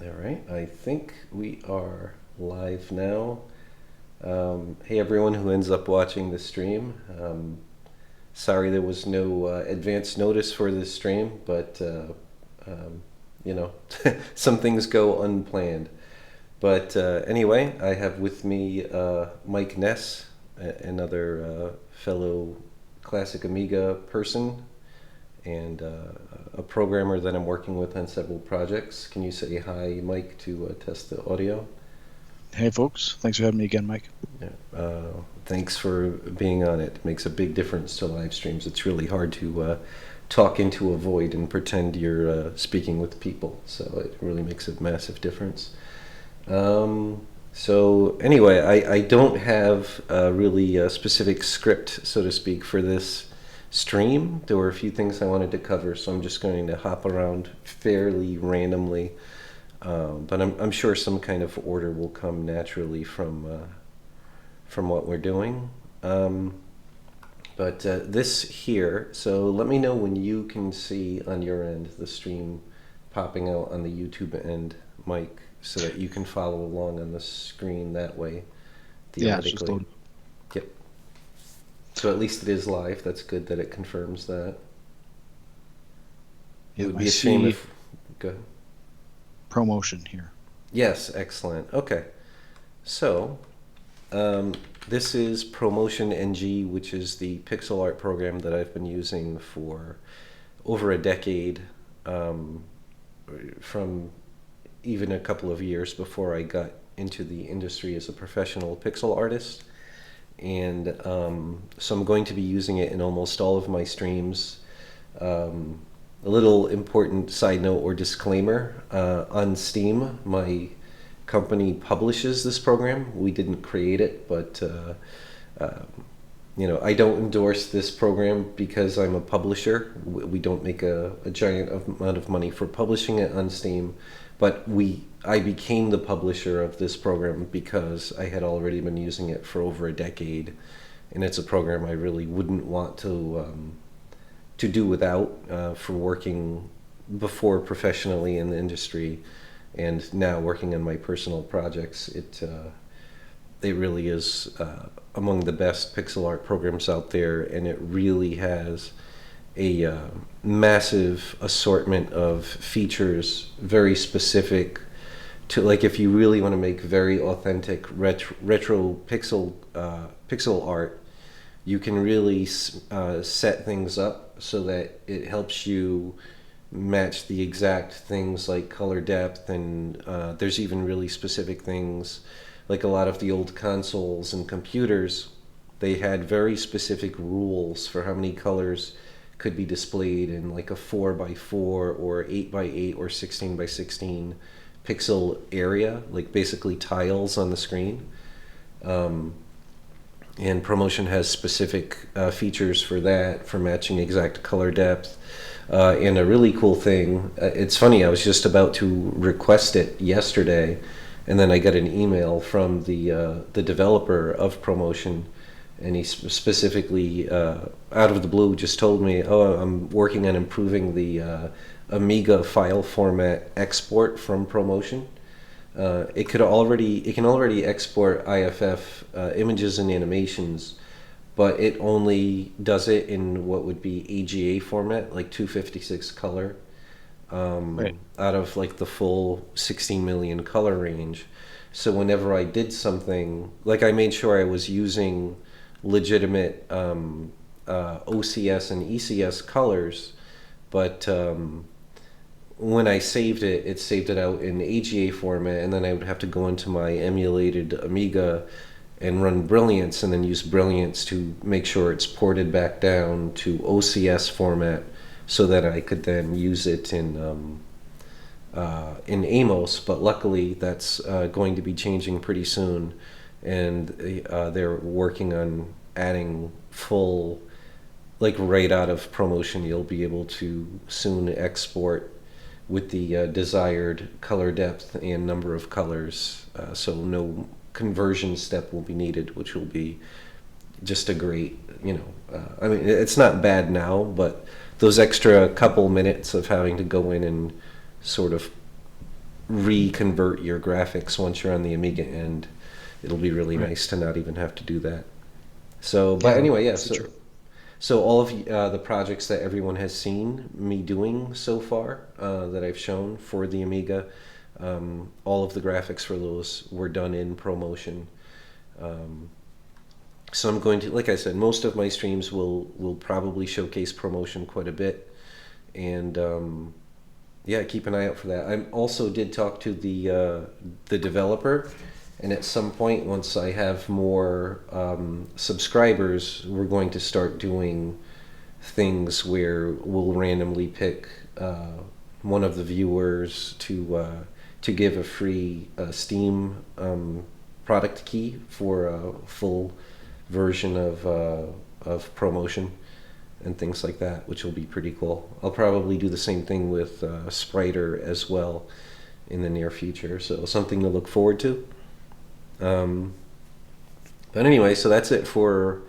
All right, I think we are live now. Hey everyone who ends up watching the stream. Sorry there was no advance notice for this stream, but you know, some things go unplanned. But anyway, I have with me Mike Ness, another fellow classic Amiga person and a programmer that I'm working with on several projects. Can you say hi, Mike, to test the audio? Hey, folks. Thanks for having me again, Mike. Yeah. Thanks for being on it. It makes a big difference to live streams. It's really hard to talk into a void and pretend you're speaking with people. So it really makes a massive difference. So anyway, I don't have a really specific script, so to speak, for this stream. There were a few things I wanted to cover, so I'm just going to hop around fairly randomly. But I'm sure some kind of order will come naturally from what we're doing. But this here, so let me know when you can see on your end the stream popping out on the YouTube end, Mike, so that you can follow along on the screen that way, theoretically. Yep. So at least it is live. That's good that it confirms that. Yeah, it would be a shame if... Go ahead. ProMotion here. Yes, excellent. Okay. So, this is ProMotion NG, which is the pixel art program that I've been using for over a decade, from even a couple of years before I got into the industry as a professional pixel artist. And so I'm going to be using it in almost all of my streams. A little important side note or disclaimer, on Steam, my company publishes this program. We didn't create it, but you know, I don't endorse this program because I'm a publisher. We don't make a giant amount of money for publishing it on Steam, but I became the publisher of this program because I had already been using it for over a decade, and it's a program I really wouldn't want to do without for working before professionally in the industry, and now working on my personal projects. It really is among the best pixel art programs out there, and it really has a massive assortment of features, very specific to, like, if you really want to make very authentic retro pixel art, you can really set things up so that it helps you match the exact things like color depth, and there's even really specific things like a lot of the old consoles and computers. They had very specific rules for how many colors could be displayed in like a 4x4 or 8x8 or 16x16 pixel area, like basically tiles on the screen. And ProMotion has specific features for that, for matching exact color depth. And a really cool thing, it's funny, I was just about to request it yesterday, and then I got an email from the developer of ProMotion, and he specifically, out of the blue, just told me, oh, I'm working on improving the Amiga file format export from ProMotion. It can already export IFF images and animations, but it only does it in what would be AGA format, like 256 color, Right. out of like the full 16 million color range. So whenever I did something, like, I made sure I was using legitimate OCS and ECS colors, but when I saved it, it saved it out in AGA format, and then I would have to go into my emulated Amiga and run Brilliance, and then use Brilliance to make sure it's ported back down to OCS format, so that I could then use it in Amos. But luckily, that's going to be changing pretty soon, and they're working on adding full, like right out of ProMotion, you'll be able to soon export with the desired color depth and number of colors, so no conversion step will be needed, which will be just a great, you know, I mean, it's not bad now, but those extra couple minutes of having to go in and sort of reconvert your graphics once you're on the Amiga end. It'll be really Right. nice to not even have to do that. So, but Yeah, anyway, yeah. that's So, true. so all of the projects that everyone has seen me doing so far that I've shown for the Amiga, all of the graphics for those were done in ProMotion. Um, so I'm going to, like I said, most of my streams will probably showcase ProMotion quite a bit, and yeah, keep an eye out for that. I also did talk to the developer, and at some point, once I have more subscribers, we're going to start doing things where we'll randomly pick one of the viewers to give a free Steam product key for a full version of ProMotion and things like that, which will be pretty cool. I'll probably do the same thing with Spriter as well in the near future, so something to look forward to. But anyway, so that's it for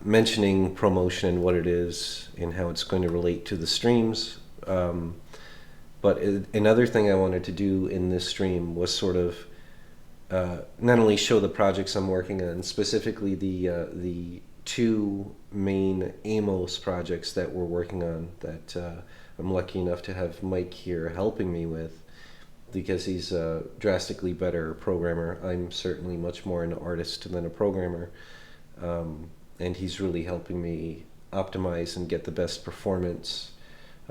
mentioning ProMotion and what it is and how it's going to relate to the streams. But another thing I wanted to do in this stream was sort of not only show the projects I'm working on, specifically the two main Amos projects that we're working on that I'm lucky enough to have Mike here helping me with, because he's a drastically better programmer. I'm certainly much more an artist than a programmer, and he's really helping me optimize and get the best performance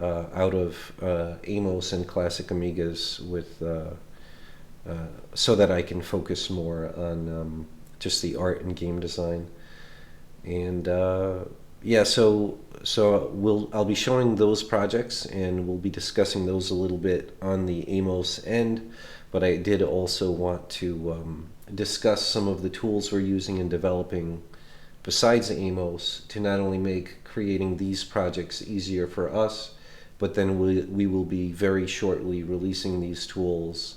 out of Amos and classic Amigas with so that I can focus more on just the art and game design. And yeah, so I'll be showing those projects, and we'll be discussing those a little bit on the Amos end. But I did also want to discuss some of the tools we're using in developing besides Amos to not only make creating these projects easier for us, but then we will be very shortly releasing these tools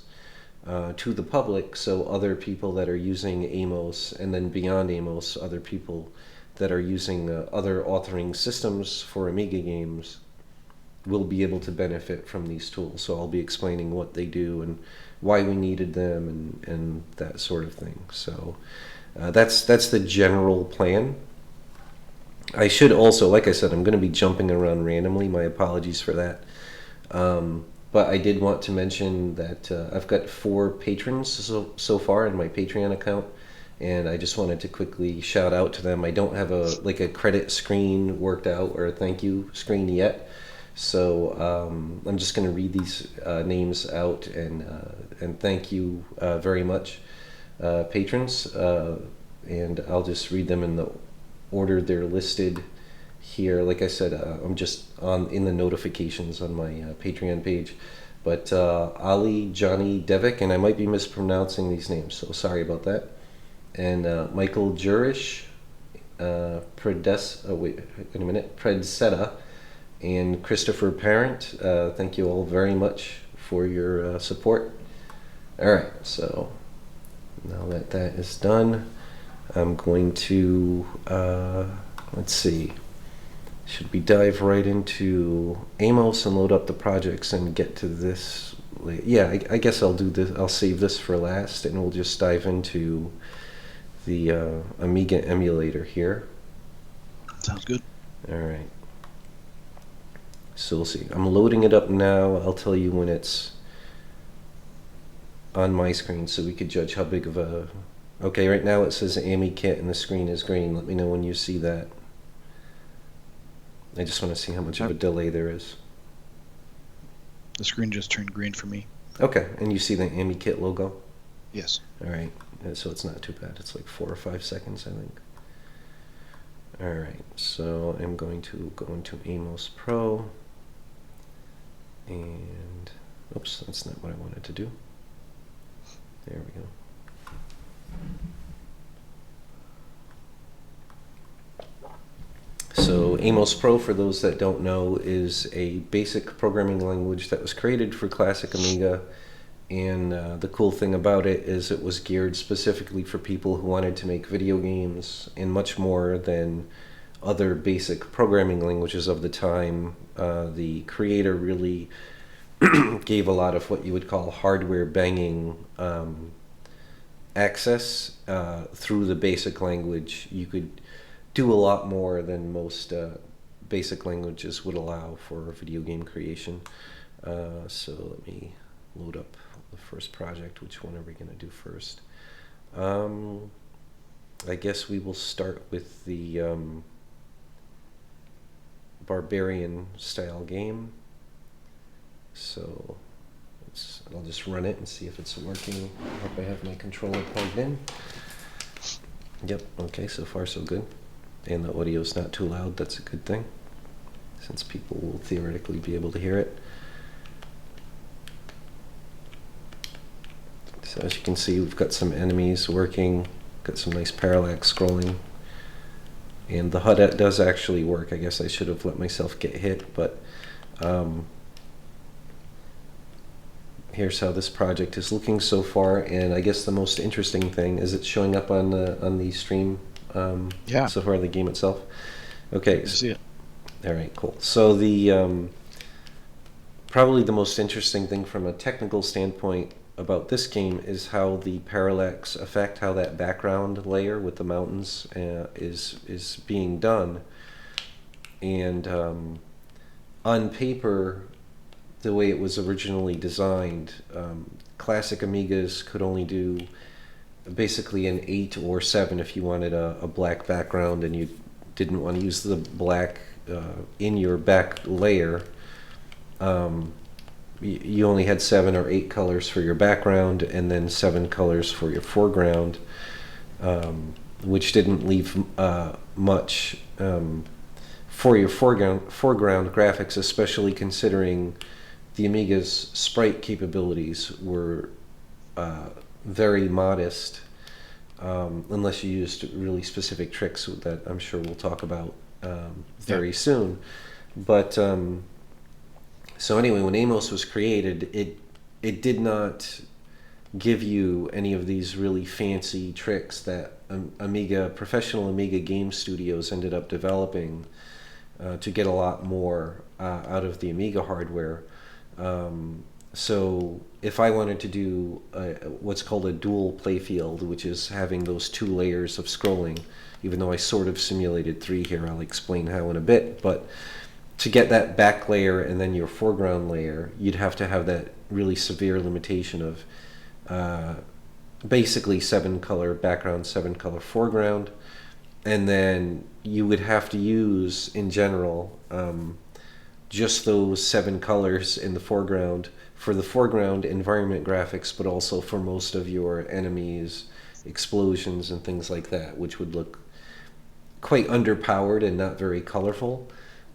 to the public, so other people that are using Amos, and then beyond Amos, other people that are using other authoring systems for Amiga games will be able to benefit from these tools. So I'll be explaining what they do and why we needed them and that sort of thing. So that's the general plan. I should also, like I said, I'm going to be jumping around randomly. My apologies for that. But I did want to mention that I've got 4 patrons so far in my Patreon account, and I just wanted to quickly shout out to them. I don't have a credit screen worked out or a thank you screen yet, so I'm just going to read these names out and thank you very much, patrons, and I'll just read them in the order they're listed here. Like I said, I'm just in the notifications on my Patreon page. But Ali, Johnny, Devik, and I might be mispronouncing these names, so sorry about that. And Michael Jurish, Predseta, and Christopher Parent. Thank you all very much for your support. All right, so now that that is done, I'm going to let's see. Should we dive right into Amos and load up the projects and get to this? Yeah, I guess I'll do this. I'll save this for last, and we'll just dive into the Amiga emulator here. Sounds good. All right. So we'll see. I'm loading it up now. I'll tell you when it's on my screen so we could judge how big of a... Okay, right now it says AmiKit and the screen is green. Let me know when you see that. I just want to see how much of a delay there is. The screen just turned green for me. Okay, and you see the AmiKit logo? Yes. All right, so it's not too bad. It's like 4 or 5 seconds, I think. All right, so I'm going to go into Amos Pro. And, oops, that's not what I wanted to do. There we go. So Amos Pro, for those that don't know, is a basic programming language that was created for classic Amiga. And the cool thing about it is it was geared specifically for people who wanted to make video games, and much more than other basic programming languages of the time. The creator really gave a lot of what you would call hardware banging access through the basic language. You could do a lot more than most basic languages would allow for video game creation. So let me load up the first project. Which one are we going to do first? I guess we will start with the barbarian style game. So I'll just run it and see if it's working. I hope I have my controller plugged in. Yep, okay, so far so good. And the audio's not too loud, that's a good thing, since people will theoretically be able to hear it. So as you can see, we've got some enemies working, got some nice parallax scrolling. And the HUD does actually work. I guess I should have let myself get hit, but here's how this project is looking so far. And I guess the most interesting thing is it's showing up on the stream Yeah. so far, the game itself. Okay. I see it. All right, cool. So the probably the most interesting thing from a technical standpoint about this game is how the parallax effect, how that background layer with the mountains is being done. And on paper, the way it was originally designed, classic Amigas could only do basically an 8 or 7 if you wanted a black background and you didn't want to use the black in your back layer. You only had 7 or 8 colors for your background and then 7 colors for your foreground, which didn't leave much for your foreground graphics, especially considering the Amiga's sprite capabilities were very modest, unless you used really specific tricks that I'm sure we'll talk about very soon. But so anyway, when Amos was created, it did not give you any of these really fancy tricks that professional Amiga game studios ended up developing to get a lot more out of the Amiga hardware. So if I wanted to do what's called a dual playfield, which is having those 2 layers of scrolling, even though I sort of simulated 3 here, I'll explain how in a bit, but to get that back layer and then your foreground layer, you'd have to have that really severe limitation of basically 7 color background, 7 color foreground, and then you would have to use, in general, just those 7 colors in the foreground for the foreground environment graphics, but also for most of your enemies, explosions, and things like that, which would look quite underpowered and not very colorful.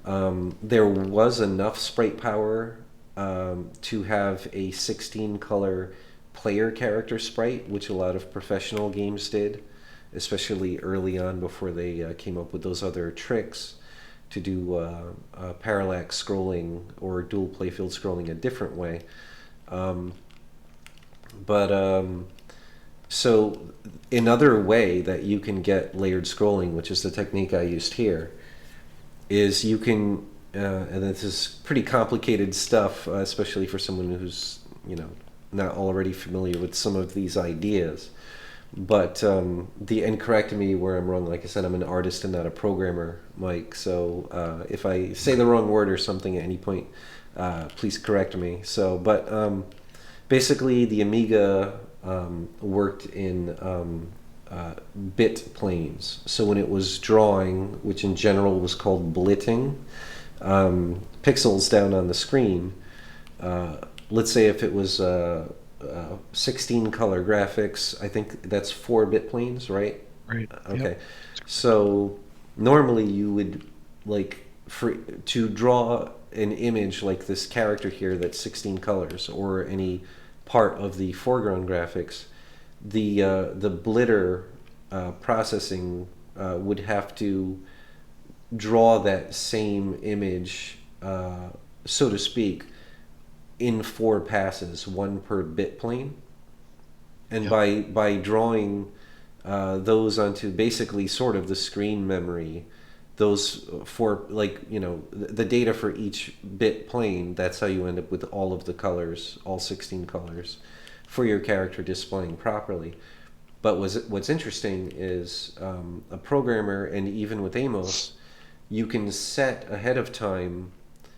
There was enough sprite power to have a 16 color player character sprite, which a lot of professional games did, especially early on before they came up with those other tricks to do parallax scrolling or dual playfield scrolling a different way. So another way that you can get layered scrolling, which is the technique I used here, is you can, and this is pretty complicated stuff, especially for someone who's, not already familiar with some of these ideas. But and correct me where I'm wrong. Like I said, I'm an artist and not a programmer, Mike. So if I say the wrong word or something at any point, please correct me. So, but basically, the Amiga worked in bit planes. So when it was drawing, which in general was called blitting, pixels down on the screen. Let's say if it was 16 color graphics, I think that's 4-bit planes, right? Right. Okay. Yep. So normally you would to draw an image like this character here that's 16 colors or any part of the foreground graphics, the blitter processing would have to draw that same image, so to speak, in 4 passes, 1 per bit plane. And Yep. by drawing those onto basically sort of the screen memory those for, like, the data for each bit plane, that's how you end up with all of the colors, all 16 colors, for your character displaying properly. But what's interesting is a programmer, and even with Amos, you can set ahead of time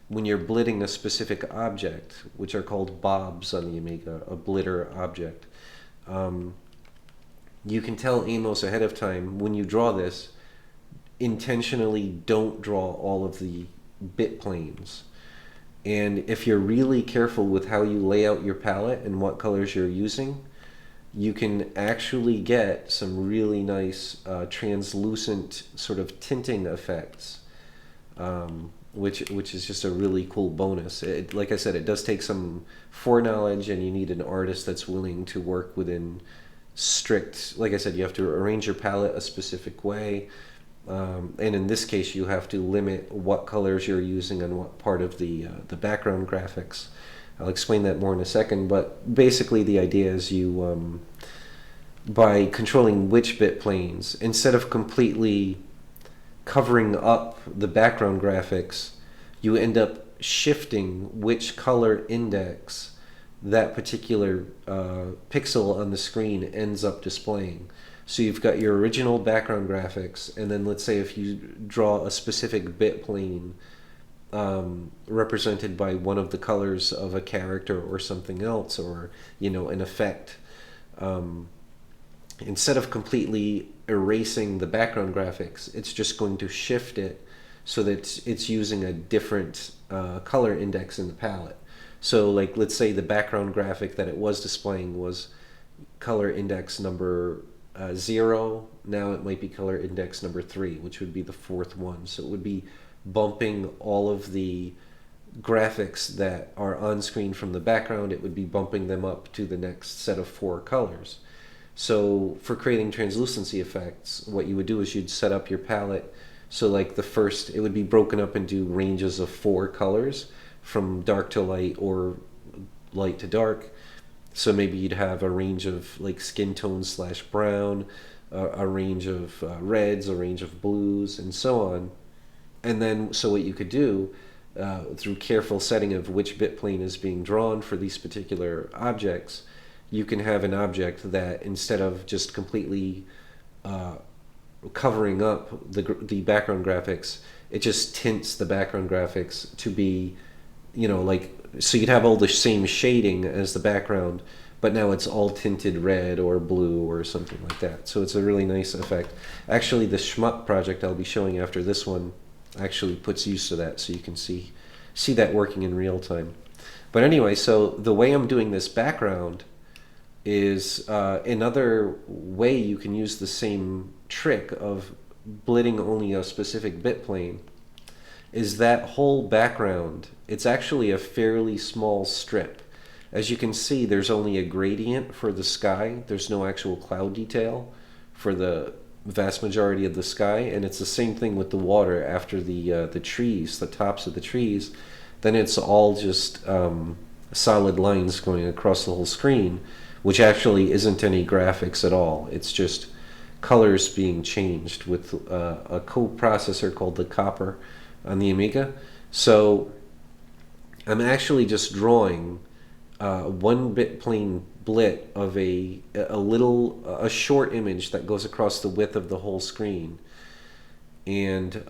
when you're blitting a specific object, which are called bobs on the Amiga, a blitter object. You can tell Amos ahead of time, when you draw this, intentionally don't draw all of the bit planes. And if you're really careful with how you lay out your palette and what colors you're using, you can actually get some really nice translucent sort of tinting effects, which is just a really cool bonus. Like I said, it does take some foreknowledge, and you need an artist that's willing to work within strict, like I said, you have to arrange your palette a specific way. And in this case, you have to limit what colors you're using on what part of the background graphics. I'll explain that more in a second, but basically the idea is you, by controlling which bit planes, instead of completely covering up the background graphics, you end up shifting which color index that particular pixel on the screen ends up displaying. So you've got your original background graphics, and then let's say if you draw a specific bit plane represented by one of the colors of a character or something else, or an effect, instead of completely erasing the background graphics, it's just going to shift it so that it's using a different color index in the palette. So, like, let's say the background graphic that it was displaying was color index number 0. Now it might be color index number 3, which would be the fourth one. So it would be bumping all of the graphics that are on screen from the background. It would be bumping them up to the next set of 4 colors. So for creating translucency effects, what you would do is you'd set up your palette. So like the first, it would be broken up into ranges of 4 colors, from dark to light or light to dark. So maybe you'd have a range of like skin tones / brown, a range of reds, a range of blues, and so on. And then, so what you could do through careful setting of which bit plane is being drawn for these particular objects, you can have an object that, instead of just completely covering up the background graphics, it just tints the background graphics to be, like, so you'd have all the same shading as the background, but now it's all tinted red or blue or something like that. So it's a really nice effect. Actually, the Shmup project I'll be showing after this one actually puts use to that, so you can see that working in real time. But anyway, so the way I'm doing this background is another way you can use the same trick of blitting only a specific bit plane, is that whole background, it's actually a fairly small strip. As you can see, there's only a gradient for the sky. There's no actual cloud detail for the vast majority of the sky, and it's the same thing with the water after the trees, the tops of the trees. Then it's all just solid lines going across the whole screen, which actually isn't any graphics at all. It's just colors being changed with a coprocessor called the copper on the Amiga. So I'm actually just drawing 1-bit plane blit of a short image that goes across the width of the whole screen. And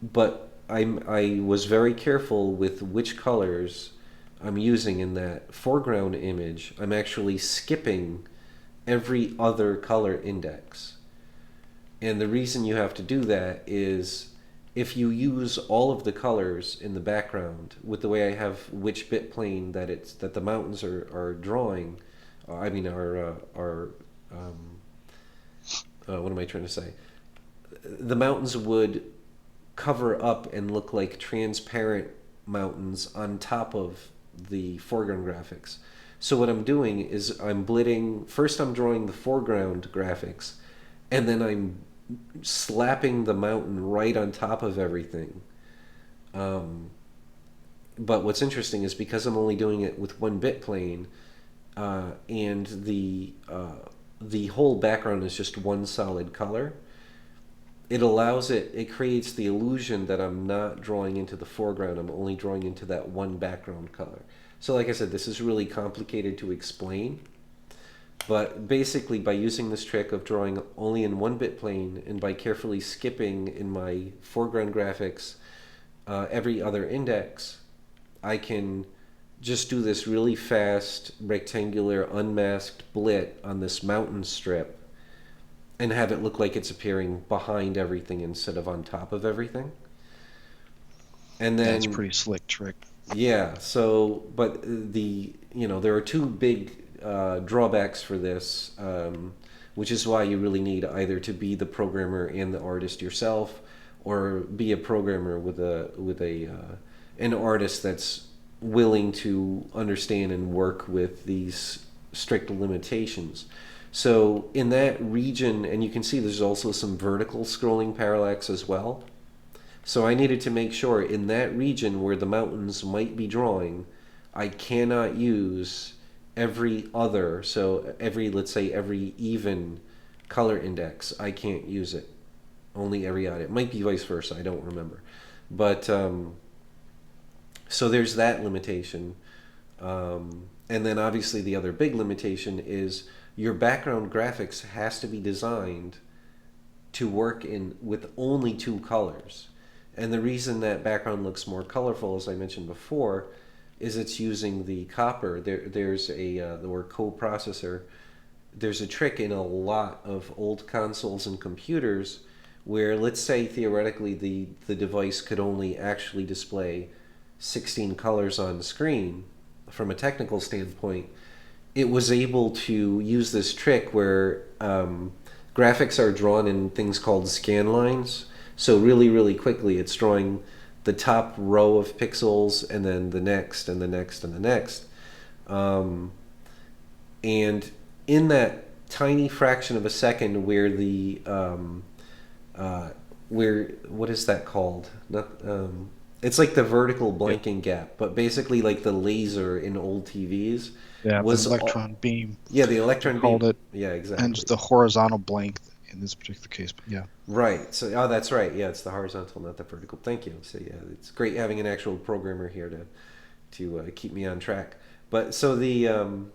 but I was very careful with which colors I'm using in that foreground image. I'm actually skipping every other color index. And the reason you have to do that is, if you use all of the colors in the background with the way I have which bit plane that the mountains are drawing, what am I trying to say? The mountains would cover up and look like transparent mountains on top of the foreground graphics. So what I'm doing is I'm blitting, first I'm drawing the foreground graphics, and then I'm slapping the mountain right on top of everything. But what's interesting is, because I'm only doing it with 1-bit plane, and the whole background is just one solid color, it creates the illusion that I'm not drawing into the foreground, I'm only drawing into that one background color. So like I said, this is really complicated to explain, but basically by using this trick of drawing only in one bit plane and by carefully skipping in my foreground graphics every other index, I can just do this really fast rectangular unmasked blit on this mountain strip and have it look like it's appearing behind everything instead of on top of everything. And then That's a pretty slick trick. yeah, so but there are two big drawbacks for this, which is why you really need either to be the programmer and the artist yourself, or be a programmer with an artist that's willing to understand and work with these strict limitations. So in that region, and you can see there's also some vertical scrolling parallax as well. So I needed to make sure in that region where the mountains might be drawing, I cannot use every other, so let's say every even color index, I can't use it. Only every odd. It might be vice versa, I don't remember. But so there's that limitation. And then obviously the other big limitation is your background graphics has to be designed to work with only two colors. And the reason that background looks more colorful, as I mentioned before, is it's using the copper. There's the word coprocessor. There's a trick in a lot of old consoles and computers where, let's say theoretically the device could only actually display 16 colors on the screen. From a technical standpoint, it was able to use this trick where graphics are drawn in things called scan lines. So really, really quickly, it's drawing the top row of pixels and then the next and the next and the next. And in that tiny fraction of a second where what is that called? It's like the vertical blanking gap, but basically like the laser in old TVs. Yeah, Was the electron beam. Yeah, the electron beam. Called it. Yeah, exactly. And the horizontal blank in this particular case, but yeah. Right. So, that's right. Yeah, it's the horizontal, not the vertical. Thank you. So, yeah, it's great having an actual programmer here to keep me on track. But so the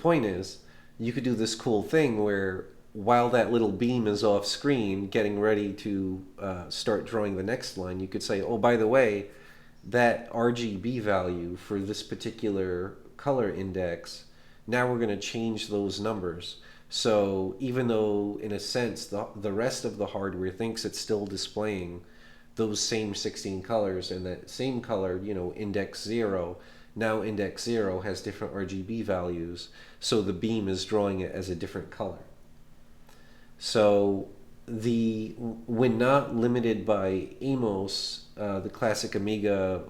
point is, you could do this cool thing where while that little beam is off screen, getting ready to start drawing the next line, you could say, oh, by the way, that RGB value for this particular color index, now we're going to change those numbers. So even though, in a sense, the rest of the hardware thinks it's still displaying those same 16 colors and that same color, index 0, now index 0 has different RGB values, so the beam is drawing it as a different color. So when not limited by Amos, the classic Amiga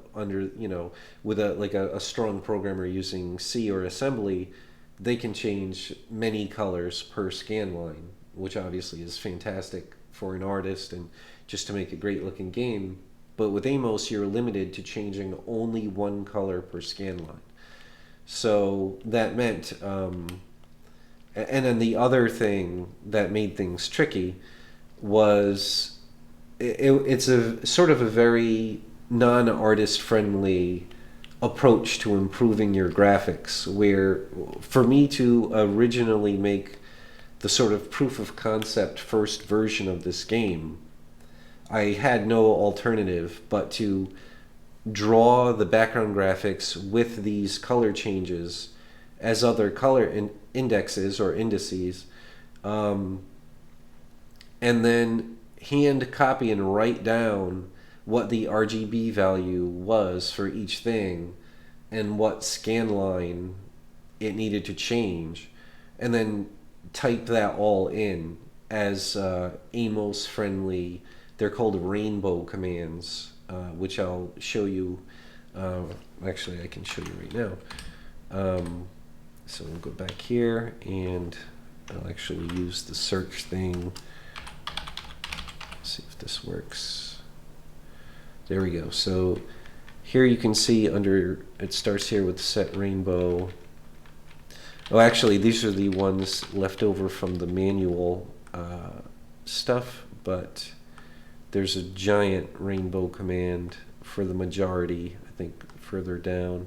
with a strong programmer using C or assembly, they can change many colors per scan line, which obviously is fantastic for an artist and just to make a great looking game. But with Amos, you're limited to changing only one color per scan line. So that meant, and then the other thing that made things tricky was it's a sort of a very non-artist friendly approach to improving your graphics, where for me to originally make the sort of proof of concept first version of this game, I had no alternative but to draw the background graphics with these color changes as other color indexes or indices, and then hand copy and write down what the RGB value was for each thing and what scan line it needed to change, and then type that all in as Amos friendly. They're called rainbow commands, which I'll show you. Actually, I can show you right now. So we'll go back here and I'll actually use the search thing. See if this works. There we go. So here you can see it starts here with set rainbow. Oh, actually, these are the ones left over from the manual stuff, but there's a giant rainbow command for the majority, I think further down.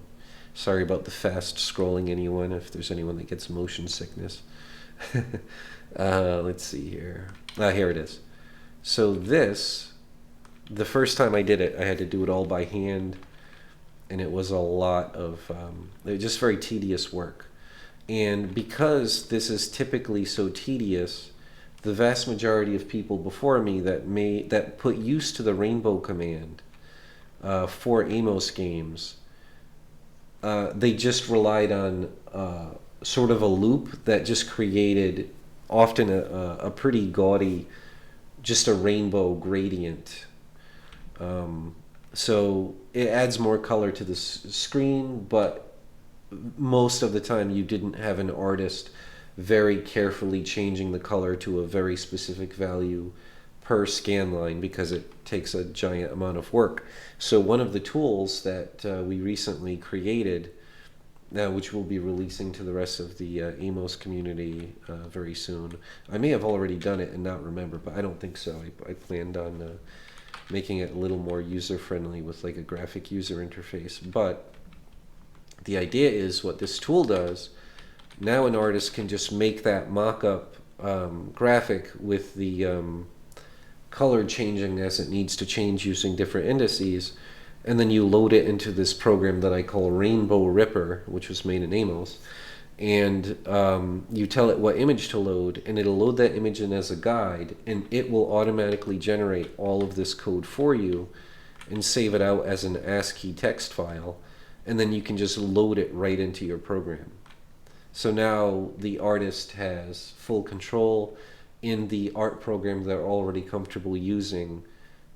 Sorry about the fast scrolling, anyone, if there's anyone that gets motion sickness. Let's see here. Here it is. So this, the first time I did it, I had to do it all by hand, and it was a lot of, just very tedious work. And because this is typically so tedious, the vast majority of people before me that put use to the rainbow command for Amos games, they just relied on sort of a loop that just created often a pretty gaudy, just a rainbow gradient. So it adds more color to the screen, but most of the time you didn't have an artist very carefully changing the color to a very specific value per scan line, because it takes a giant amount of work. So one of the tools that we recently created, now which we'll be releasing to the rest of the Amos community very soon. I may have already done it and not remember, but I don't think so. I planned on making it a little more user-friendly with like a graphic user interface. But the idea is, what this tool does, now an artist can just make that mock-up graphic with the color changing as it needs to change using different indices, and then you load it into this program that I call Rainbow Ripper, which was made in Amos, and you tell it what image to load, and it'll load that image in as a guide, and it will automatically generate all of this code for you and save it out as an ASCII text file, and then you can just load it right into your program. So now the artist has full control in the art program they're already comfortable using,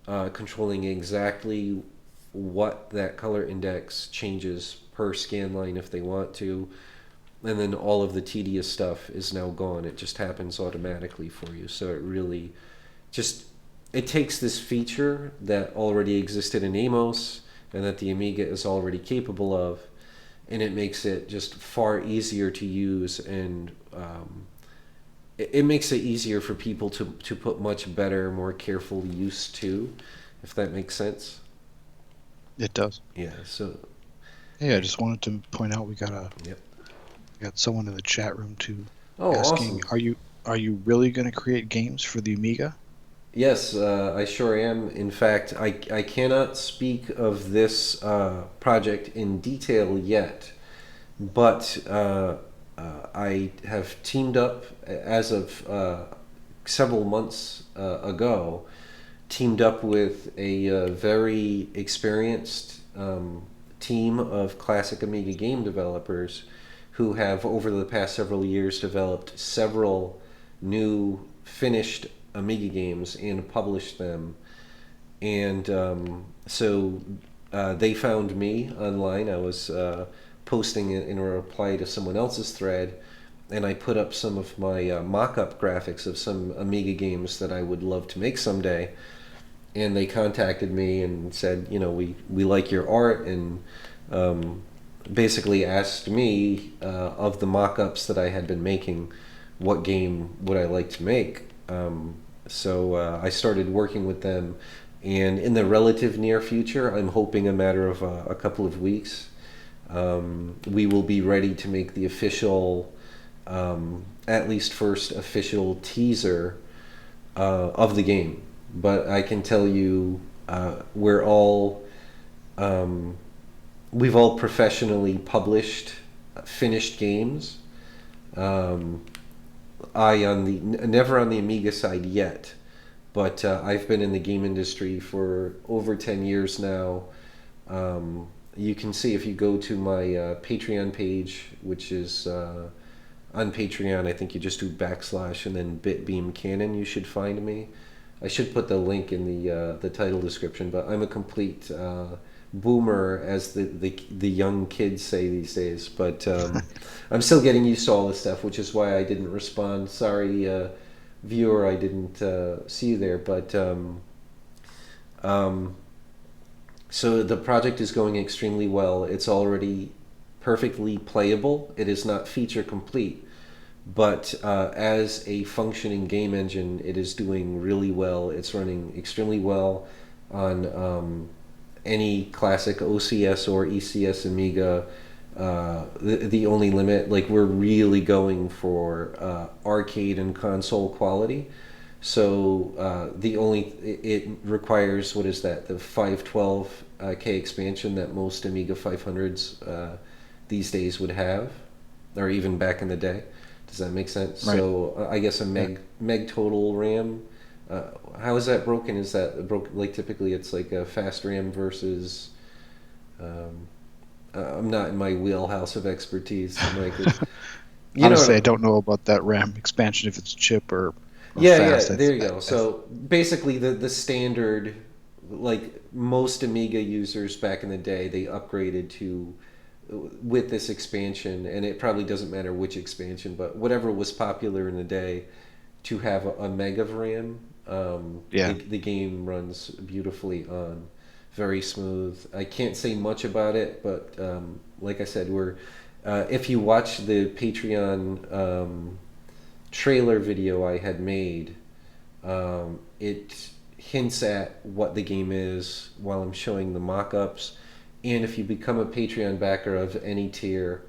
controlling exactly what that color index changes per scan line if they want to, and then all of the tedious stuff is now gone. It just happens automatically for you. So it really just, it takes this feature that already existed in Amos and that the Amiga is already capable of, and it makes it just far easier to use, and it makes it easier for people to put much better, more careful use to, if that makes sense. It does. Yeah. So. Hey, I just wanted to point out we got Yep. we got someone in the chat room too Awesome. Are you really going to create games for the Amiga? Yes, I sure am. In fact, I cannot speak of this project in detail yet, but I have teamed up as of several months ago, teamed up with a very experienced team of classic Amiga game developers who have, over the past several years, developed several new finished Amiga games and published them. And so they found me online. I was posting it in a reply to someone else's thread, and I put up some of my mock-up graphics of some Amiga games that I would love to make someday. And they contacted me and said, you know, we like your art, and basically asked me, of the mock-ups that I had been making, what game would I like to make. So I started working with them, and in the relative near future, I'm hoping a matter of a couple of weeks, we will be ready to make the official, at least first official teaser of the game. But I can tell you, we've all professionally published finished games. Never on the Amiga side yet, but I've been in the game industry for over 10 years now. You can see, if you go to my Patreon page, which is on Patreon, I think you just do / and then BitBeamCannon, you should find me. I should put the link in the title description, but I'm a complete boomer, as the young kids say these days. But I'm still getting used to all this stuff, which is why I didn't respond. Sorry, viewer, I didn't see you there. But so the project is going extremely well. It's already perfectly playable. It is not feature complete, But as a functioning game engine, it is doing really well. It's running extremely well on any classic OCS or ECS Amiga. The only limit, like we're really going for arcade and console quality. So it requires, what is that, the 512K expansion that most Amiga 500s these days would have, or even back in the day. Does that make sense? Right. So I guess a meg total RAM. How is that broken? Is that broken? Like typically, it's like a fast RAM versus. I'm not in my wheelhouse of expertise. Like, Honestly, I don't know about that RAM expansion, if it's chip or yeah. fast. There you go. So basically, the standard, like most Amiga users back in the day, they upgraded to with this expansion, and it probably doesn't matter which expansion, but whatever was popular in the day, to have a meg of RAM. The game runs beautifully on, very smooth. I can't say much about it, but like I said, we're if you watch the Patreon trailer video I had made, it hints at what the game is while I'm showing the mock-ups. And if you become a Patreon backer of any tier,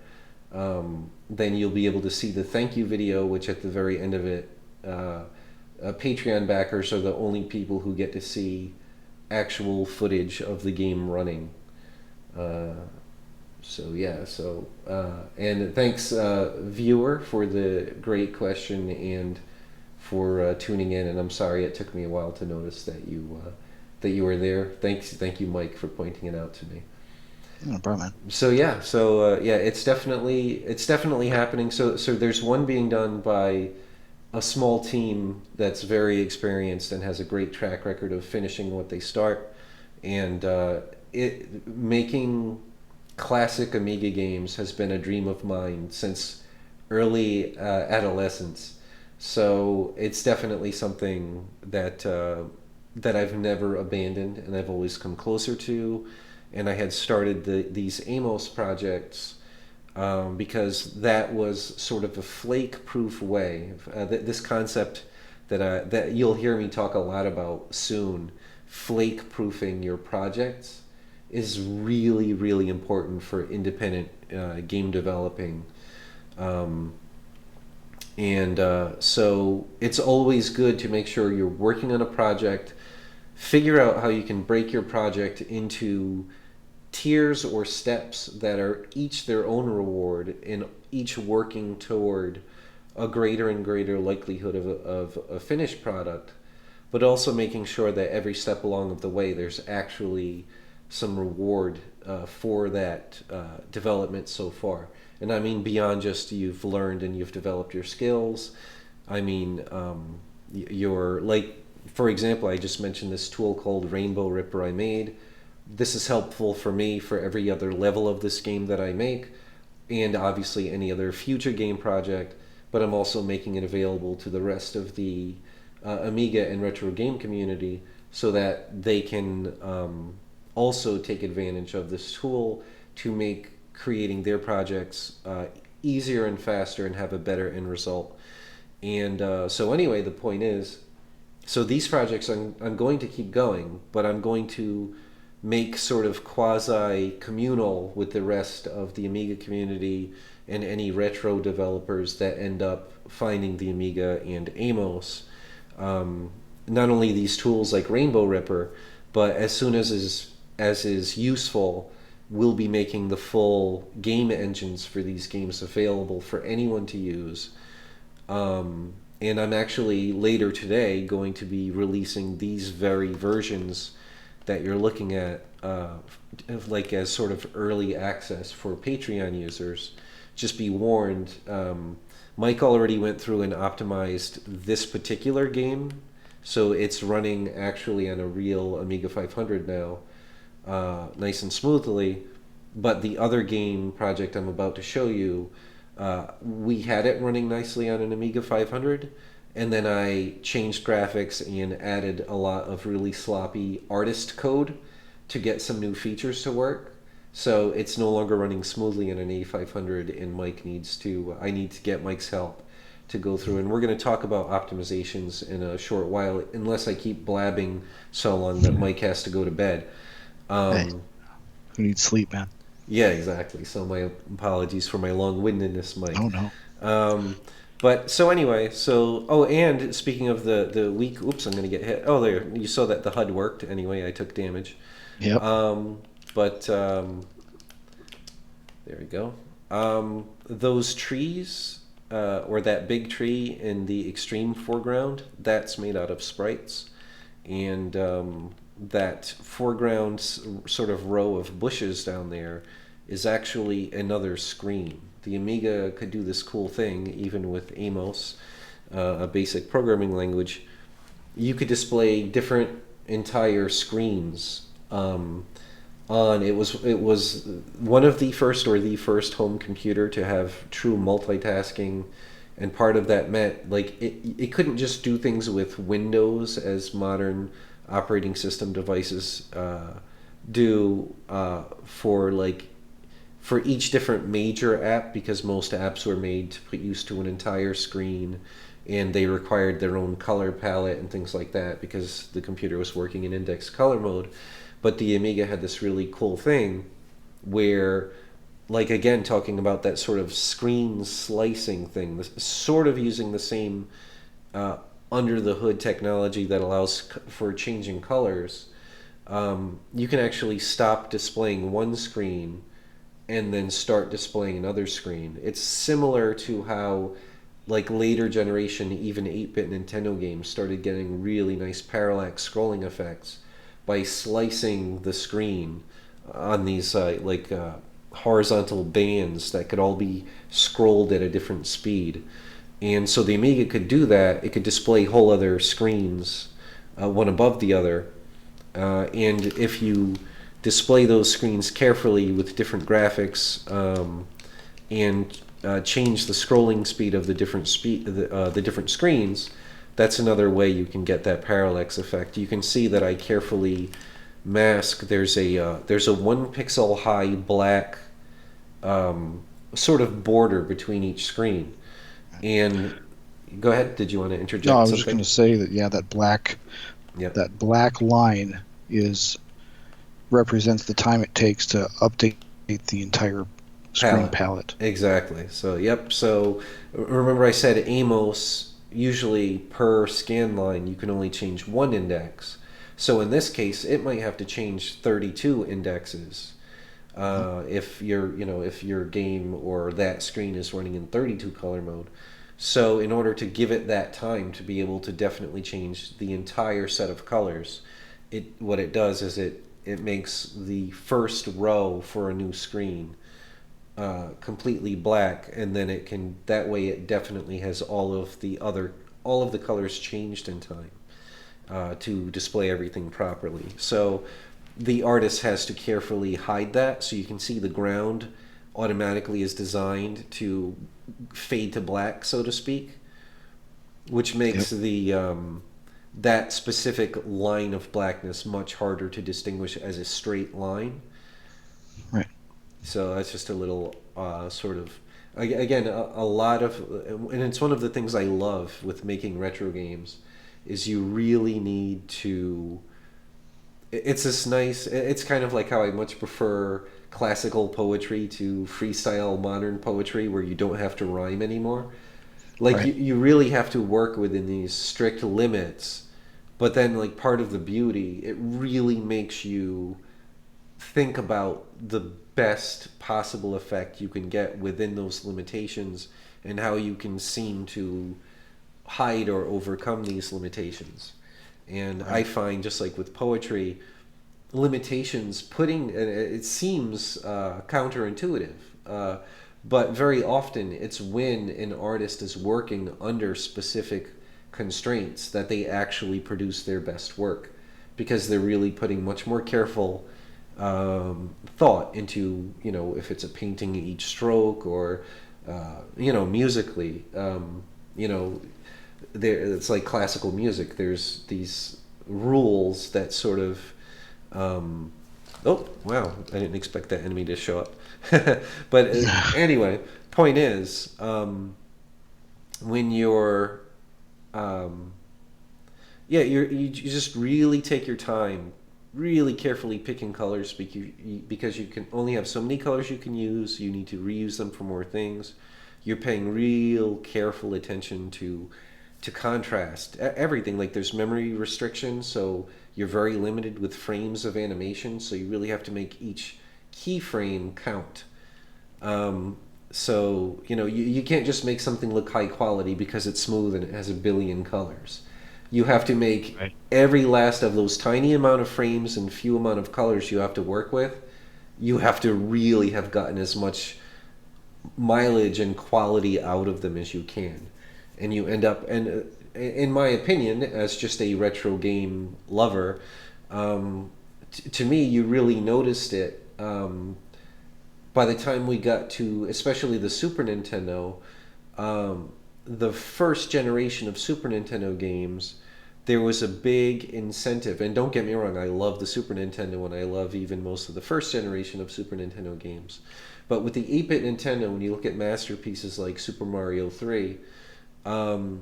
then you'll be able to see the thank you video, which at the very end of it, Patreon backers are the only people who get to see actual footage of the game running. And thanks, viewer, for the great question and for tuning in. And I'm sorry it took me a while to notice that you were there. Thank you, Mike, for pointing it out to me. No problem, man. It's definitely happening. So there's one being done by a small team that's very experienced and has a great track record of finishing what they start, and making classic Amiga games has been a dream of mine since early adolescence. So it's definitely something that I've never abandoned, and I've always come closer to. And I had started these Amos projects because that was sort of a flake-proof way. This concept that you'll hear me talk a lot about soon, flake-proofing your projects, is really, really important for independent game developing. So it's always good to make sure you're working on a project, figure out how you can break your project into tiers or steps that are each their own reward and each working toward a greater and greater likelihood of a finished product, but also making sure that every step along the way there's actually some reward for that development so far. And I mean beyond just you've learned and you've developed your skills. I mean you're like, for example, I just mentioned this tool called Rainbow Ripper I made. This is helpful for me for every other level of this game that I make, and obviously any other future game project, but I'm also making it available to the rest of the Amiga and retro game community so that they can also take advantage of this tool to make creating their projects easier and faster and have a better end result. And so anyway, the point is, so these projects I'm going to keep going, but I'm going to make sort of quasi-communal with the rest of the Amiga community and any retro developers that end up finding the Amiga and Amos. Not only these tools like Rainbow Ripper, but as soon as is useful, we'll be making the full game engines for these games available for anyone to use. And I'm actually later today going to be releasing these very versions that you're looking at like as sort of early access for Patreon users. Just be warned, Mike already went through and optimized this particular game, so it's running actually on a real Amiga 500 now, nice and smoothly. But the other game project I'm about to show you, we had it running nicely on an Amiga 500, and then I changed graphics and added a lot of really sloppy artist code to get some new features to work. So it's no longer running smoothly in an A500, and I need to get Mike's help to go through, and we're going to talk about optimizations in a short while, unless I keep blabbing so long that Mike has to go to bed. Hey, who needs sleep, man? Yeah, exactly. So my apologies for my long-windedness, Mike. Oh no. But so anyway, and speaking of the weak, oops, I'm going to get hit. Oh, there, you saw that the HUD worked. Anyway, I took damage. Yep. There we go. Those trees, or that big tree in the extreme foreground, that's made out of sprites. And that foreground sort of row of bushes down there is actually another screen. The Amiga could do this cool thing, even with Amos, a basic programming language. You could display different entire screens it was one of the first or the first home computer to have true multitasking, and part of that meant like it couldn't just do things with Windows as modern operating system devices do for each different major app, because most apps were made to put use to an entire screen, and they required their own color palette and things like that because the computer was working in index color mode. But the Amiga had this really cool thing where, like, again, talking about that sort of screen slicing thing, sort of using the same under the hood technology that allows for changing colors. You can actually stop displaying one screen and then start displaying another screen. It's similar to how, like, later generation, even 8-bit Nintendo games started getting really nice parallax scrolling effects by slicing the screen on these horizontal bands that could all be scrolled at a different speed. And so the Amiga could do that. It could display whole other screens, one above the other. And if you display those screens carefully with different graphics and change the scrolling speed of the different screens, that's another way you can get that parallax effect. You can see that I carefully mask. There's a 1 pixel high black sort of border between each screen. And go ahead. Did you want to interject? No, I was something? just going to say that that black line represents the time it takes to update the entire screen palette. Exactly. So yep. So remember I said Amos. Usually per scan line you can only change one index. So in this case it might have to change 32 indexes if your game or that screen is running in 32 color mode. So in order to give it that time to be able to definitely change the entire set of colors, what it does is it makes the first row for a new screen completely black, and then that way it definitely has all of the colors changed in time to display everything properly. So the artist has to carefully hide that, so you can see the ground automatically is designed to fade to black, so to speak, which makes that specific line of blackness much harder to distinguish as a straight line. Right. So that's just a little sort of, again, a lot of, and it's one of the things I love with making retro games, is you really need to, it's this nice, it's kind of like how I much prefer classical poetry to freestyle modern poetry where you don't have to rhyme anymore. Like, right. you really have to work within these strict limits, but then, like, part of the beauty, it really makes you think about the best possible effect you can get within those limitations and how you can seem to hide or overcome these limitations. And right. I find, just like with poetry, limitations it seems counterintuitive, but very often it's when an artist is working under specific constraints that they actually produce their best work, because they're really putting much more careful thought into, if it's a painting, each stroke, or musically, it's like classical music. There's these rules that sort of oh wow, I didn't expect that enemy to show up. But anyway, point is, when you're yeah, you just really take your time, really carefully picking colors because you can only have so many colors you can use. You need to reuse them for more things. You're paying real careful attention to contrast, everything. Like there's memory restrictions, so you're very limited with frames of animation. So you really have to make each keyframe count. So you can't just make something look high quality because it's smooth and it has a billion colors. You have to make Right. every last of those tiny amount of frames and few amount of colors you have to work with. You have to really have gotten as much mileage and quality out of them as you can, and you end up. And in my opinion, as just a retro game lover, to me, you really noticed it. By the time we got to, especially the Super Nintendo, the first generation of Super Nintendo games, there was a big incentive. And don't get me wrong, I love the Super Nintendo and I love even most of the first generation of Super Nintendo games. But with the 8-bit Nintendo, when you look at masterpieces like Super Mario 3, the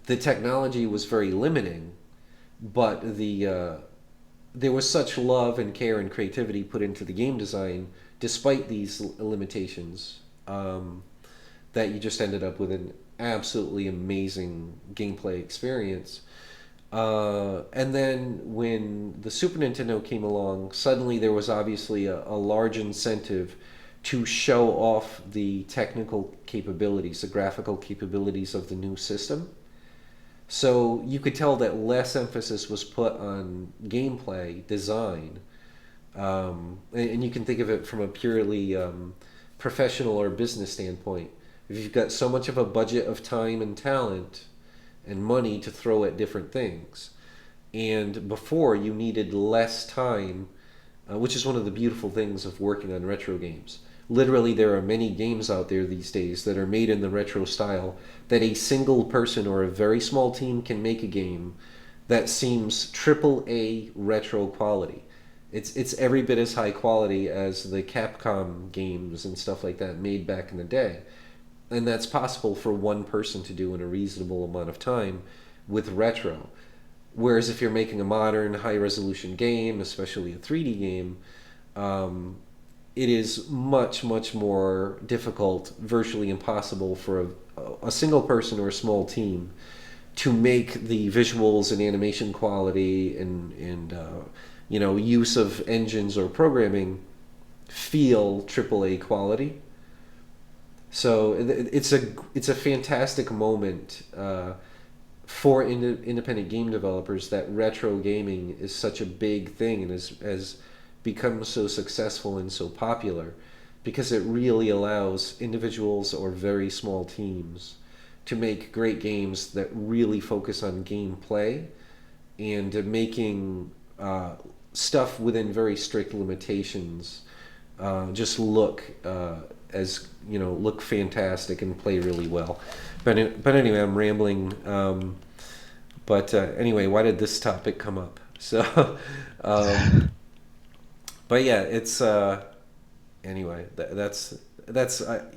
technology was very limiting, but there was such love and care and creativity put into the game design despite these limitations, that you just ended up with an absolutely amazing gameplay experience. And then when the Super Nintendo came along, suddenly there was obviously a large incentive to show off the technical capabilities, the graphical capabilities of the new system. So you could tell that less emphasis was put on gameplay design. And you can think of it from a purely professional or business standpoint. If you've got so much of a budget of time and talent and money to throw at different things, and before you needed less time, which is one of the beautiful things of working on retro games. Literally, there are many games out there these days that are made in the retro style that a single person or a very small team can make a game that seems triple A retro quality. It's every bit as high quality as the Capcom games and stuff like that made back in the day. And that's possible for one person to do in a reasonable amount of time with retro. Whereas if you're making a modern, high-resolution game, especially a 3D game, it is much, much more difficult, virtually impossible for a single person or a small team to make the visuals and animation quality and use of engines or programming feel AAA quality. So it's a fantastic moment for independent game developers that retro gaming is such a big thing and has become so successful and so popular, because it really allows individuals or very small teams to make great games that really focus on gameplay and making stuff within very strict limitations just look look fantastic and play really well. But anyway, I'm rambling. Anyway, why did this topic come up? So, but yeah, it's anyway. That's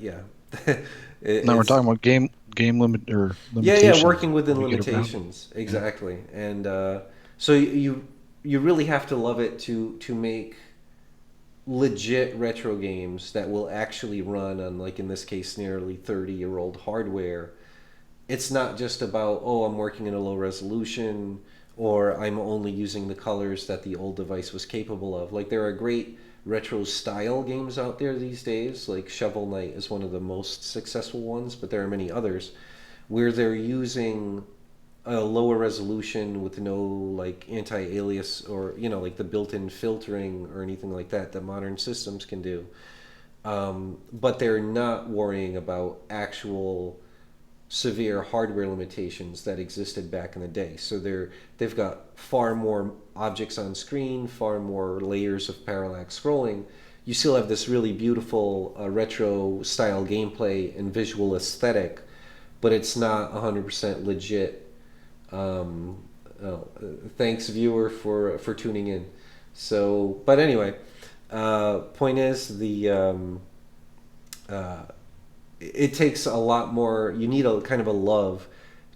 yeah. Now we're It's talking about game limit or yeah, limitations. working How within we get around. limitations, exactly. And so you really have to love it to make legit retro games that will actually run on, like in this case, nearly 30-year-old hardware. It's not just about, oh, I'm working in a low resolution or I'm only using the colors that the old device was capable of. Like there are great retro style games out there these days, like Shovel Knight is one of the most successful ones, but there are many others where they're using a lower resolution with no like anti-alias or like the built-in filtering or anything like that that modern systems can do, but they're not worrying about actual severe hardware limitations that existed back in the day. So they've got far more objects on screen, far more layers of parallax scrolling. You still have this really beautiful retro style gameplay and visual aesthetic, but it's not 100% legit. Thanks, viewer, for tuning in. So, but anyway, point is it takes a lot more. You need a kind of a love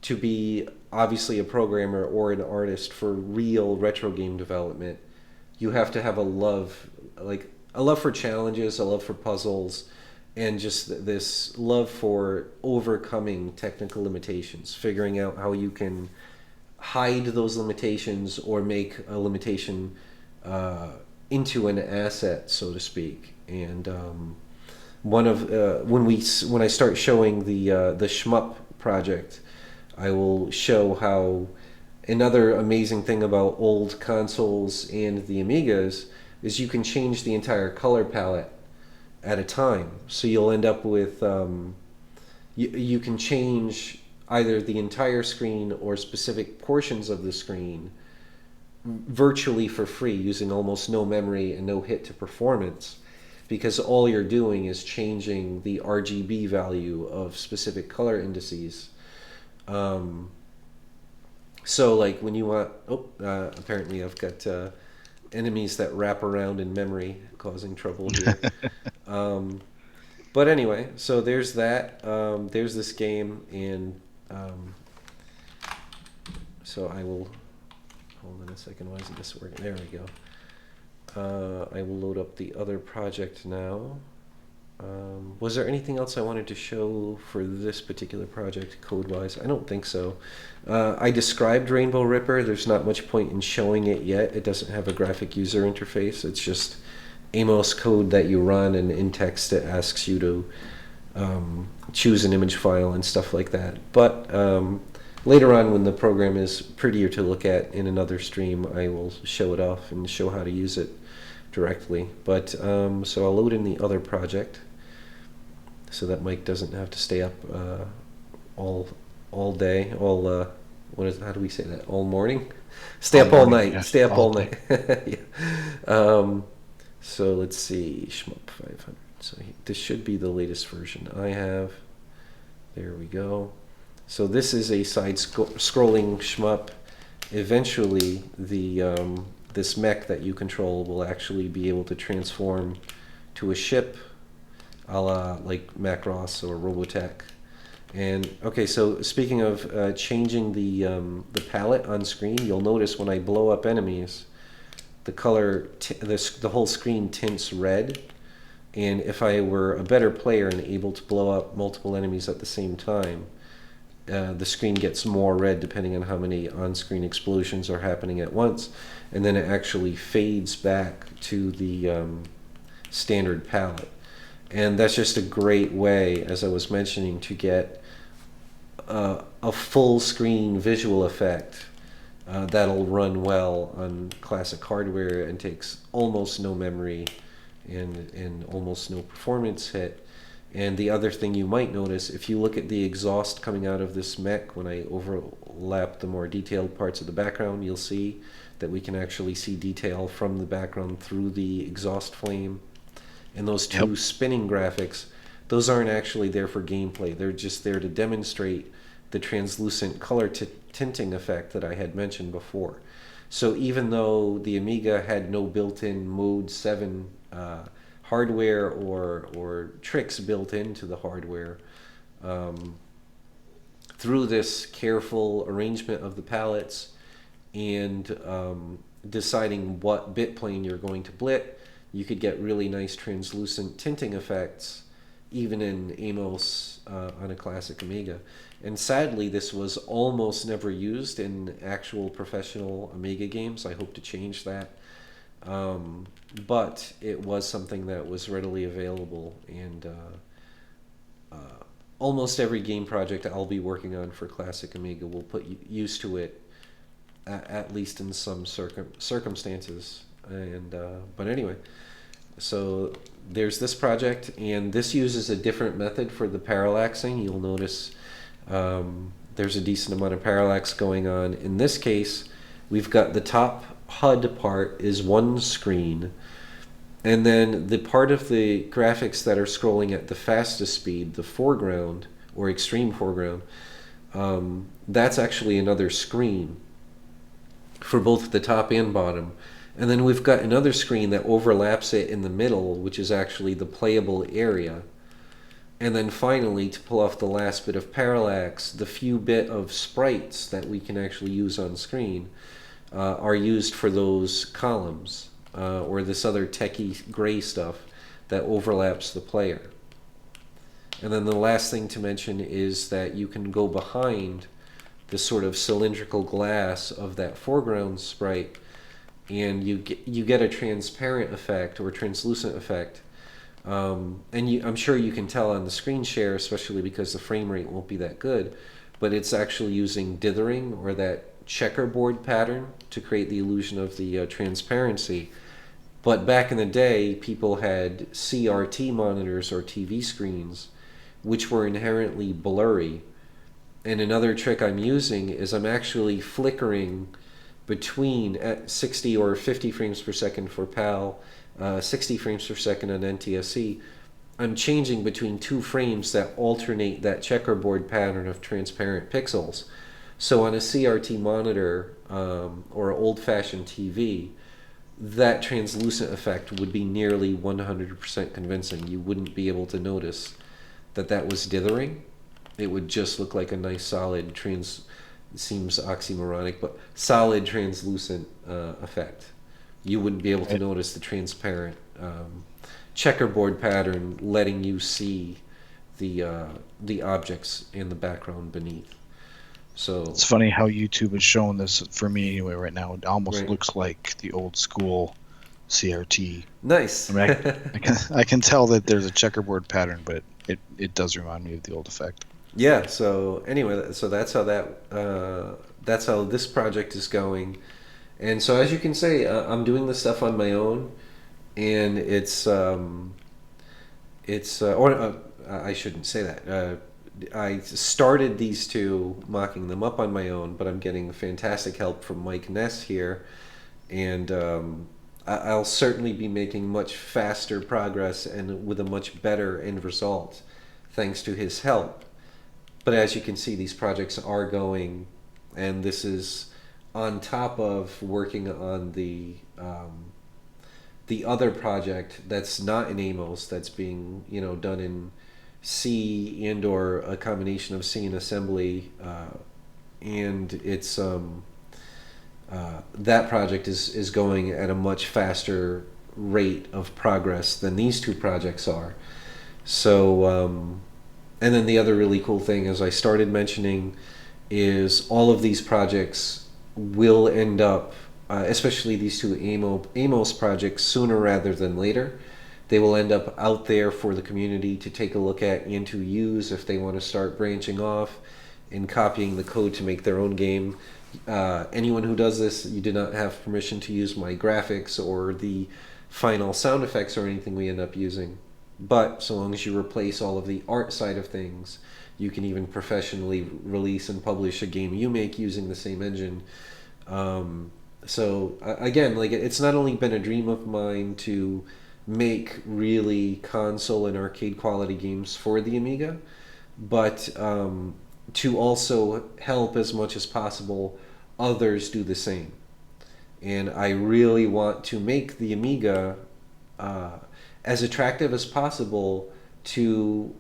to be obviously a programmer or an artist for real retro game development. You have to have a love, like a love for challenges, a love for puzzles, and just this love for overcoming technical limitations, figuring out how you can hide those limitations or make a limitation into an asset, so to speak. And one of when I start showing the Shmup project, I will show how another amazing thing about old consoles and the Amigas is you can change the entire color palette at a time. So you'll end up with you can change either the entire screen or specific portions of the screen virtually for free using almost no memory and no hit to performance, because all you're doing is changing the RGB value of specific color indices. So like when you want, apparently I've got enemies that wrap around in memory causing trouble here. But anyway, so there's that. There's this game, and so I will, hold on a second, why isn't this working? There we go. I will load up the other project now. Was there anything else I wanted to show for this particular project code-wise? I don't think so. I described Rainbow Ripper. There's not much point in showing it yet. It doesn't have a graphic user interface. It's just Amos code that you run, and in text it asks you to choose an image file and stuff like that. But later on, when the program is prettier to look at in another stream, I will show it off and show how to use it directly. But so I'll load in the other project so that Mike doesn't have to stay up all day, how do we say that? All morning? Stay up all night. Stay up all night. Yeah. So let's see, Shmup 500. So this should be the latest version I have. There we go. So this is a side-scrolling Shmup. Eventually, this mech that you control will actually be able to transform to a ship, a la like Macross or Robotech. And okay, so speaking of changing the palette on screen, you'll notice when I blow up enemies, the color, the whole screen tints red. And if I were a better player and able to blow up multiple enemies at the same time, the screen gets more red depending on how many on-screen explosions are happening at once, and then it actually fades back to the standard palette. And that's just a great way, as I was mentioning, to get a full screen visual effect that'll run well on classic hardware and takes almost no memory and almost no performance hit. And the other thing you might notice, if you look at the exhaust coming out of this mech, when I overlap the more detailed parts of the background, you'll see that we can actually see detail from the background through the exhaust flame. And those two spinning graphics, those aren't actually there for gameplay. They're just there to demonstrate the translucent color tinting effect that I had mentioned before. So even though the Amiga had no built-in Mode 7 hardware or tricks built into the hardware, through this careful arrangement of the palettes and deciding what bit plane you're going to blit, you could get really nice translucent tinting effects even in Amos on a classic Amiga. And sadly, this was almost never used in actual professional Amiga games. I hope to change that. But it was something that was readily available, and almost every game project I'll be working on for classic Amiga will put use to it, at least in some circumstances. And but anyway, so there's this project, and this uses a different method for the parallaxing. You'll notice there's a decent amount of parallax going on. In this case, we've got the top HUD part is one screen, and then the part of the graphics that are scrolling at the fastest speed, the foreground or extreme foreground, that's actually another screen for both the top and bottom. And then we've got another screen that overlaps it in the middle, which is actually the playable area. And then finally, to pull off the last bit of parallax, the few bit of sprites that we can actually use on screen are used for those columns or this other techie gray stuff that overlaps the player. And then the last thing to mention is that you can go behind the sort of cylindrical glass of that foreground sprite, and you get a transparent effect or translucent effect. And I'm sure you can tell on the screen share, especially because the frame rate won't be that good, but it's actually using dithering or that checkerboard pattern to create the illusion of the transparency. But back in the day, people had CRT monitors or TV screens, which were inherently blurry. And another trick I'm using is I'm actually flickering between at 60 or 50 frames per second for PAL, 60 frames per second on NTSC. I'm changing between two frames that alternate that checkerboard pattern of transparent pixels. So on a CRT monitor or old-fashioned TV, that translucent effect would be nearly 100% convincing. You wouldn't be able to notice that was dithering. It would just look like a nice solid it seems oxymoronic, but solid translucent effect. You wouldn't be able to notice the transparent checkerboard pattern letting you see the objects in the background beneath. So it's funny how YouTube is showing this for me anyway right now. It almost looks like the old school CRT. Nice. I mean, I can tell that there's a checkerboard pattern, but it does remind me of the old effect. Yeah. So anyway, so that's how this project is going, and so as you can say, I'm doing this stuff on my own, and I shouldn't say that. I started these two, mocking them up on my own, but I'm getting fantastic help from Mike Ness here, and I'll certainly be making much faster progress and with a much better end result thanks to his help. But as you can see, these projects are going, and this is on top of working on the other project that's not in Amos, that's being done in C and or a combination of C and assembly, and it's that project is going at a much faster rate of progress than these two projects are. So and then the other really cool thing, as I started mentioning, is all of these projects will end up, especially these two Amos projects, sooner rather than later. They will end up out there for the community to take a look at and to use if they want to start branching off and copying the code to make their own game. Anyone who does this, you do not have permission to use my graphics or the final sound effects or anything we end up using. But so long as you replace all of the art side of things, you can even professionally release and publish a game you make using the same engine. So again, like, it's not only been a dream of mine to make really console and arcade quality games for the Amiga, but to also help as much as possible others do the same. And I really want to make the Amiga as attractive as possible to,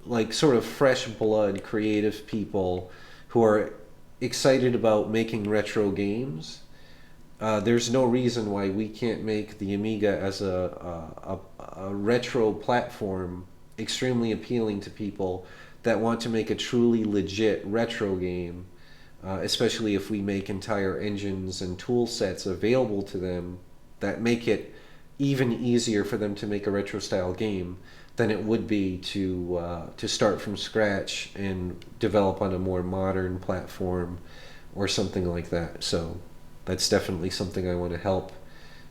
like, sort of fresh blood creative people who are excited about making retro games. There's no reason why we can't make the Amiga as a retro platform extremely appealing to people that want to make a truly legit retro game, especially if we make entire engines and tool sets available to them that make it even easier for them to make a retro style game than it would be to start from scratch and develop on a more modern platform or something like that. So that's definitely something I want to help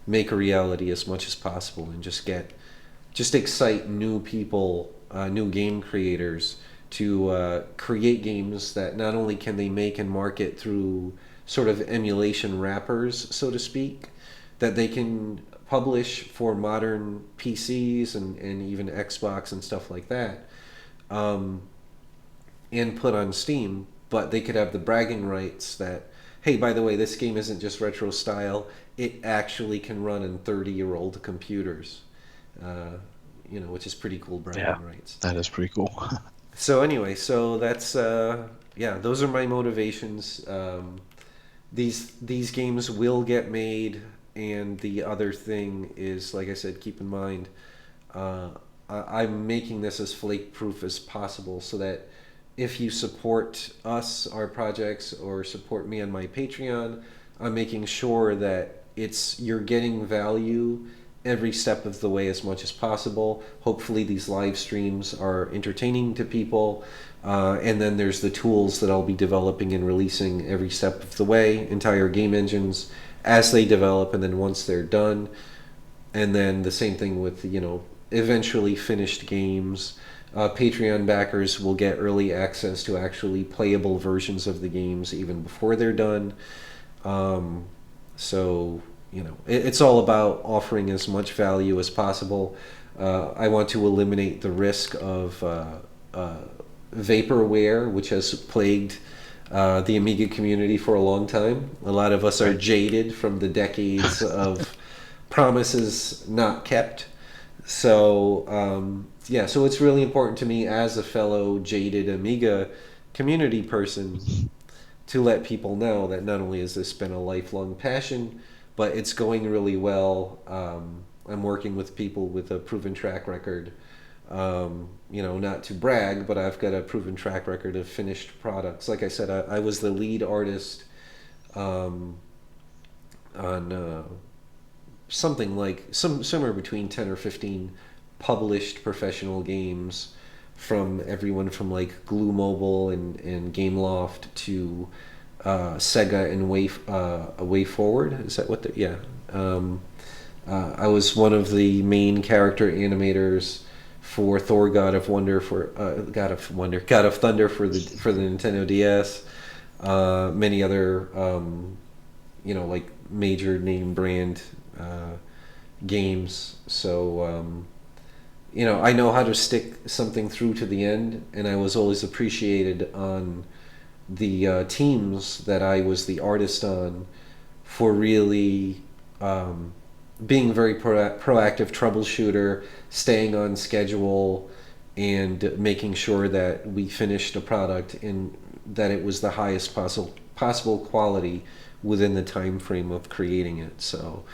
make a reality as much as possible, and just excite new people, new game creators to create games that not only can they make and market through sort of emulation wrappers, so to speak, that they can publish for modern PCs and even Xbox and stuff like that, and put on Steam, but they could have the bragging rights that, hey, by the way, this game isn't just retro style, it actually can run in 30-year-old computers. which is pretty cool, Yeah, bragging rights. that is pretty cool. So anyway, so that's yeah, those are my motivations. These games will get made, and the other thing is, like I said, keep in mind, uh, I'm making this as flake proof as possible, so that if you support us, our projects, or support me on my Patreon, I'm making sure that you're getting value every step of the way as much as possible. Hopefully these live streams are entertaining to people. And then there's the tools that I'll be developing and releasing every step of the way, entire game engines as they develop, and then once they're done. And then the same thing with, eventually finished games. Patreon backers will get early access to actually playable versions of the games even before they're done. So, it's all about offering as much value as possible. I want to eliminate the risk of vaporware, which has plagued the Amiga community for a long time. A lot of us are jaded from the decades of promises not kept. So, yeah, so it's really important to me as a fellow jaded Amiga community person to let people know that not only has this been a lifelong passion, but it's going really well. I'm working with people with a proven track record. Not to brag, but I've got a proven track record of finished products. Like I said, I was the lead artist on something like somewhere between 10 or 15 published professional games, from everyone from like Glue Mobile and Gameloft to Sega and Way Forward. Is that what the yeah? I was one of the main character animators for Thor: God of Thunder for the Nintendo DS. Many other like major name brand games. So I know how to stick something through to the end, and I was always appreciated on the teams that I was the artist on for really being a very proactive troubleshooter, staying on schedule, and making sure that we finished a product and that it was the highest possible quality within the time frame of creating it. So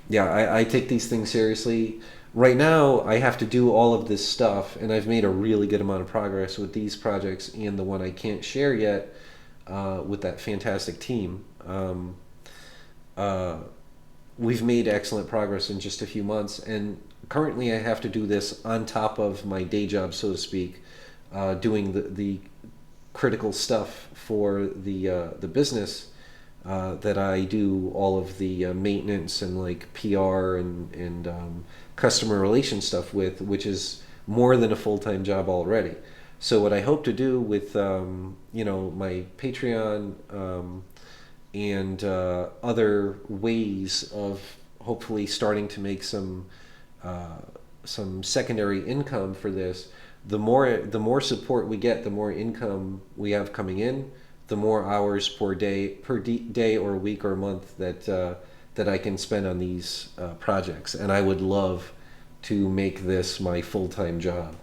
yeah, I take these things seriously. Right now, I have to do all of this stuff, and I've made a really good amount of progress with these projects and the one I can't share yet with that fantastic team. We've made excellent progress in just a few months, and currently I have to do this on top of my day job, so to speak, doing the critical stuff for the business. That I do all of the maintenance and like PR and customer relation stuff with, which is more than a full-time job already. So what I hope to do with my Patreon and other ways of hopefully starting to make some secondary income for this, the more support we get, the more income we have coming in, the more hours per day or week or month that I can spend on these projects. And I would love to make this my full-time job.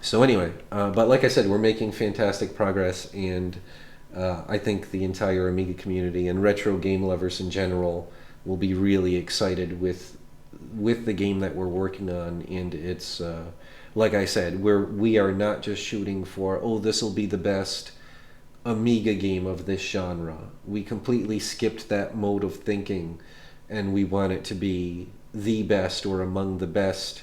So anyway, but like I said, we're making fantastic progress, and I think the entire Amiga community and retro game lovers in general will be really excited with the game that we're working on. And it's like I said, we are not just shooting for, this will be the best Amiga game of this genre. We completely skipped that mode of thinking, and we want it to be the best or among the best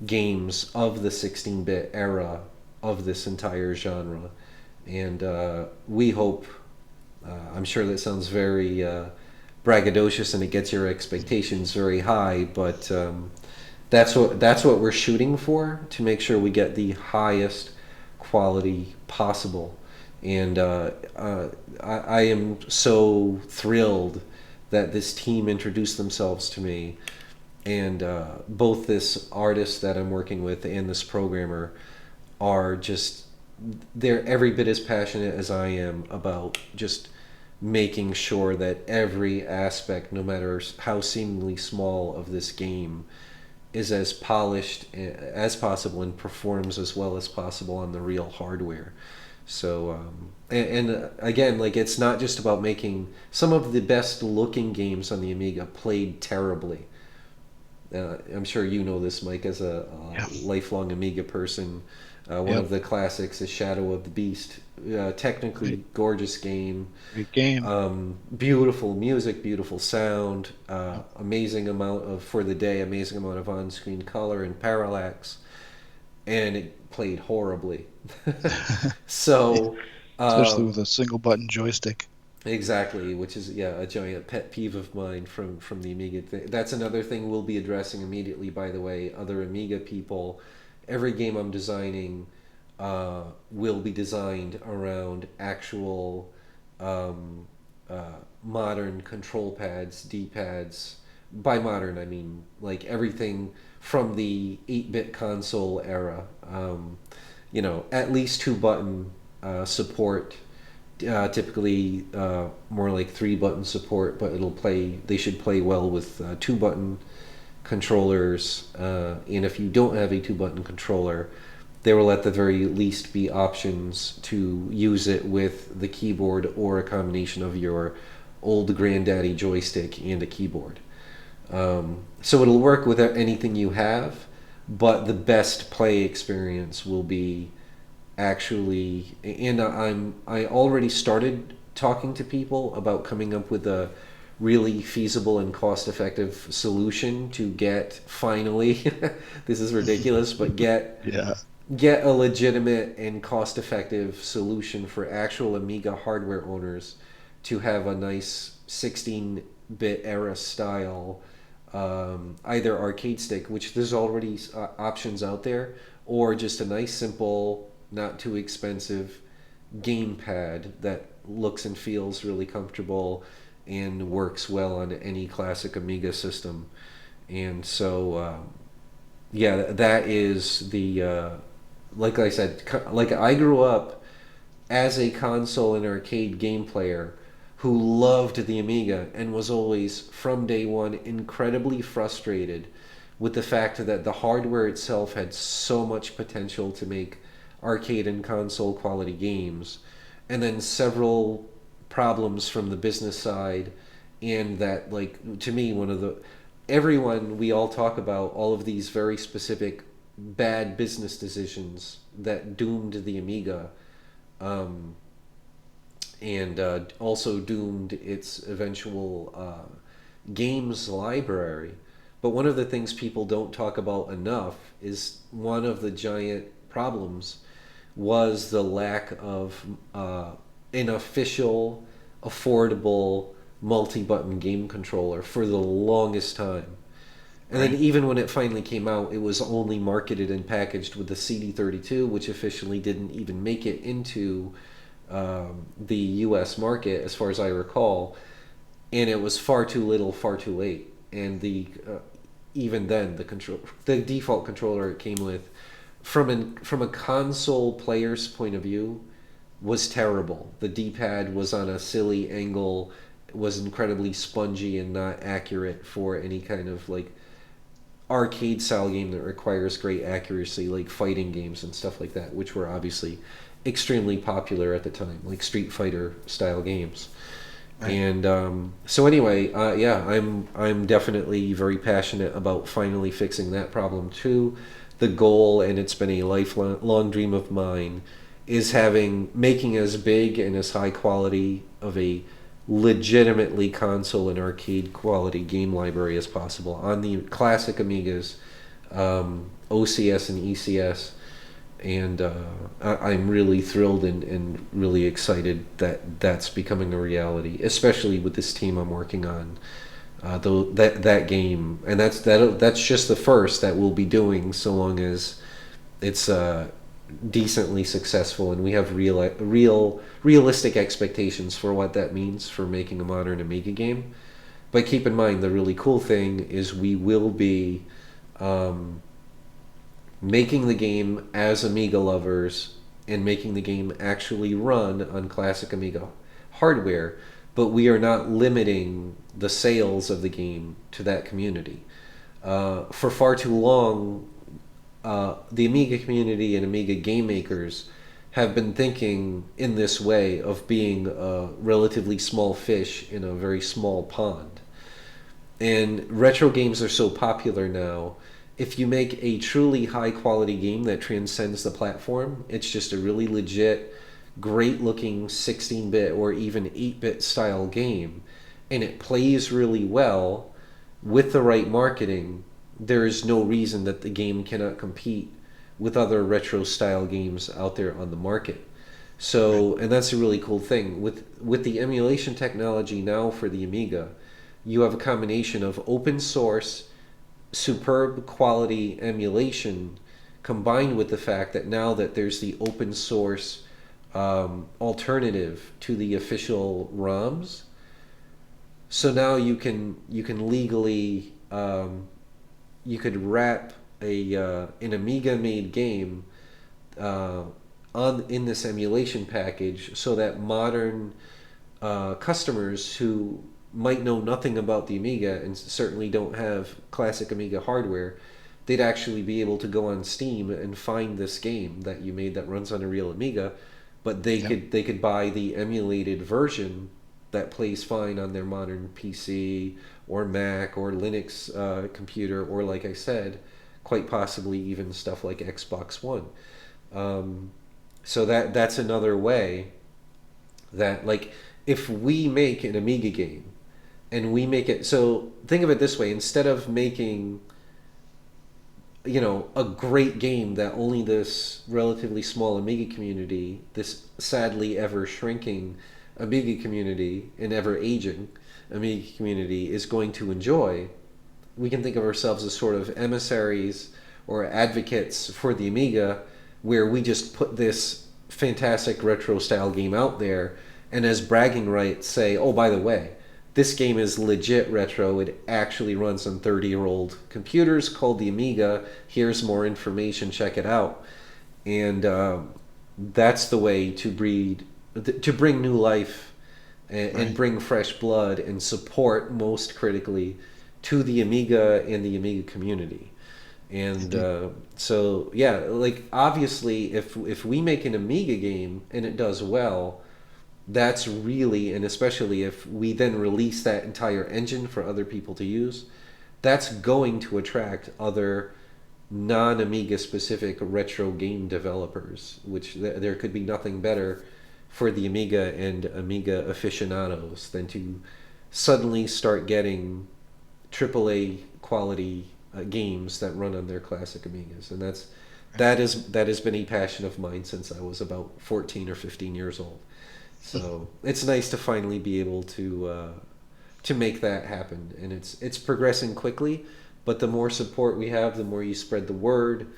games of the 16-bit era of this entire genre. And we hope, I'm sure that sounds very braggadocious and it gets your expectations very high, but that's what we're shooting for, to make sure we get the highest quality possible. And I am so thrilled that this team introduced themselves to me, and both this artist that I'm working with and this programmer are just, they're every bit as passionate as I am about just making sure that every aspect, no matter how seemingly small of this game, is as polished as possible and performs as well as possible on the real hardware. So, and again, like it's not just about making some of the best looking games on the Amiga played terribly. I'm sure you know this, Mike, as a Yeah. lifelong Amiga person. One Yep. of the classics is Shadow of the Beast. Technically Great, gorgeous game. great game. Beautiful music, beautiful sound, Yep. amazing amount of for the day, amazing amount of on-screen color and parallax, and it played horribly. So, Especially with um, a single button joystick. exactly, which is yeah a giant pet peeve of mine from the Amiga thing. That's another thing we'll be addressing immediately. By the way, other Amiga people, every game I'm designing will be designed around actual um, modern control pads, D-pads. By modern, I mean like everything from the 8-bit console era. At least two button support. Typically, more like three button support, but it'll play. They should play well with two button controllers. And if you don't have a two button controller, there will at the very least be options to use it with the keyboard or a combination of your old granddaddy joystick and a keyboard. So it'll work with anything you have, but the best play experience will be actually. And I already started talking to people about coming up with a really feasible and cost effective solution to get finally this is ridiculous, but Yeah. get a legitimate and cost effective solution for actual Amiga hardware owners to have a nice 16-bit era style either arcade stick, which there's already options out there, or just a nice simple, not too expensive gamepad that looks and feels really comfortable and works well on any classic Amiga system. And so, yeah, that is the like I said, like I grew up as a console and arcade game player who loved the Amiga and was always, from day one, incredibly frustrated with the fact that the hardware itself had so much potential to make arcade and console quality games, and then several problems from the business side, and that, like, to me, one of the everyone we all talk about all of these very specific bad business decisions that doomed the Amiga, um, and also doomed its eventual games library. But one of the things people don't talk about enough is one of the giant problems was the lack of an official, affordable multi-button game controller for the longest time. And then Right. even when it finally came out, it was only marketed and packaged with the CD32, which officially didn't even make it into the U.S. market, as far as I recall. And it was far too little, far too late. And even then, the default controller it came with, from a console player's point of view, was terrible. The D-pad was on a silly angle, was incredibly spongy and not accurate for any kind of like arcade style game that requires great accuracy, like fighting games and stuff like that, which were obviously extremely popular at the time, like Street Fighter style games. Right. And so anyway, yeah, I'm definitely very passionate about finally fixing that problem too. The goal, and it's been a lifelong dream of mine, is making as big and as high quality of a legitimately console and arcade quality game library as possible on the classic Amigas, OCS and ECS. And I'm really thrilled and really excited that that's becoming a reality, especially with this team I'm working on. Though that game, and that's just the first that we'll be doing, so long as it's decently successful, and we have realistic expectations for what that means for making a modern Amiga game. But keep in mind, the really cool thing is we will be um, making the game as Amiga lovers and making the game actually run on classic Amiga hardware, but we are not limiting the sales of the game to that community. For far too long, the Amiga community and Amiga game makers have been thinking in this way of being a relatively small fish in a very small pond. And retro games are so popular now. If you make a truly high quality game that transcends the platform, it's just a really legit, great looking 16-bit or even 8-bit style game, and it plays really well with the right marketing, there is no reason that the game cannot compete with other retro style games out there on the market. So, and that's a really cool thing with the emulation technology now for the Amiga. You have a combination of open source, superb quality emulation combined with the fact that now that there's the open source alternative to the official ROMs, so now you can legally you could wrap an Amiga made game in this emulation package so that modern customers who might know nothing about the Amiga and certainly don't have classic Amiga hardware, they'd actually be able to go on Steam and find this game that you made that runs on a real Amiga, but they could buy the emulated version that plays fine on their modern PC or Mac or Linux computer, or like I said, quite possibly even stuff like Xbox One. So that's another way that, like, if we make an Amiga game and we make it, so think of it this way: instead of making, a great game that only this relatively small Amiga community, this sadly ever shrinking Amiga community and ever aging Amiga community is going to enjoy, we can think of ourselves as sort of emissaries or advocates for the Amiga, where we just put this fantastic retro style game out there and as bragging rights say, oh, by the way, this game is legit retro. It actually runs on 30-year-old computers called the Amiga. Here's more information. Check it out. And that's the way to bring new life and bring fresh blood and support, most critically, to the Amiga and the Amiga community. And so, yeah, like, obviously, if we make an Amiga game and it does well, that's really, and especially if we then release that entire engine for other people to use, that's going to attract other non-Amiga specific retro game developers, which there could be nothing better for the Amiga and Amiga aficionados than to suddenly start getting AAA quality games that run on their classic Amigas. And that has been a passion of mine since I was about 14 or 15 years old. So it's nice to finally be able to make that happen, and it's progressing quickly. But the more support we have, the more you spread the word,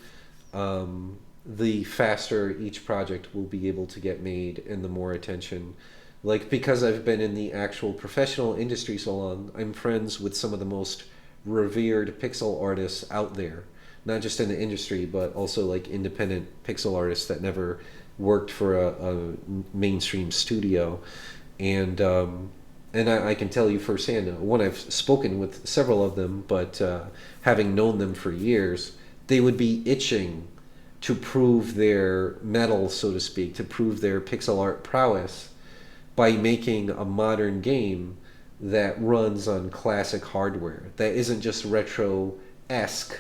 the faster each project will be able to get made, and the more attention. Like, because I've been in the actual professional industry so long, I'm friends with some of the most revered pixel artists out there, not just in the industry, but also like independent pixel artists that never worked for a mainstream studio. And I can tell you firsthand, one, I've spoken with several of them, but having known them for years, they would be itching to prove their mettle, so to speak, to prove their pixel art prowess by making a modern game that runs on classic hardware, that isn't just retro-esque,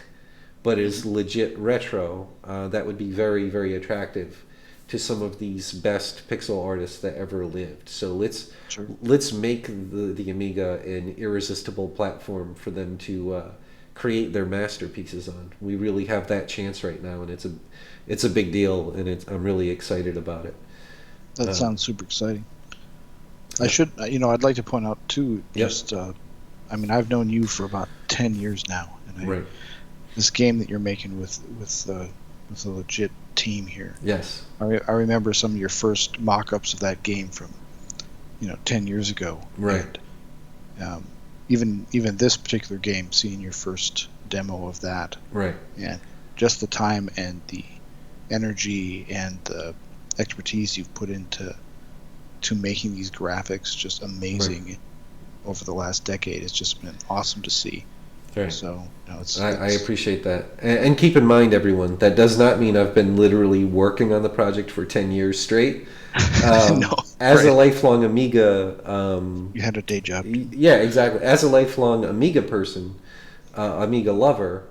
but is legit retro. That would be very, very attractive to some of these best pixel artists that ever lived. So let's make the Amiga an irresistible platform for them to create their masterpieces on. We really have that chance right now, and it's a big deal, and I'm really excited about it. That sounds super exciting. I'd like to point out too, just I've known you for about 10 years now, and this game that you're making with a legit team here. Yes. I remember some of your first mock-ups of that game from 10 years ago. Right. And, even this particular game, seeing your first demo of that. Right. And just the time and the energy and the expertise you've put into to making these graphics just amazing over the last decade. It's just been awesome to see. Right. So, I appreciate that. And keep in mind, everyone, that does not mean I've been literally working on the project for 10 years straight. No, as a lifelong Amiga... you had a day job. Yeah, exactly. As a lifelong Amiga person, Amiga lover,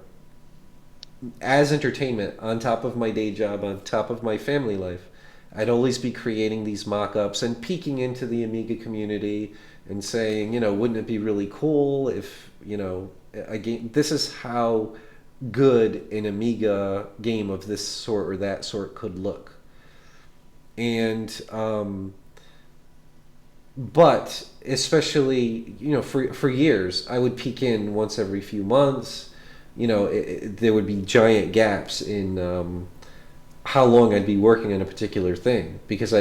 as entertainment, on top of my day job, on top of my family life, I'd always be creating these mock-ups and peeking into the Amiga community and saying, wouldn't it be really cool if, a game, this is how good an Amiga game of this sort or that sort could look. And but especially for years I would peek in once every few months. There would be giant gaps in how long I'd be working on a particular thing, because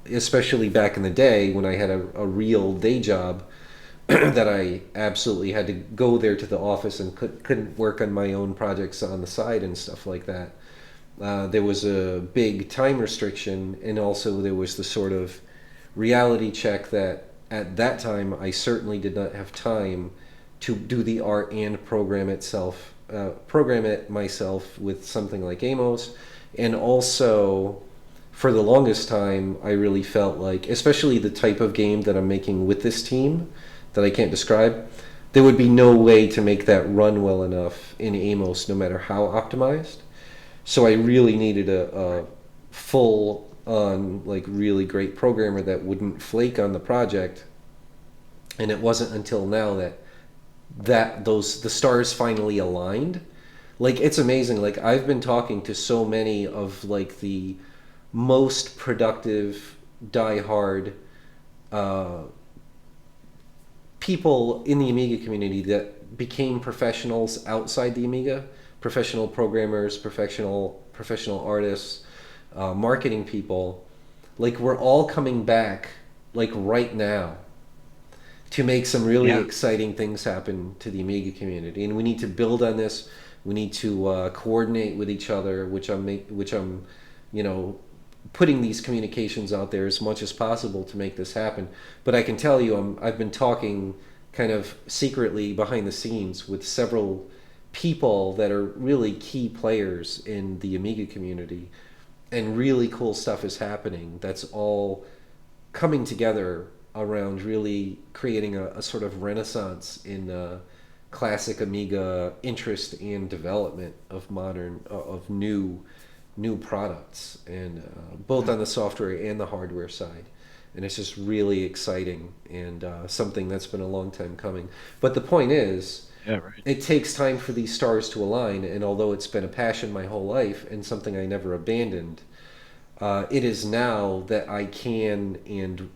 especially back in the day when I had a real day job that I absolutely had to go there to the office and couldn't work on my own projects on the side and stuff like that. There was a big time restriction, and also there was the sort of reality check that at that time I certainly did not have time to do the art and program it myself with something like Amos. And also, for the longest time, I really felt like, especially the type of game that I'm making with this team that I can't describe, there would be no way to make that run well enough in Amos, no matter how optimized. So I really needed a full-on, really great programmer that wouldn't flake on the project. And it wasn't until now that the stars finally aligned. It's amazing. I've been talking to so many of the most productive, diehard people in the Amiga community that became professionals outside the Amiga, professional programmers, professional artists, marketing people. We're all coming back right now to make some really exciting things happen to the Amiga community, and we need to build on this. We need to coordinate with each other, which I'm putting these communications out there as much as possible to make this happen. But I can tell you, I've been talking kind of secretly behind the scenes with several people that are really key players in the Amiga community, and really cool stuff is happening. That's all coming together around really creating a sort of renaissance in classic Amiga interest and development of new products, and both on the software and the hardware side. And it's just really exciting, and something that's been a long time coming. But the point is, it takes time for these stars to align, and although it's been a passion my whole life and something I never abandoned, it is now that I can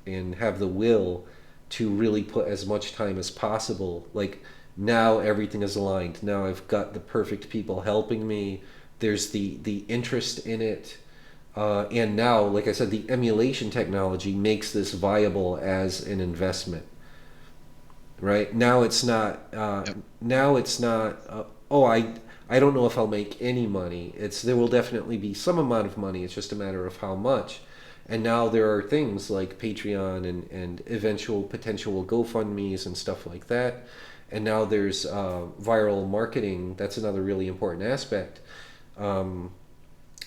and have the will to really put as much time as possible. Now everything is aligned. Now I've got the perfect people helping me. There's the interest in it. And now, like I said, the emulation technology makes this viable as an investment. Right? Now it's not, I don't know if I'll make any money. There will definitely be some amount of money. It's just a matter of how much. And now there are things like Patreon and eventual potential GoFundMes and stuff like that. And now there's viral marketing. That's another really important aspect.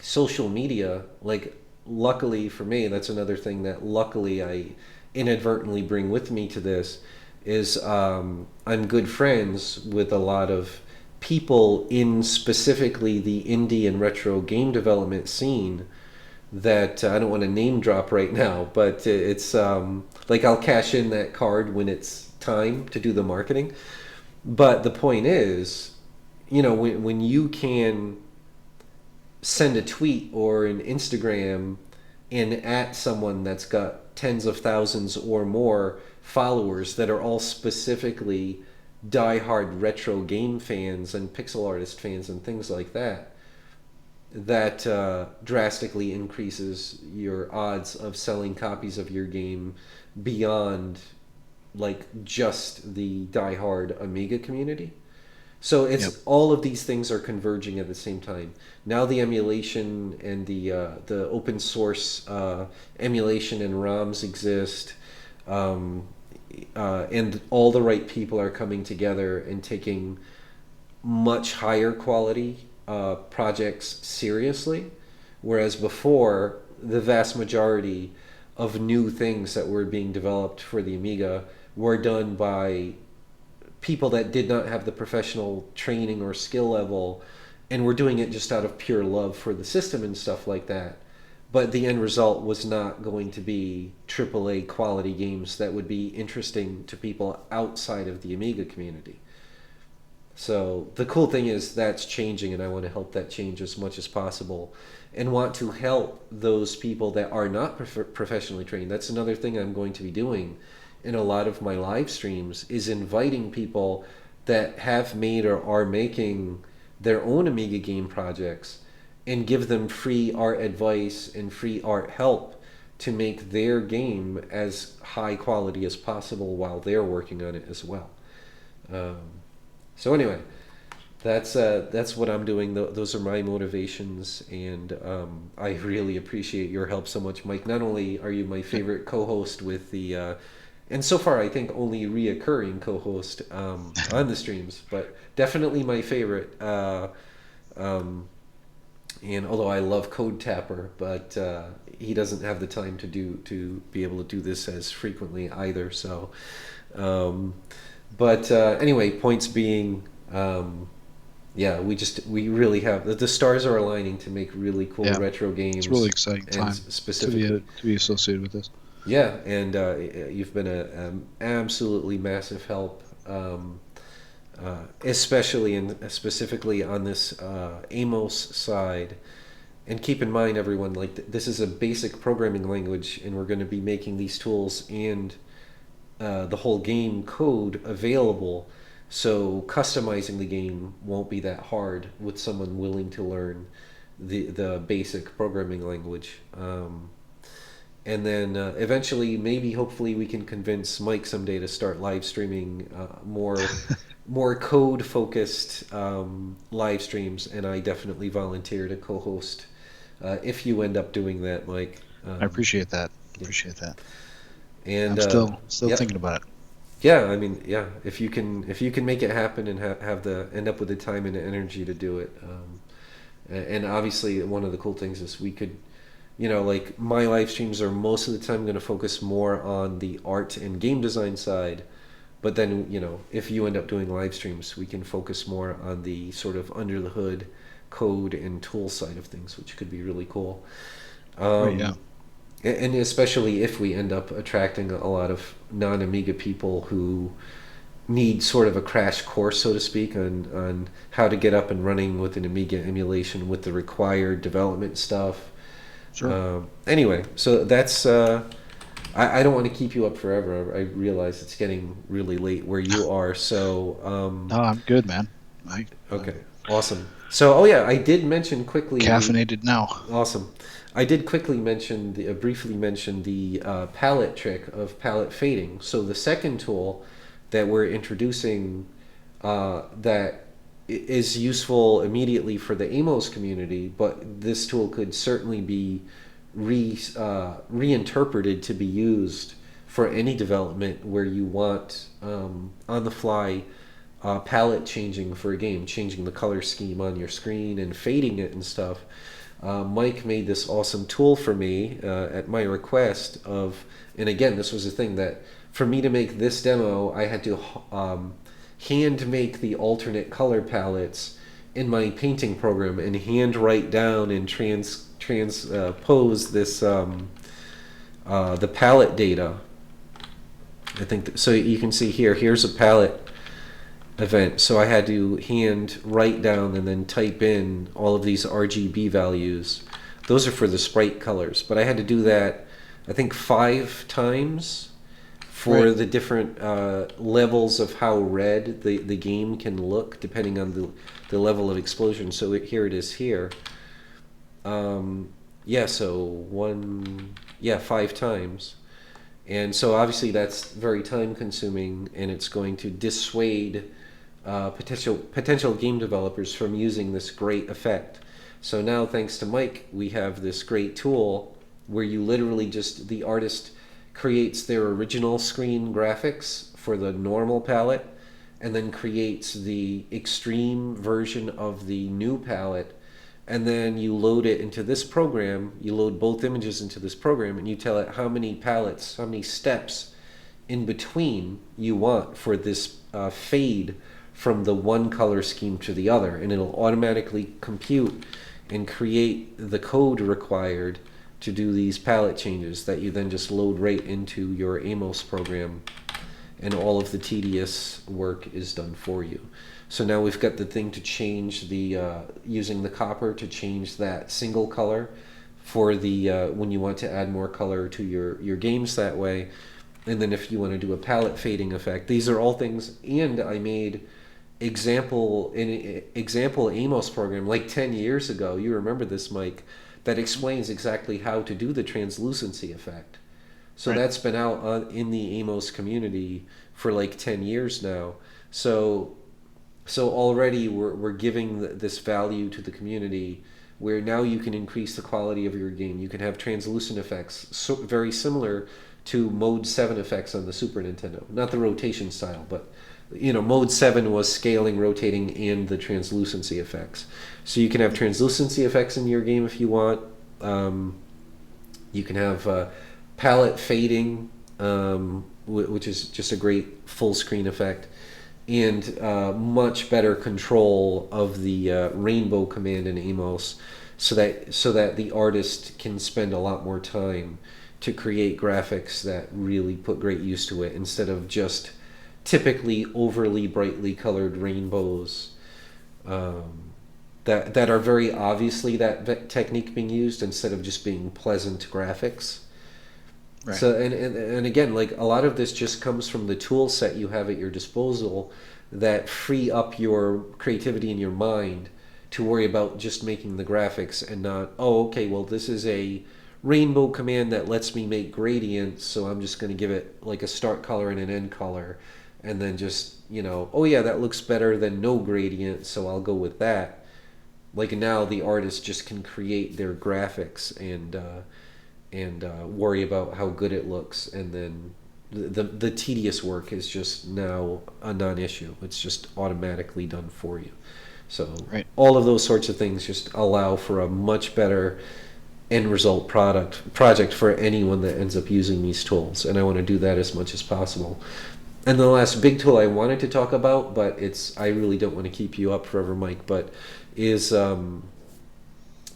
Social media, luckily for me, that's another thing that luckily I inadvertently bring with me to this, is I'm good friends with a lot of people in specifically the indie and retro game development scene that I don't want to name drop right now, but it's I'll cash in that card when it's time to do the marketing. But the point is, when you can send a tweet or an Instagram and at someone that's got tens of thousands or more followers that are all specifically diehard retro game fans and pixel artist fans and things like that, that drastically increases your odds of selling copies of your game beyond just the diehard Amiga community. So it's Yep. all of these things are converging at the same time. Now the emulation and the open source emulation and ROMs exist, um, and all the right people are coming together and taking much higher quality projects seriously, whereas before the vast majority of new things that were being developed for the Amiga were done by people that did not have the professional training or skill level and were doing it just out of pure love for the system and stuff like that. But the end result was not going to be AAA quality games that would be interesting to people outside of the Amiga community. So the cool thing is that's changing, and I want to help that change as much as possible and want to help those people that are not professionally trained. That's another thing I'm going to be doing in a lot of my live streams, is inviting people that have made or are making their own Amiga game projects and give them free art advice and free art help to make their game as high quality as possible while they're working on it as well. So anyway, that's what I'm doing. Those are my motivations, and I really appreciate your help so much, Mike. Not only are you my favorite co-host with the, and so far I think only reoccurring co-host on the streams, but definitely my favorite. And although I love Code Tapper, but he doesn't have the time to be able to do this as frequently either. So. But anyway, points being, yeah, we really have the stars are aligning to make really cool retro games. It's a really exciting time to be associated with this. Yeah, and you've been an absolutely massive help, especially and specifically on this Amos side. And keep in mind, everyone, like this is a basic programming language, and we're going to be making these tools and the whole game code available, so customizing the game won't be that hard with someone willing to learn the basic programming language. And then eventually, maybe hopefully we can convince Mike someday to start live streaming more code focused live streams, and I definitely volunteer to co-host if you end up doing that, Mike. I appreciate that. Appreciate that. And I'm still thinking about it. Yeah, I mean, yeah. If you can make it happen and end up with the time and the energy to do it, and obviously one of the cool things is we could, like my live streams are most of the time going to focus more on the art and game design side, but then if you end up doing live streams, we can focus more on the sort of under the hood code and tool side of things, which could be really cool. Yeah. And especially if we end up attracting a lot of non-Amiga people who need sort of a crash course, so to speak, on how to get up and running with an Amiga emulation with the required development stuff. Sure. Anyway, so that's... I don't want to keep you up forever. I realize it's getting really late where you are, so... No, I'm good, man. Okay, awesome. So, I did mention quickly... Caffeinated now. Awesome. I did quickly briefly mention the palette trick of palette fading. So the second tool that we're introducing that is useful immediately for the Amos community, but this tool could certainly be reinterpreted to be used for any development where you want on the fly palette changing for a game, changing the color scheme on your screen and fading it and stuff. Mike made this awesome tool for me at my request and again, this was a thing that for me to make this demo, I had to hand make the alternate color palettes in my painting program and hand write down and transpose this the palette data. I think so. You can see here's a palette event, so I had to hand write down and then type in all of these RGB values. Those are for the sprite colors, but I had to do that I think 5 times for the different levels of how red the game can look depending on the level of explosion. So here it is here. So 5 times. And so obviously that's very time consuming, and it's going to dissuade potential game developers from using this great effect. So now, thanks to Mike, we have this great tool where you literally just, the artist creates their original screen graphics for the normal palette and then creates the extreme version of the new palette, and then you load it into this program. You load both images into this program and you tell it how many palettes, how many steps in between you want for this fade from the one color scheme to the other, and it'll automatically compute and create the code required to do these palette changes that you then just load right into your Amos program, and all of the tedious work is done for you. So now we've got the thing to change the using the copper to change that single color for the when you want to add more color to your games that way. And then if you want to do a palette fading effect, these are all things. And I made example Amos program like 10 years ago. You remember this, Mike? That explains exactly how to do the translucency effect. So right. That's been out in the Amos community for like 10 years now. So already we're giving this value to the community, where now you can increase the quality of your game. You can have translucent effects, so very similar to Mode 7 effects on the Super Nintendo. Not the rotation style, but Mode 7 was scaling, rotating, and the translucency effects. So you can have translucency effects in your game if you want. You can have palette fading, which is just a great full screen effect, and much better control of the rainbow command in Amos, so that the artist can spend a lot more time to create graphics that really put great use to it, instead of just typically overly brightly colored rainbows that are very obviously that technique being used, instead of just being pleasant graphics. Right. So and again, like, a lot of this just comes from the tool set you have at your disposal that free up your creativity in your mind to worry about just making the graphics, and not, oh, okay, well, this is a rainbow command that lets me make gradients, so I'm just going to give it like a start color and an end color, and then just, oh yeah, that looks better than no gradient, so I'll go with that. Like, now the artist just can create their graphics and worry about how good it looks, and then the tedious work is just now a non-issue. It's just automatically done for you. So right. All of those sorts of things just allow for a much better end result project for anyone that ends up using these tools, and I want to do that as much as possible. And the last big tool I wanted to talk about, but I really don't want to keep you up forever, Mike, but is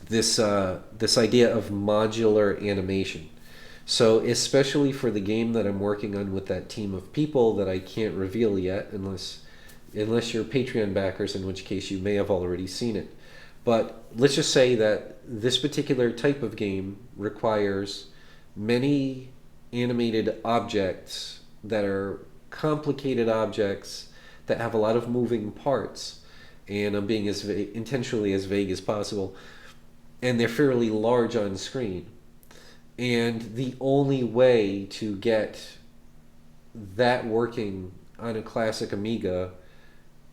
this idea of modular animation. So especially for the game that I'm working on with that team of people that I can't reveal yet, unless you're Patreon backers, in which case you may have already seen it. But let's just say that this particular type of game requires many animated objects that are complicated objects that have a lot of moving parts, and I'm being intentionally as vague as possible, and they're fairly large on screen. And the only way to get that working on a classic Amiga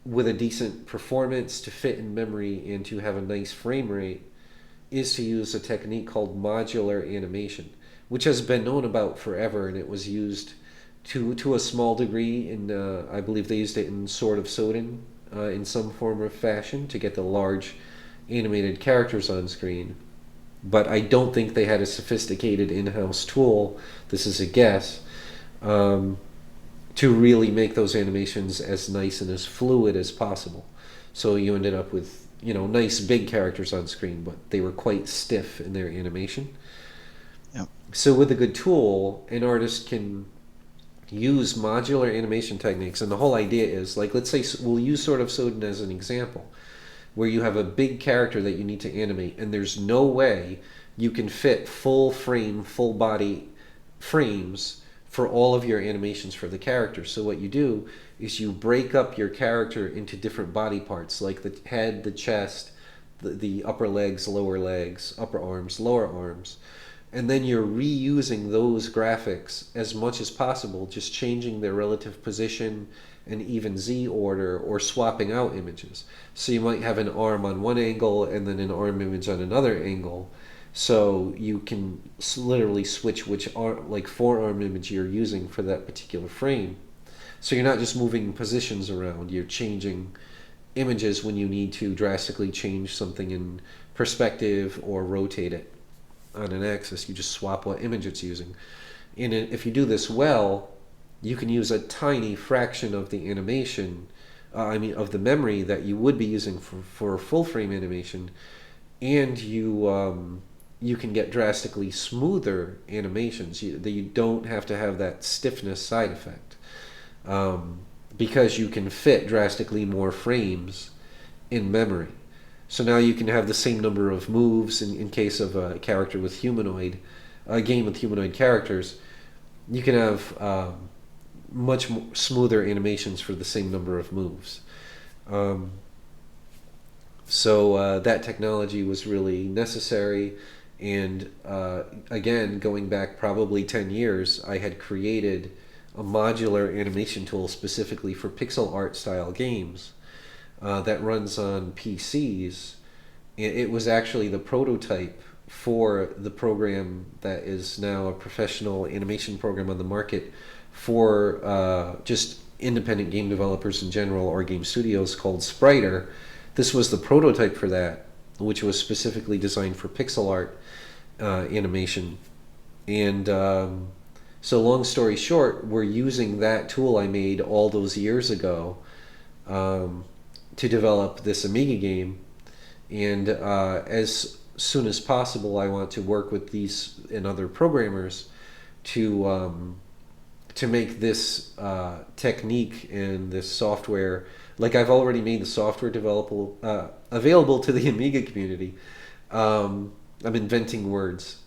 with a decent performance, to fit in memory, and to have a nice frame rate is to use a technique called modular animation, which has been known about forever, and it was used to a small degree in, I believe they used it in Sword of Sodin in some form or fashion to get the large animated characters on screen. But I don't think they had a sophisticated in-house tool, this is a guess, to really make those animations as nice and as fluid as possible. So you ended up with, nice big characters on screen, but they were quite stiff in their animation. Yep. So with a good tool, an artist can use modular animation techniques, and the whole idea is, like, let's say we'll use Sword of Sodin as an example, where you have a big character that you need to animate, and there's no way you can fit full frame, full body frames for all of your animations for the character. So what you do is you break up your character into different body parts, like the head, the chest, the upper legs, upper arms, lower arms, and then you're reusing those graphics as much as possible, just changing their relative position an even Z order or swapping out images. So you might have an arm on one angle and then an arm image on another angle. So you can literally switch which arm, like forearm image you're using for that particular frame. So you're not just moving positions around, you're changing images when you need to drastically change something in perspective or rotate it on an axis. You just swap what image it's using. And if you do this well, you can use a tiny fraction of the animation, of the memory that you would be using for full frame animation, and you can get drastically smoother animations. You don't have to have that stiffness side effect, because you can fit drastically more frames in memory. So now you can have the same number of moves in case of a character with a game with humanoid characters. You can have much smoother animations for the same number of moves. So that technology was really necessary. And again, going back probably 10 years, I had created a modular animation tool specifically for pixel art style games that runs on PCs. It was actually the prototype for the program that is now a professional animation program on the market for just independent game developers in general or game studios, called Spriter. This was the prototype for that, which was specifically designed for pixel art animation. And so long story short, we're using that tool I made all those years ago to develop this Amiga game. And as soon as possible, I want to work with these and other programmers to make this technique and this software, like I've already made the software available to the Amiga community. I'm inventing words.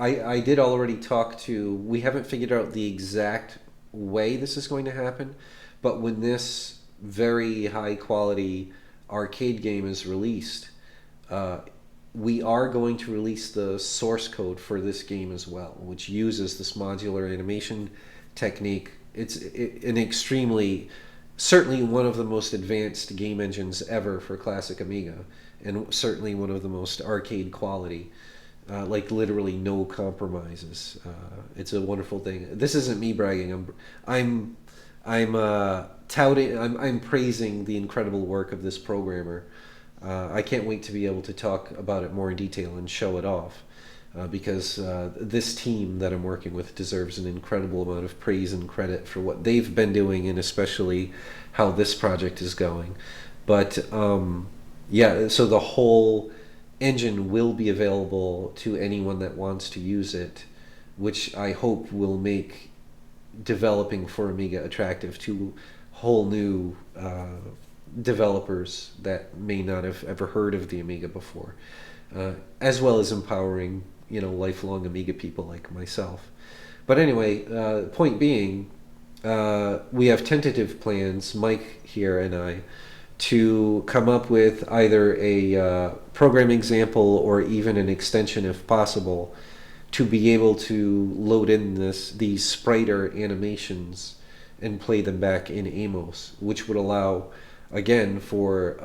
I did already talk to, we haven't figured out the exact way this is going to happen, but when this very high quality arcade game is released, we are going to release the source code for this game as well, which uses this modular animation technique. It's an extremely, certainly one of the most advanced game engines ever for classic Amiga, and certainly one of the most arcade quality. Like literally no compromises. It's a wonderful thing. This isn't me bragging. I'm touting. I'm praising the incredible work of this programmer. I can't wait to be able to talk about it more in detail and show it off, because this team that I'm working with deserves an incredible amount of praise and credit for what they've been doing, and especially how this project is going. But so the whole engine will be available to anyone that wants to use it, which I hope will make developing for Amiga attractive to whole new developers that may not have ever heard of the Amiga before, as well as empowering lifelong Amiga people like myself. But anyway, point being, we have tentative plans, Mike here and I, to come up with either a program example or even an extension if possible, to be able to load in these spriter animations and play them back in Amos, which would allow, again, for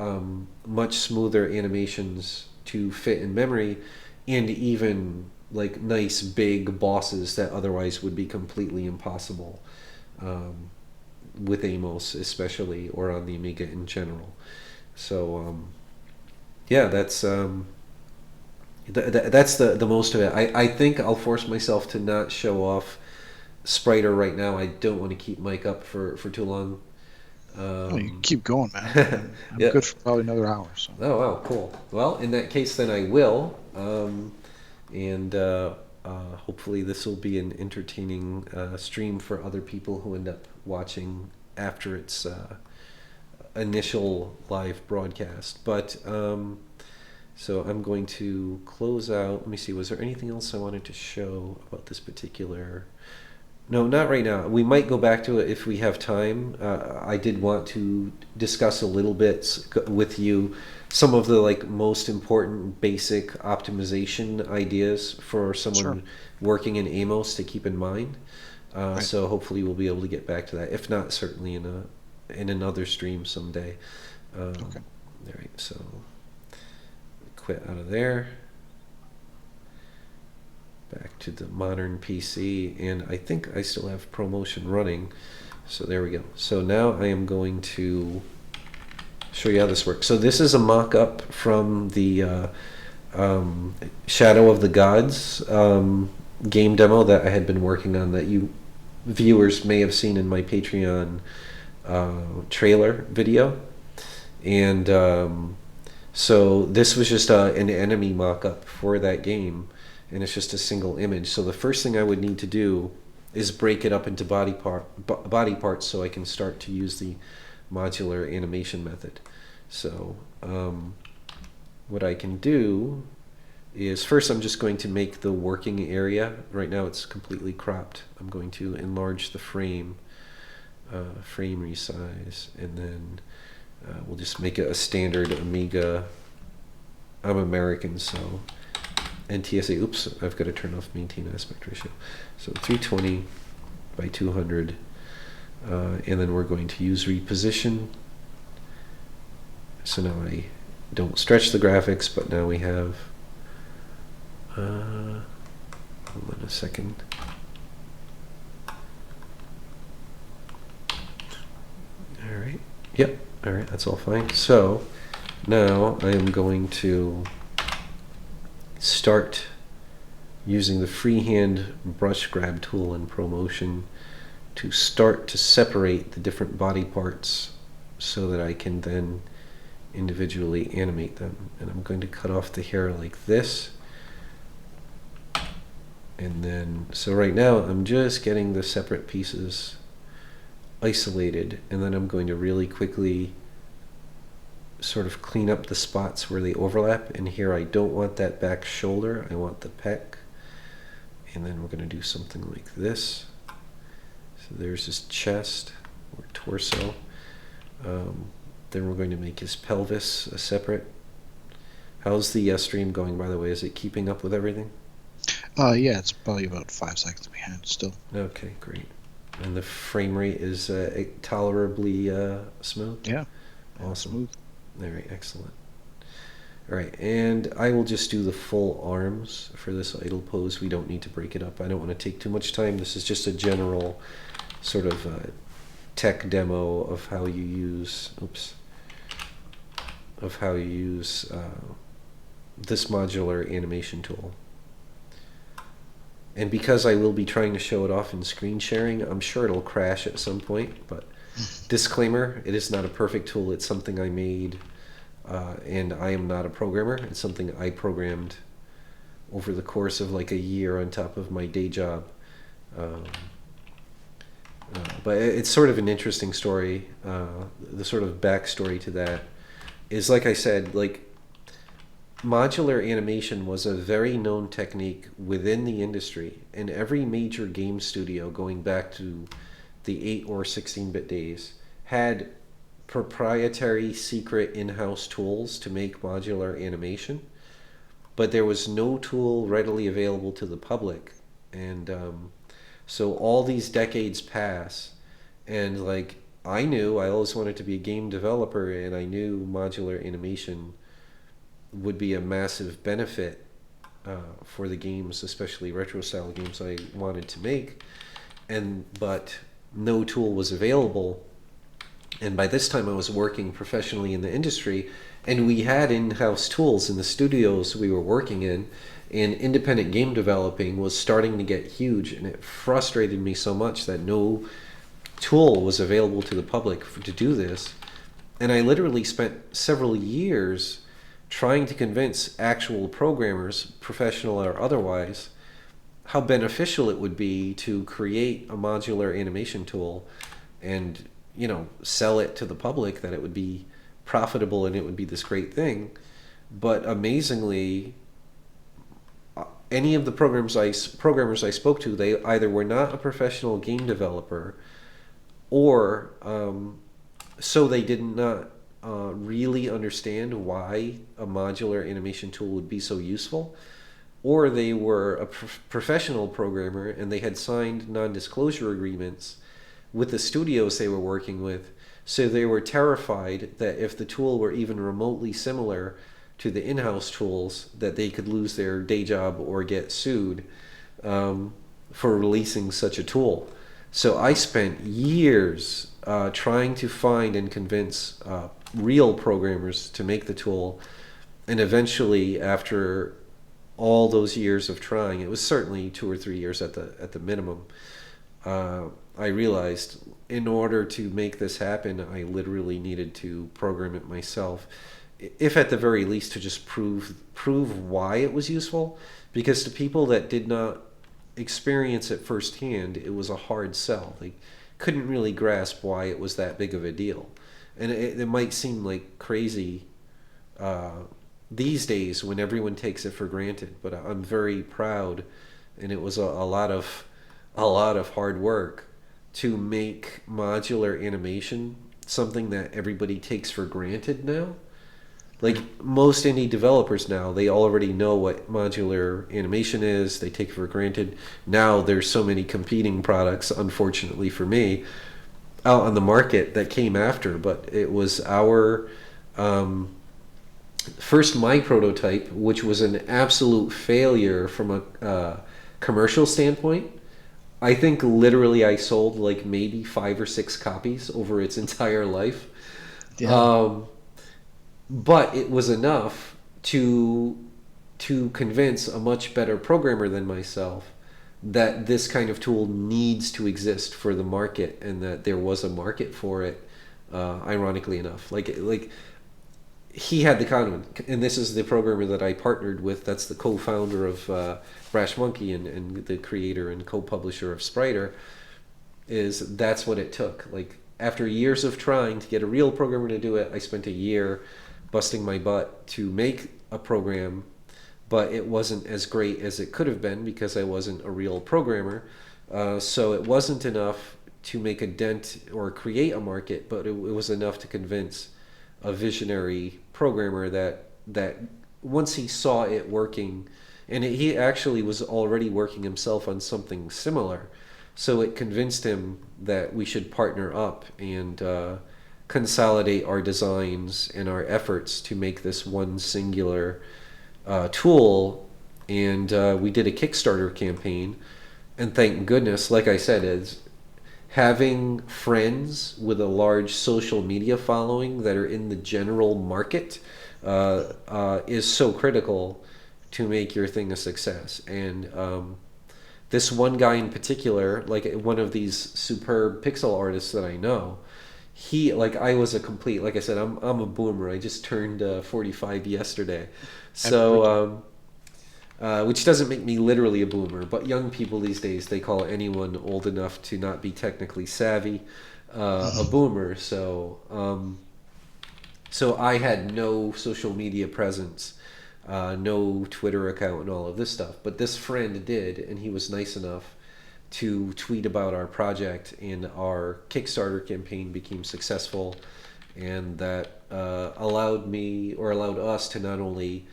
much smoother animations to fit in memory, and even like nice big bosses that otherwise would be completely impossible with Amos especially, or on the Amiga in general. So that's the most of it. I think I'll force myself to not show off Spriter right now. I don't want to keep Mike up for too long. You can keep going, man. I'm Yeah. good for probably another hour. So. Oh wow, cool. Well, in that case, then I will, and hopefully this will be an entertaining stream for other people who end up watching after its initial live broadcast. But so I'm going to close out. Let me see, was there anything else I wanted to show about this particular? No, not right now. We might go back to it if we have time. I did want to discuss a little bit with you some of the like most important basic optimization ideas for someone working in Amos to keep in mind. So hopefully we'll be able to get back to that. If not, certainly in another stream someday. Okay. All right, so quit out of there. Back to the modern PC, and I think I still have ProMotion running. So there we go. So now I am going to show you how this works. So this is a mock-up from the Shadow of the Gods game demo that I had been working on, that you viewers may have seen in my Patreon trailer video. And so this was just an enemy mock-up for that game, and it's just a single image. So the first thing I would need to do is break it up into body parts so I can start to use the modular animation method. So what I can do is, first I'm just going to make the working area. Right now it's completely cropped. I'm going to enlarge the frame resize, and then we'll just make it a standard Amiga. I'm American, so NTSA, oops, I've got to turn off maintain aspect ratio. So 320 by 200, and then we're going to use reposition. So now I don't stretch the graphics, but now we have, hold on a second. All right, yep, all right, that's all fine. So now I am going to start using the freehand brush grab tool in ProMotion to start to separate the different body parts so that I can then individually animate them. And I'm going to cut off the hair like this. And then, so right now I'm just getting the separate pieces isolated, and then I'm going to really quickly sort of clean up the spots where they overlap. And here I don't want that back shoulder, I want the pec. And then we're going to do something like this. So there's his chest or torso. Then we're going to make his pelvis a separate. How's the stream going, by the way? Is it keeping up with everything? Yeah, it's probably about 5 seconds behind still. Okay, great. And the frame rate is tolerably smooth? Yeah. Awesome. Smooth. Very excellent. All right, and I will just do the full arms for this idle pose. We don't need to break it up. I don't want to take too much time. This is just a general sort of tech demo of how you use, this modular animation tool. And because I will be trying to show it off in screen sharing, I'm sure it'll crash at some point, but disclaimer, it is not a perfect tool. It's something I made, and I am not a programmer. It's something I programmed over the course of like a year on top of my day job. But it's sort of an interesting story. The sort of backstory to that is, like I said, like modular animation was a very known technique within the industry, and every major game studio going back to the 8 or 16-bit days had proprietary secret in-house tools to make modular animation, but there was no tool readily available to the public. And so all these decades pass, and like I always wanted to be a game developer, and I knew modular animation would be a massive benefit for the games, especially retro style games I wanted to make, but no tool was available. And by this time I was working professionally in the industry, and we had in-house tools in the studios we were working in, and independent game developing was starting to get huge, and it frustrated me so much that no tool was available to the public to do this. And I literally spent several years trying to convince actual programmers, professional or otherwise, how beneficial it would be to create a modular animation tool and, you know, sell it to the public, that it would be profitable and it would be this great thing. But amazingly, any of the programmers I spoke to, they either were not a professional game developer, or so they did not really understand why a modular animation tool would be so useful, or they were a professional programmer and they had signed non-disclosure agreements with the studios they were working with, so they were terrified that if the tool were even remotely similar to the in-house tools, that they could lose their day job or get sued for releasing such a tool. So I spent years trying to find and convince real programmers to make the tool, and eventually, after all those years of trying, it was certainly 2 or 3 years at the minimum, I realized in order to make this happen, I literally needed to program it myself, if at the very least to just prove why it was useful, because to people that did not experience it firsthand, it was a hard sell. They couldn't really grasp why it was that big of a deal. And it might seem like crazy these days when everyone takes it for granted, but I'm very proud, and it was a lot of hard work to make modular animation something that everybody takes for granted now. Like most indie developers now, they already know what modular animation is. They take it for granted. Now there's so many competing products, unfortunately for me, out on the market that came after. But it was our first my prototype, which was an absolute failure from a commercial standpoint. I think literally I sold like maybe 5 or 6 copies over its entire life. Yeah. But it was enough to convince a much better programmer than myself that this kind of tool needs to exist for the market, and that there was a market for it. Ironically enough, like he had the confidence, and this is the programmer that I partnered with. That's the co-founder of Brash Monkey and the creator and co-publisher of Spriter. That's what it took. Like after years of trying to get a real programmer to do it, I spent a year busting my butt to make a program, but it wasn't as great as it could have been because I wasn't a real programmer. So it wasn't enough to make a dent or create a market, but it was enough to convince a visionary programmer that once he saw it working, and he actually was already working himself on something similar, so it convinced him that we should partner up and consolidate our designs and our efforts to make this one singular tool. And we did a Kickstarter campaign, and thank goodness, like I said, is having friends with a large social media following that are in the general market is so critical to make your thing a success. And this one guy in particular, like one of these superb pixel artists that I know, I was a complete, like I said, I'm a boomer. I just turned 45 yesterday, so which doesn't make me literally a boomer. But young people these days, they call anyone old enough to not be technically savvy a boomer. So I had no social media presence, no Twitter account, and all of this stuff. But this friend did, and he was nice enough to tweet about our project, and our Kickstarter campaign became successful, and that allowed us to not only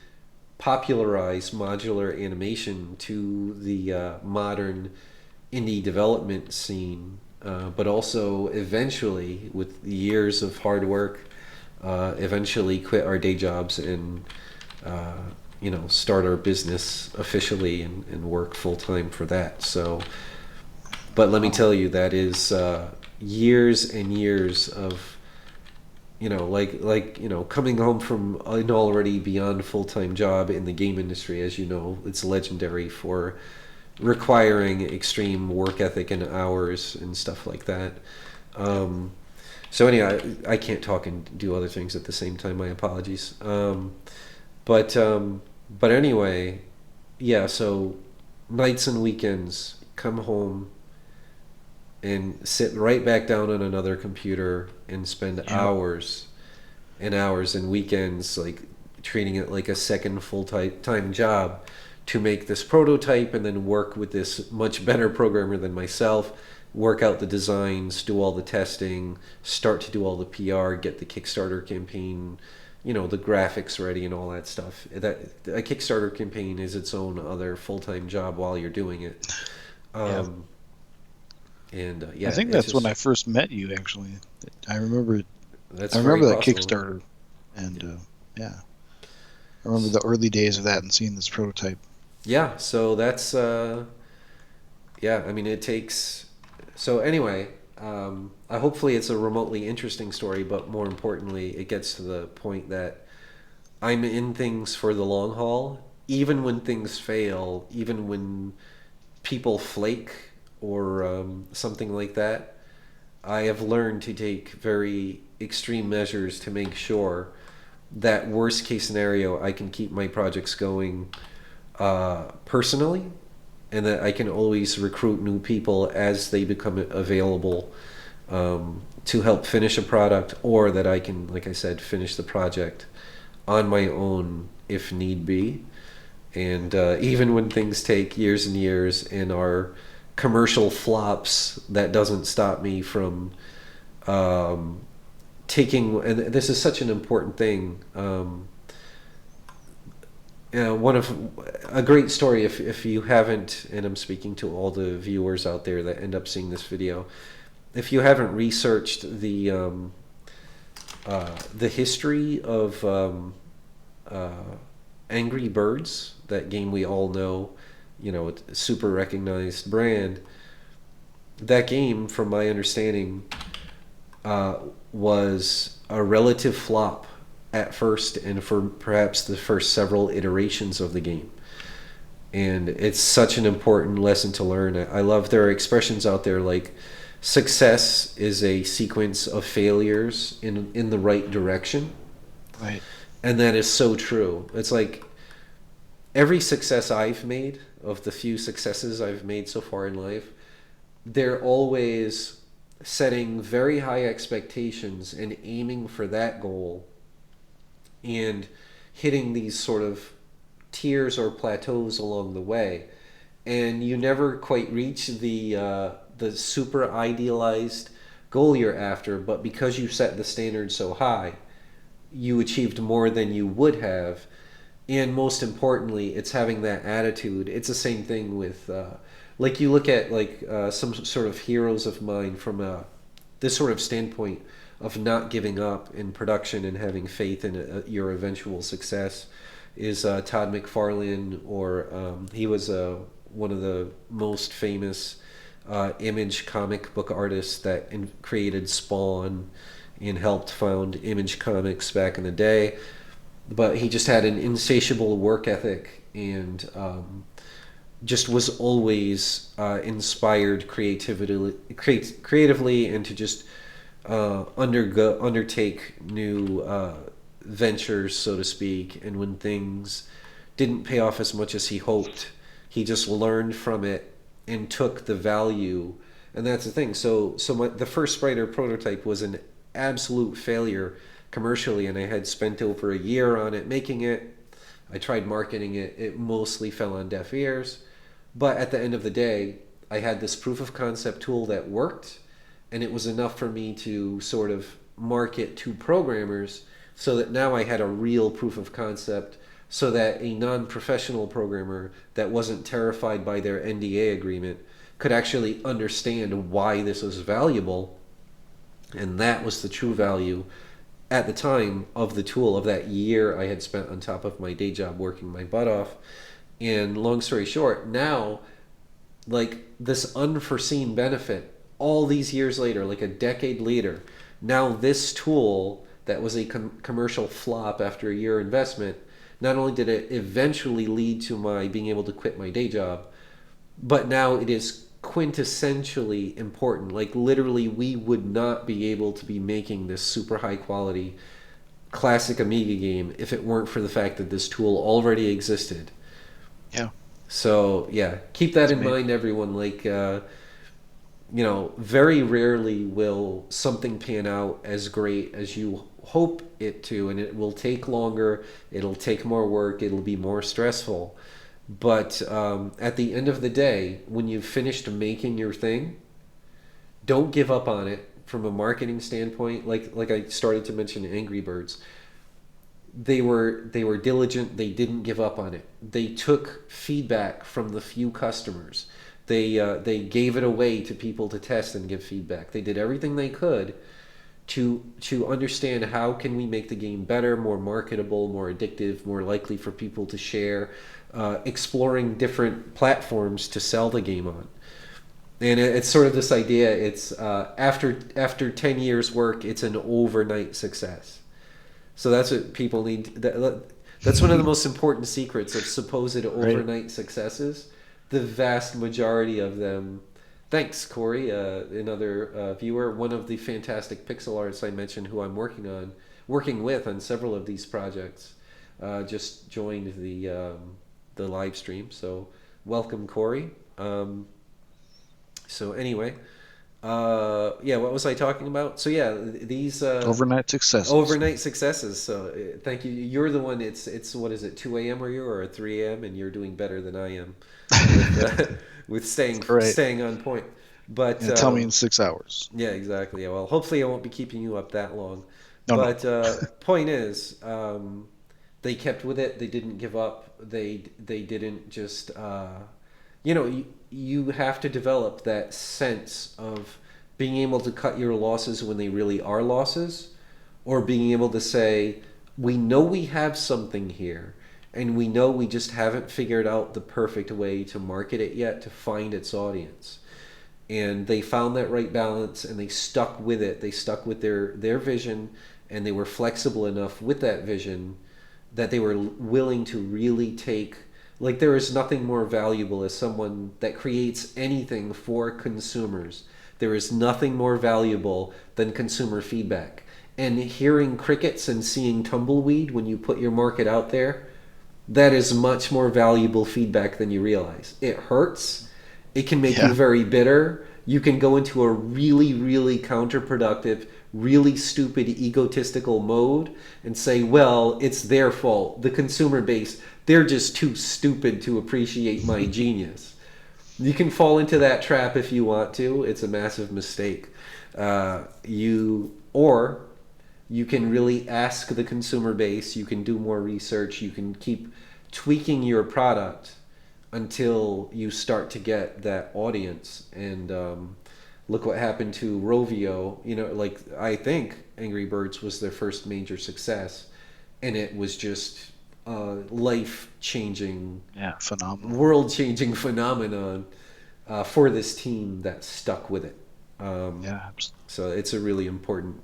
popularize modular animation to the modern indie development scene, but also eventually, with years of hard work, eventually quit our day jobs and start our business officially and work full-time for that. So, but let me tell you, that is years and years of, coming home from an already beyond full-time job in the game industry. As you know, it's legendary for requiring extreme work ethic and hours and stuff like that. So anyway, I can't talk and do other things at the same time. My apologies. But anyway, yeah, so nights and weekends, come home and sit right back down on another computer and spend hours and hours, and weekends like treating it like a second full-time job to make this prototype, and then work with this much better programmer than myself work out the designs, do all the testing, start to do all the PR, get the Kickstarter campaign, the graphics ready and all that stuff. That a Kickstarter campaign is its own other full-time job while you're doing it. Yeah. And I think that's when I first met you. Actually, I remember. That's I remember that possible. Kickstarter, and yeah, I remember the early days of that and seeing this prototype. Yeah. So that's yeah. I mean, it takes. So anyway, hopefully it's a remotely interesting story, but more importantly, it gets to the point that I'm in things for the long haul, even when things fail, even when people flake or something like that. I have learned to take very extreme measures to make sure that worst case scenario I can keep my projects going personally, and that I can always recruit new people as they become available to help finish a product, or that I can, like I said, finish the project on my own if need be. And even when things take years and years and are commercial flops, that doesn't stop me from taking, and this is such an important thing. One of a great story, if you haven't, and I'm speaking to all the viewers out there that end up seeing this video, if you haven't researched the history of Angry Birds, that game we all know, it's a super recognized brand. That game, from my understanding, was a relative flop at first, and for perhaps the first several iterations of the game. And it's such an important lesson to learn. I love there are expressions out there like success is a sequence of failures in the right direction. Right. And that is so true. It's like every success I've made, of the few successes I've made so far in life, they're always setting very high expectations and aiming for that goal and hitting these sort of tiers or plateaus along the way. And you never quite reach the super idealized goal you're after, but because you set the standard so high, you achieved more than you would have. And most importantly, it's having that attitude. It's the same thing with like you look at like some sort of heroes of mine from this sort of standpoint of not giving up in production and having faith in your eventual success is Todd McFarlane, or he was one of the most famous Image comic book artists that created Spawn and helped found Image Comics back in the day. But he just had an insatiable work ethic and just was always inspired creatively and to just undertake new ventures, so to speak. And when things didn't pay off as much as he hoped, he just learned from it and took the value. And that's the thing. So the first Spider prototype was an absolute failure commercially, and I had spent over a year on it making it. I tried marketing it. It mostly fell on deaf ears. But at the end of the day, I had this proof of concept tool that worked, and it was enough for me to sort of market to programmers, so that now I had a real proof of concept, so that a non-professional programmer that wasn't terrified by their NDA agreement could actually understand why this was valuable. And that was the true value at the time of the tool, of that year I had spent on top of my day job working my butt off. And long story short, now, like, this unforeseen benefit, all these years later, like a decade later, now this tool that was a commercial flop after a year investment, not only did it eventually lead to my being able to quit my day job, but now it is quintessentially important. Like, literally, we would not be able to be making this super high quality classic Amiga game if it weren't for the fact that this tool already existed. Yeah. So yeah, keep that in mind, everyone. Like, very rarely will something pan out as great as you hope it to, and it will take longer, it'll take more work, it'll be more stressful. But at the end of the day, when you've finished making your thing, Don't give up on it from a marketing standpoint. Like I started to mention Angry Birds. They were diligent. They didn't give up on it. They took feedback from the few customers. They gave it away to people to test and give feedback. They did everything they could to understand how can we make the game better, more marketable, more addictive, more likely for people to share, exploring different platforms to sell the game on. And it's sort of this idea. It's after 10 years work, it's an overnight success. So that's what people need. That's one of the most important secrets of supposed overnight successes. The vast majority of them. Thanks, Corey, another viewer. One of the fantastic pixel artists I mentioned, who I'm working with on several of these projects, just joined the live stream. So welcome, Corey. So anyway. Yeah, what was I talking about? So yeah, these overnight successes. Overnight successes. So thank you. You're the one. It's what is it? 2 a.m. where you are, or 3 a.m. and you're doing better than I am with staying on point. But yeah, tell me in 6 hours. Yeah, exactly. Yeah, well, hopefully I won't be keeping you up that long. No. Point is, they kept with it. They didn't give up. They didn't just. You have to develop that sense of being able to cut your losses when they really are losses, or being able to say, we know we have something here, and we know we just haven't figured out the perfect way to market it yet, to find its audience. And they found that right balance, and they stuck with it. They stuck with their vision, and they were flexible enough with that vision that they were willing to really take. Like, there is nothing more valuable as someone that creates anything for consumers. There is nothing more valuable than consumer feedback. And hearing crickets and seeing tumbleweed when you put your market out there, that is much more valuable feedback than you realize. It hurts. It can make you very bitter. You can go into a really, really counterproductive, really stupid, egotistical mode and say, well, it's their fault. The consumer base, they're just too stupid to appreciate my genius. You can fall into that trap if you want to. It's a massive mistake. You can really ask the consumer base. You can do more research. You can keep tweaking your product until you start to get that audience. And look what happened to Rovio. Like, I think Angry Birds was their first major success, and it was just life-changing, phenomenal, world-changing phenomenon for this team that stuck with it. So it's a really important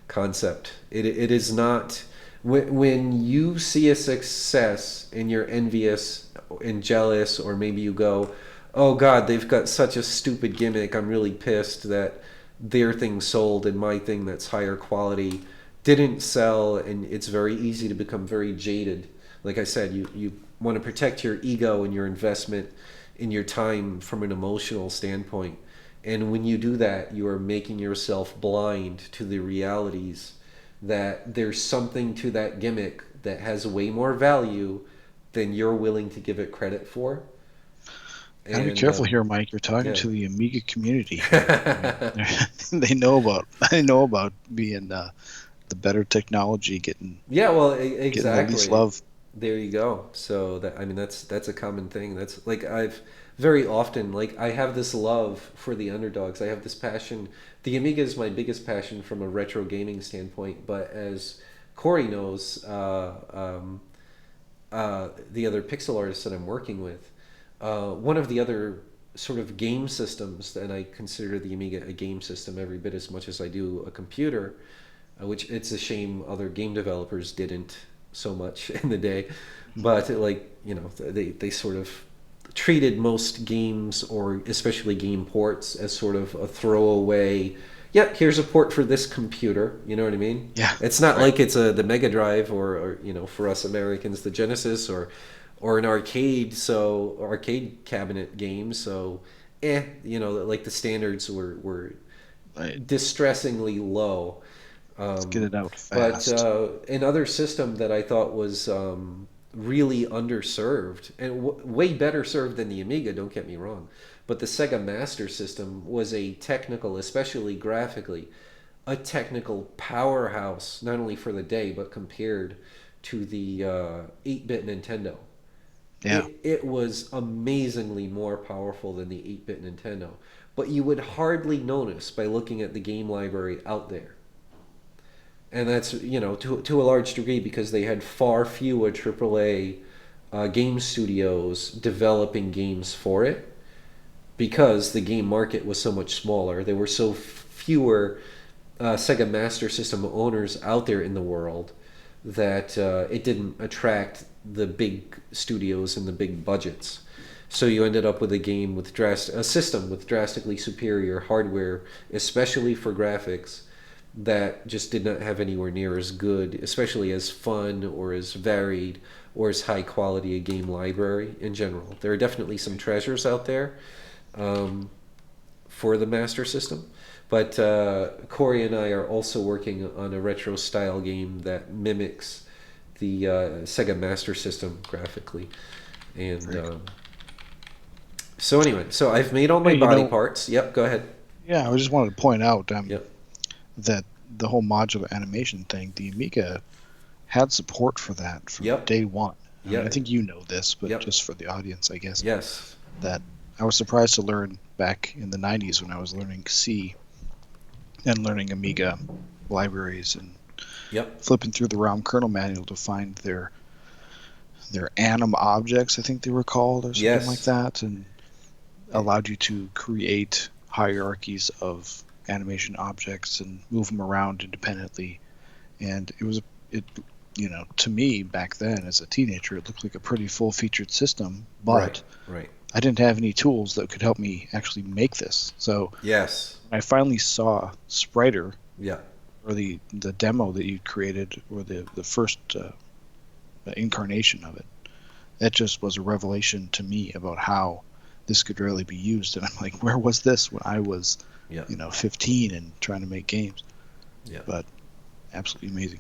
concept. It is not when you see a success and you're envious and jealous, or maybe you go, oh God, they've got such a stupid gimmick. I'm really pissed that their thing sold and my thing that's higher quality didn't sell. And it's very easy to become very jaded. Like I said, you want to protect your ego and your investment in your time from an emotional standpoint. And when you do that, you are making yourself blind to the realities that there's something to that gimmick that has way more value than you're willing to give it credit for. Gotta be careful here, Mike. You're talking to the Amiga community. They know about being the better technology, getting exactly, getting the least love. There you go. So that's a common thing. That's like I've very often, like, I have this love for the underdogs. I have this passion. The Amiga is my biggest passion from a retro gaming standpoint, but as Corey knows, the other pixel artists that I'm working with, one of the other sort of game systems, and I consider the Amiga a game system every bit as much as I do a computer, which it's a shame other game developers didn't so much in the day, but they sort of treated most games, or especially game ports, as sort of a throwaway. Yep, here's a port for this computer. You know what I mean? Yeah. It's not like it's the Mega Drive or for us Americans, the Genesis or an arcade cabinet game. So, like the standards were distressingly low. Let's get it out fast. But another system that I thought was really underserved and way better served than the Amiga, don't get me wrong, But the Sega Master System was a technical, especially graphically, a technical powerhouse, not only for the day, but compared to the 8-bit Nintendo. Yeah. It was amazingly more powerful than the 8-bit Nintendo. But you would hardly notice by looking at the game library out there. And that's, to a large degree because they had far fewer AAA game studios developing games for it, because the game market was so much smaller. There were so fewer Sega Master System owners out there in the world that it didn't attract the big studios and the big budgets. So you ended up with a system with drastically superior hardware, especially for graphics, that just did not have anywhere near as good, especially as fun or as varied or as high quality a game library in general. There are definitely some treasures out there for the Master System, but Corey and I are also working on a retro style game that mimics the Sega Master System graphically. And so anyway, so I've made all my body parts. Yep, go ahead. Yeah, I just wanted to point out Yep. that the whole modular animation thing, the Amiga had support for that from day one. I think you know this, but just for the audience, I guess. Yes. That I was surprised to learn back in the 90s when I was learning C and learning Amiga libraries and flipping through the ROM kernel manual to find their anim objects, I think they were called, or something like that, and allowed you to create hierarchies of animation objects and move them around independently. And to me back then as a teenager, it looked like a pretty full-featured system, but I didn't have any tools that could help me actually make this. So I finally saw Spriter, or the demo that you created, or the first incarnation of it. That just was a revelation to me about how this could really be used. And I'm like, where was this when I was 15 and trying to make games? But absolutely amazing.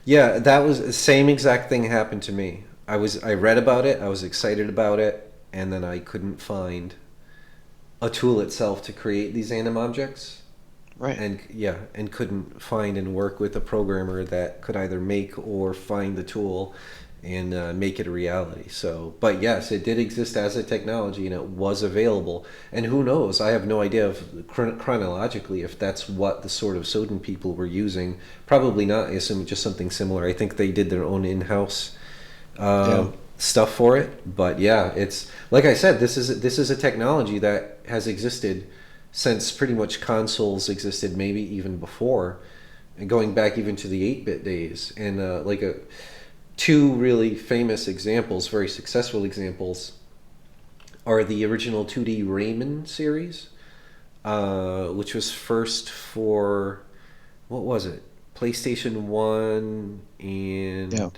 Yeah, that was the same exact thing happened to me. I read about it, I was excited about it, and then I couldn't find a tool itself to create these anim objects. And couldn't find and work with a programmer that could either make or find the tool and make it a reality. So, but yes, it did exist as a technology, and it was available. And who knows? I have no idea chronologically if that's what the sort of Soden people were using. Probably not. I assume just something similar. I think they did their own in-house stuff for it. But yeah, it's like I said, this is a technology that has existed since pretty much consoles existed, maybe even before, and going back even to the 8-bit days. And two really famous examples, very successful examples, are the original 2D Rayman series, which was first for, what was it? PlayStation 1, and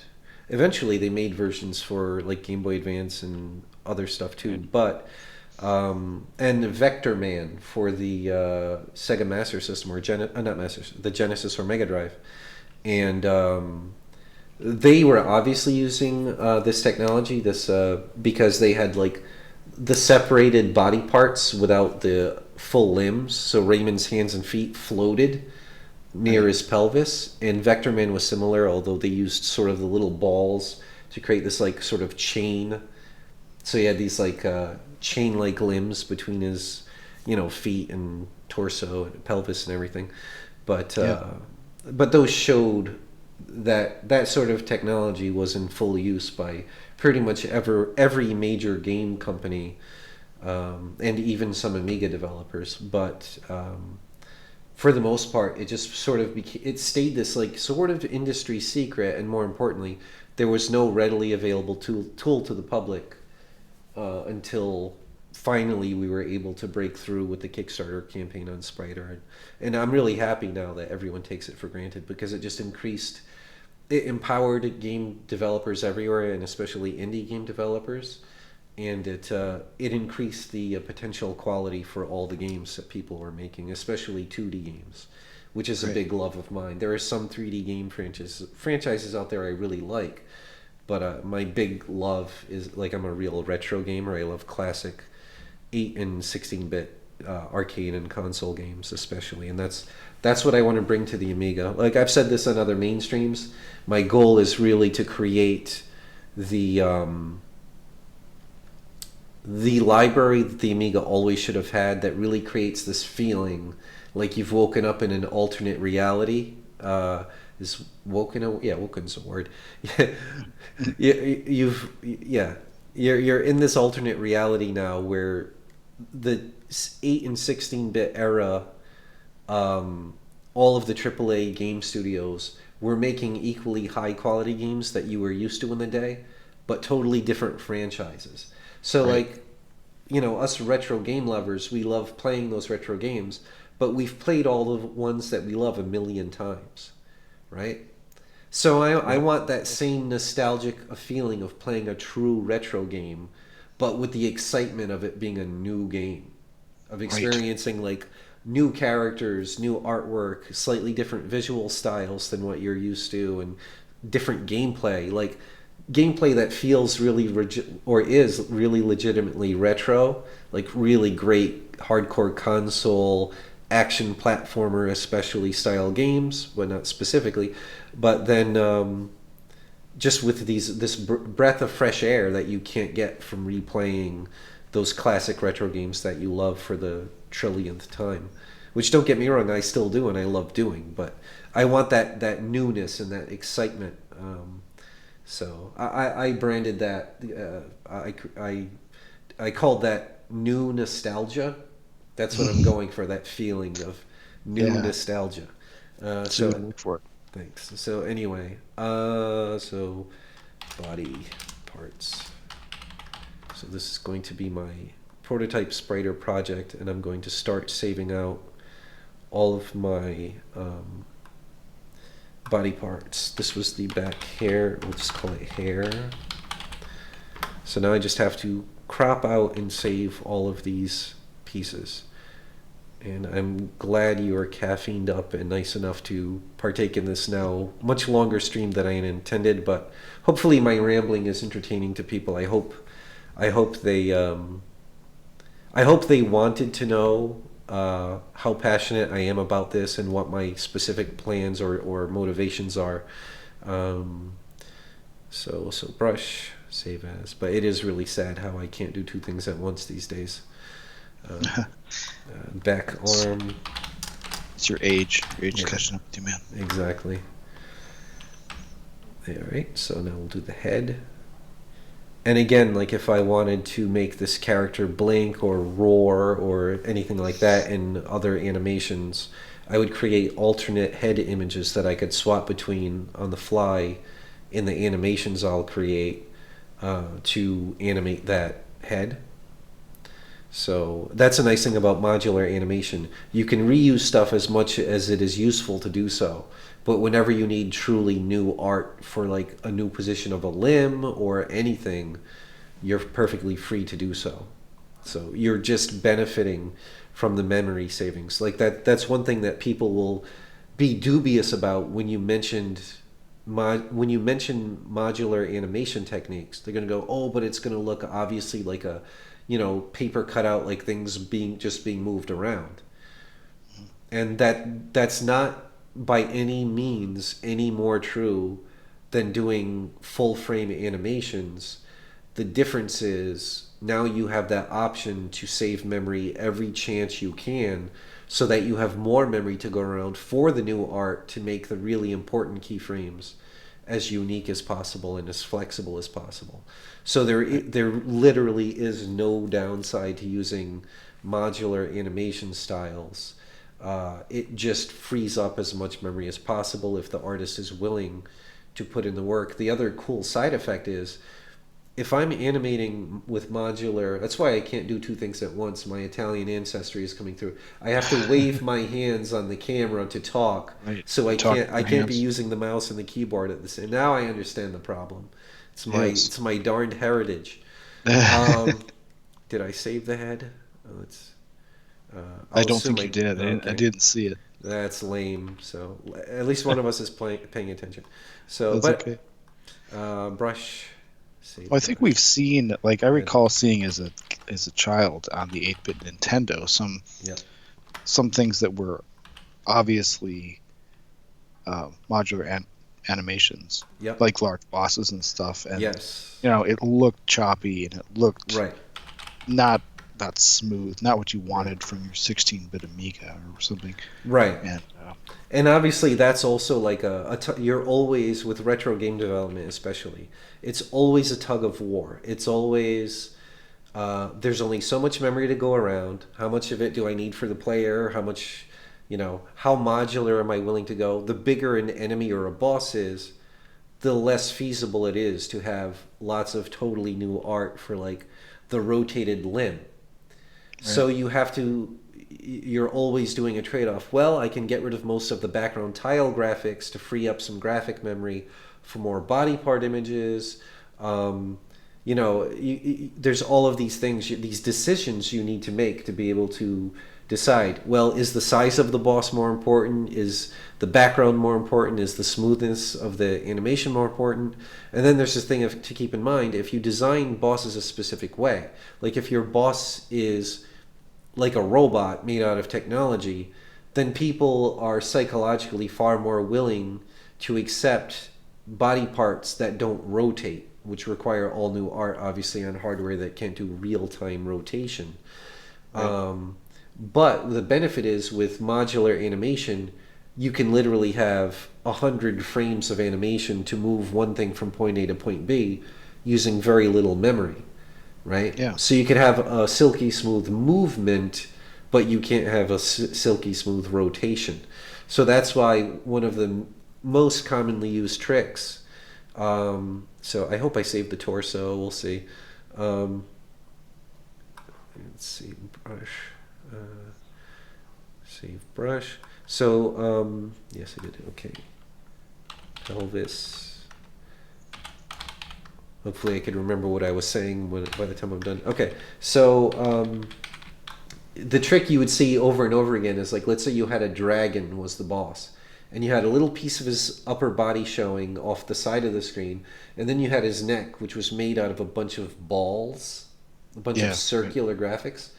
eventually they made versions for like Game Boy Advance and other stuff too. But and Vector Man for the Sega Master System, or the Genesis or Mega Drive, and they were obviously using this technology, because they had like the separated body parts without the full limbs. So Raymond's hands and feet floated near his pelvis, and Vector Man was similar, although they used sort of the little balls to create this like sort of chain. So he had these like chain-like limbs between his, feet and torso and pelvis and everything. But those showed that sort of technology was in full use by pretty much every major game company, and even some Amiga developers. But for the most part, it just sort of it stayed this like sort of industry secret, and more importantly, there was no readily available tool to the public until finally we were able to break through with the Kickstarter campaign on Spriter. And I'm really happy now that everyone takes it for granted, because it empowered game developers everywhere, and especially indie game developers, and it increased the potential quality for all the games that people were making, especially 2D games, which is a big love of mine. There are some 3D game franchises out there I really like, but my big love is, like, I'm a real retro gamer. I love classic 8 and 16-bit arcade and console games especially, and that's what I want to bring to the Amiga. Like I've said this on other mainstreams, my goal is really to create the library that the Amiga always should have had, that really creates this feeling like you've woken up in an alternate reality. Is woken? Yeah, woken's a word. You're in this alternate reality now where the 8 and 16-bit era, all of the AAA game studios were making equally high quality games that you were used to in the day, but totally different franchises. So Right. like, us retro game lovers, we love playing those retro games, but we've played all the ones that we love a million times, right? So I Right. want that same nostalgic feeling of playing a true retro game, but with the excitement of it being a new game, of Right. experiencing like new characters, new artwork, slightly different visual styles than what you're used to, and different gameplay. Like gameplay that feels really or is really legitimately retro, like really great hardcore console action platformer, especially style games, well not specifically, but then just with this breath of fresh air that you can't get from replaying those classic retro games that you love for the trillionth time. Which, don't get me wrong, I still do and I love doing, but I want that newness and that excitement. So I branded that. I called that new nostalgia. That's what I'm going for. That feeling of new Yeah. nostalgia. So So look for it. thanks. So anyway, so body parts. So this is going to be my prototype Spriter project, and I'm going to start saving out all of my body parts. This was the back hair. We'll just call it hair. So now I just have to crop out and save all of these pieces. And I'm glad you are caffeined up and nice enough to partake in this now much longer stream than I had intended, but hopefully my rambling is entertaining to people. I hope they wanted to know how passionate I am about this and what my specific plans or motivations are. So brush, save as, but it is really sad how I can't do two things at once these days. Back arm. It's your age. Your age Yeah. catching up with you, man. Exactly. All right, so now we'll do the head. And again, like if I wanted to make this character blink or roar or anything like that in other animations, I would create alternate head images that I could swap between on the fly in the animations I'll create to animate that head. So that's a nice thing about modular animation. You can reuse stuff as much as it is useful to do so. But whenever you need truly new art for like a new position of a limb or anything, you're perfectly free to do so. So you're just benefiting from the memory savings. Like that's one thing that people will be dubious about when you mentioned modular animation techniques. They're going to go, "Oh, but it's going to look obviously like a paper cutout, like things being moved around." And that's not by any means any more true than doing full frame animations. The difference is now you have that option to save memory every chance you can, so that you have more memory to go around for the new art to make the really important keyframes as unique as possible and as flexible as possible. So there literally is no downside to using modular animation styles. It just frees up as much memory as possible if the artist is willing to put in the work. The other cool side effect is if I'm animating with modular, that's why I can't do two things at once. My Italian ancestry is coming through. I have to wave my hands on the camera to talk, Right. so I Talk can't with I your can't be hands. using the mouse and the keyboard at the same. Now I understand the problem. Yes. It's my darned heritage. I Um, did I save the head? Oh, I'll don't assume think you I did. I okay. didn't see it. That's lame. So at least one of us is paying attention. So, That's but okay. brush. Save Well, I think brush. we've seen, like I recall seeing as a child on the 8-bit Nintendo, Yeah. some things that were obviously modular animations, Yep. like large bosses and stuff, and Yes. it looked choppy and it looked Right. not that smooth, not what you Right. wanted from your 16-bit Amiga or something. Right. And And obviously, that's also like you're always, with retro game development especially, it's always a tug of war. It's always, there's only so much memory to go around. How much of it do I need for the player? How much, how modular am I willing to go? The bigger an enemy or a boss is, the less feasible it is to have lots of totally new art for like the rotated limb. right, So you're always doing a trade-off. Well, I can get rid of most of the background tile graphics to free up some graphic memory for more body part images. Um, there's all of these things, these decisions you need to make to be able to decide, well, is the size of the boss more important? Is the background more important? Is the smoothness of the animation more important? And then there's this thing to keep in mind: if you design bosses a specific way, like if your boss is like a robot made out of technology, then people are psychologically far more willing to accept body parts that don't rotate, which require all new art, obviously, on hardware that can't do real time rotation. right. But the benefit is, with modular animation, you can literally have 100 frames of animation to move one thing from point A to point B using very little memory, right? Yeah, So you could have a silky smooth movement, but you can't have a silky smooth rotation. So that's why one of the most commonly used tricks. So I hope I saved the torso. We'll see. Um, let's see, brush. Save brush. So, yes, I did. Okay. Pelvis. Hopefully I could remember what I was saying by the time I'm done. Okay, so the trick you would see over and over again is, like, let's say you had a dragon was the boss, and you had a little piece of his upper body showing off the side of the screen, and then you had his neck, which was made out of a bunch of balls, a bunch of yeah, right. circular graphics.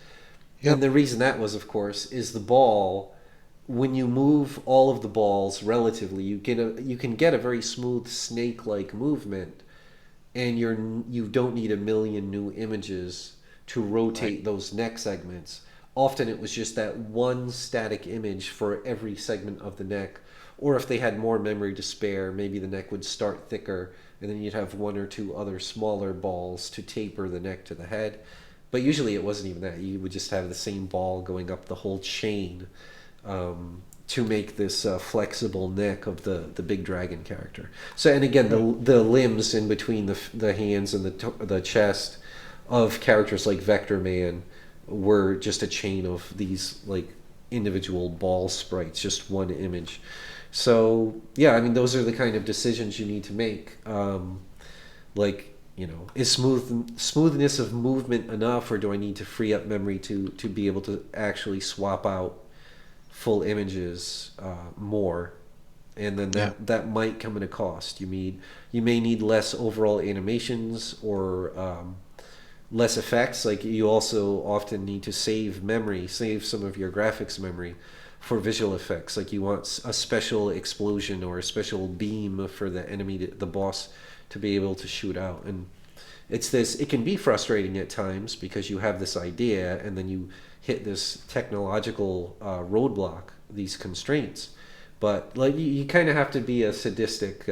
Yep, And the reason that was, of course, is the ball. When you move all of the balls relatively, you can get a very smooth snake-like movement, and you don't need a million new images to right. rotate those neck segments. Often it was just that one static image for every segment of the neck, or if they had more memory to spare, maybe the neck would start thicker, and then you'd have one or two other smaller balls to taper the neck to the head. But usually it wasn't even that. You would just have the same ball going up the whole chain, to make this flexible neck of the big dragon character. So, and again, Right. the limbs in between the hands and the chest of characters like Vector Man were just a chain of these, like, individual ball sprites, just one image. So yeah, I mean, those are the kind of decisions you need to make. Like, is smoothness of movement enough, or do I need to free up memory to be able to actually swap out full images more? And then Yeah, that might come at a cost. You may need less overall animations, or less effects. Like, you also often need to save some of your graphics memory for visual effects. Like, you want a special explosion or a special beam for the enemy, the boss, to be able to shoot out. And it can be frustrating at times, because you have this idea and then you hit this technological roadblock, these constraints. But, like, you kind of have to be a sadistic.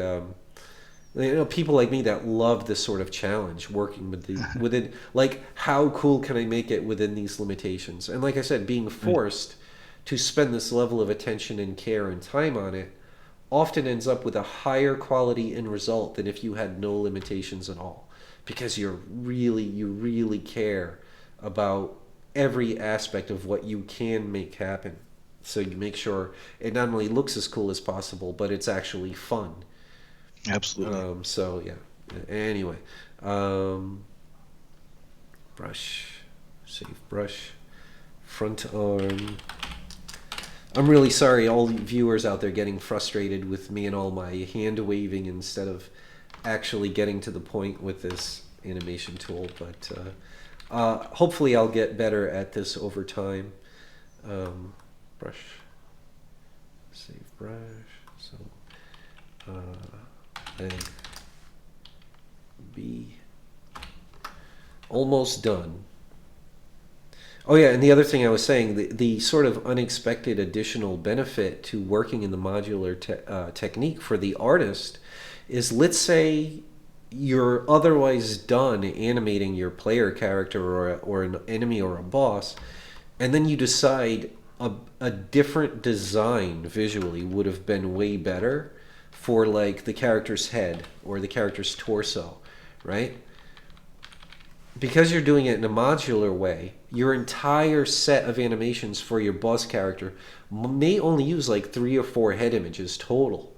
People like me that love this sort of challenge, working within, like, how cool can I make it within these limitations? And like I said, being right. forced to spend this level of attention and care and time on it often ends up with a higher quality end result than if you had no limitations at all, because you really care about every aspect of what you can make happen. So you make sure it not only looks as cool as possible, but it's actually fun. Absolutely. So yeah. Anyway, um, brush, save brush, front arm. I'm really sorry, all viewers out there getting frustrated with me and all my hand waving instead of actually getting to the point with this animation tool, but hopefully I'll get better at this over time. Brush, save brush, so and B, almost done. Oh yeah, and the other thing I was saying, the sort of unexpected additional benefit to working in the modular technique for the artist is, let's say you're otherwise done animating your player character or an enemy or a boss, and then you decide a different design visually would have been way better for like the character's head or the character's torso, right? Because you're doing it in a modular way, your entire set of animations for your boss character may only use like 3 or 4 head images total.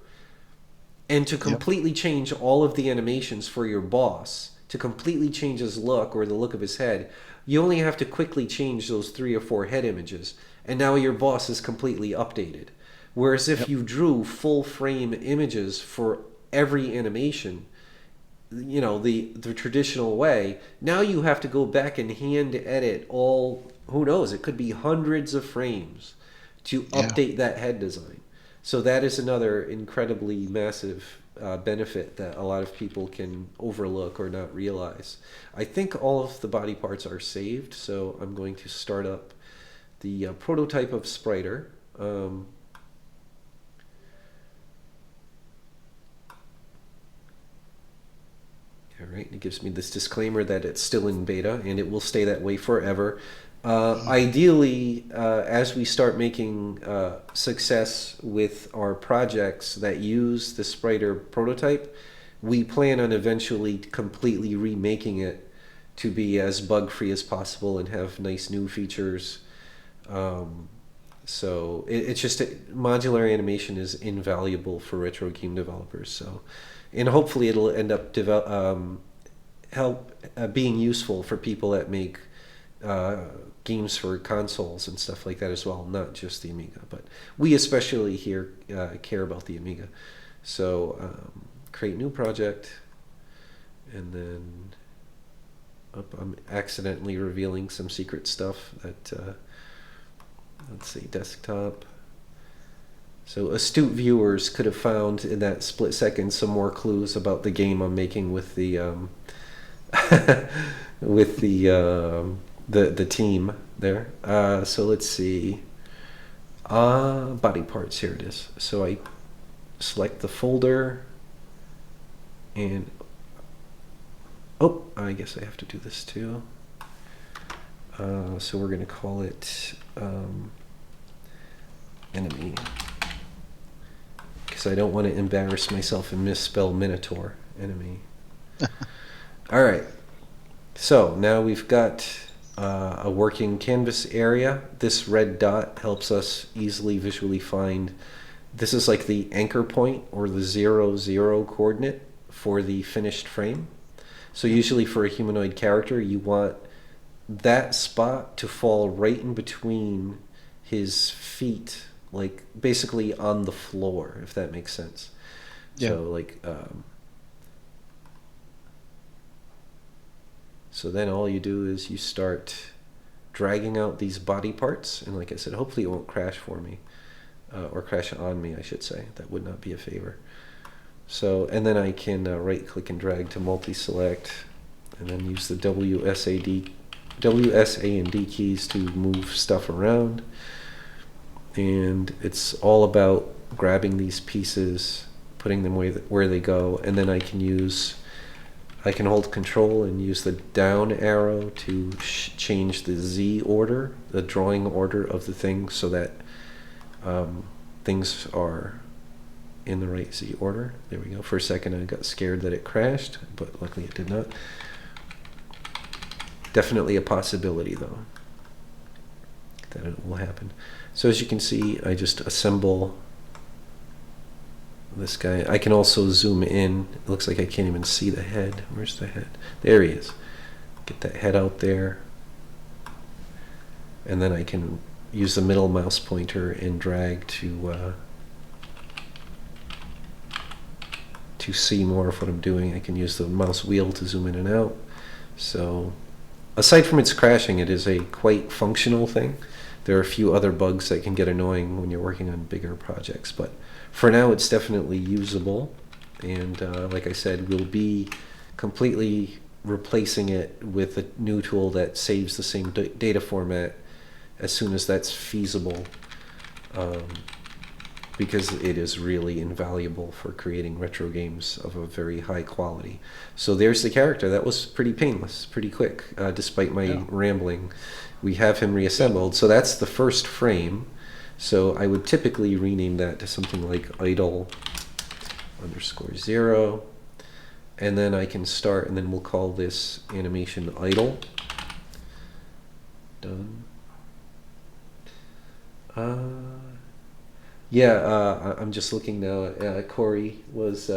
And to completely change all of the animations for your boss, to completely change his look or the look of his head, you only have to quickly change those 3 or 4 head images, and now your boss is completely updated. Whereas if you drew full frame images for every animation, you know, the traditional way, now you have to go back and hand edit all, who knows, it could be hundreds of frames to update that head design. So that is another incredibly massive benefit that a lot of people can overlook or not realize. I think all of the body parts are saved, so I'm going to start up the prototype of Spriter. Alright, it gives me this disclaimer that it's still in beta and it will stay that way forever. Ideally, as we start making success with our projects that use the Spriter prototype, we plan on eventually completely remaking it to be as bug-free as possible and have nice new features. So it's just modular animation is invaluable for retro game developers. So, and hopefully it'll end up being useful for people that make games for consoles and stuff like that as well, not just the Amiga. But we especially here care about the Amiga. So create new project, and then I'm accidentally revealing some secret stuff that let's see, desktop. So astute viewers could have found in that split second some more clues about the game I'm making with the with the team there. So let's see. Body parts, here it is. So I select the folder, and oh, I guess I have to do this too. So we're going to call it enemy, because I don't want to embarrass myself and misspell Minotaur. Enemy. All right. So now we've got a working canvas area. This red dot helps us easily visually find. This is like the anchor point or the 0, 0 coordinate for the finished frame. So usually for a humanoid character, you want that spot to fall right in between his feet, like basically on the floor, if that makes sense. Yeah. So like so then all you do is you start dragging out these body parts, and like I said, hopefully it won't crash for me, or crash on me, I should say. That would not be a favor. So, and then I can right click and drag to multi-select, and then use the WSA and D keys to move stuff around. And it's all about grabbing these pieces, putting them where they go, and then I can hold Control and use the down arrow to change the Z order, the drawing order of the thing, so that things are in the right Z order. There we go. For a second I got scared that it crashed, but luckily it did not. Definitely a possibility, though, that it will happen. So as you can see, I just assemble this guy. I can also zoom in. It looks like I can't even see the head. Where's the head? There he is. Get that head out there. And then I can use the middle mouse pointer and drag to to see more of what I'm doing, I can use the mouse wheel to zoom in and out. So aside from its crashing, it is a quite functional thing. There are a few other bugs that can get annoying when you're working on bigger projects, but for now it's definitely usable. And like I said, we'll be completely replacing it with a new tool that saves the same data format as soon as that's feasible, because it is really invaluable for creating retro games of a very high quality. So there's the character. That was pretty painless, pretty quick, despite my rambling. We have him reassembled. So that's the first frame. So I would typically rename that to something like idle _0. And then I can start, and then we'll call this animation idle. Done. I'm just looking now. Corey was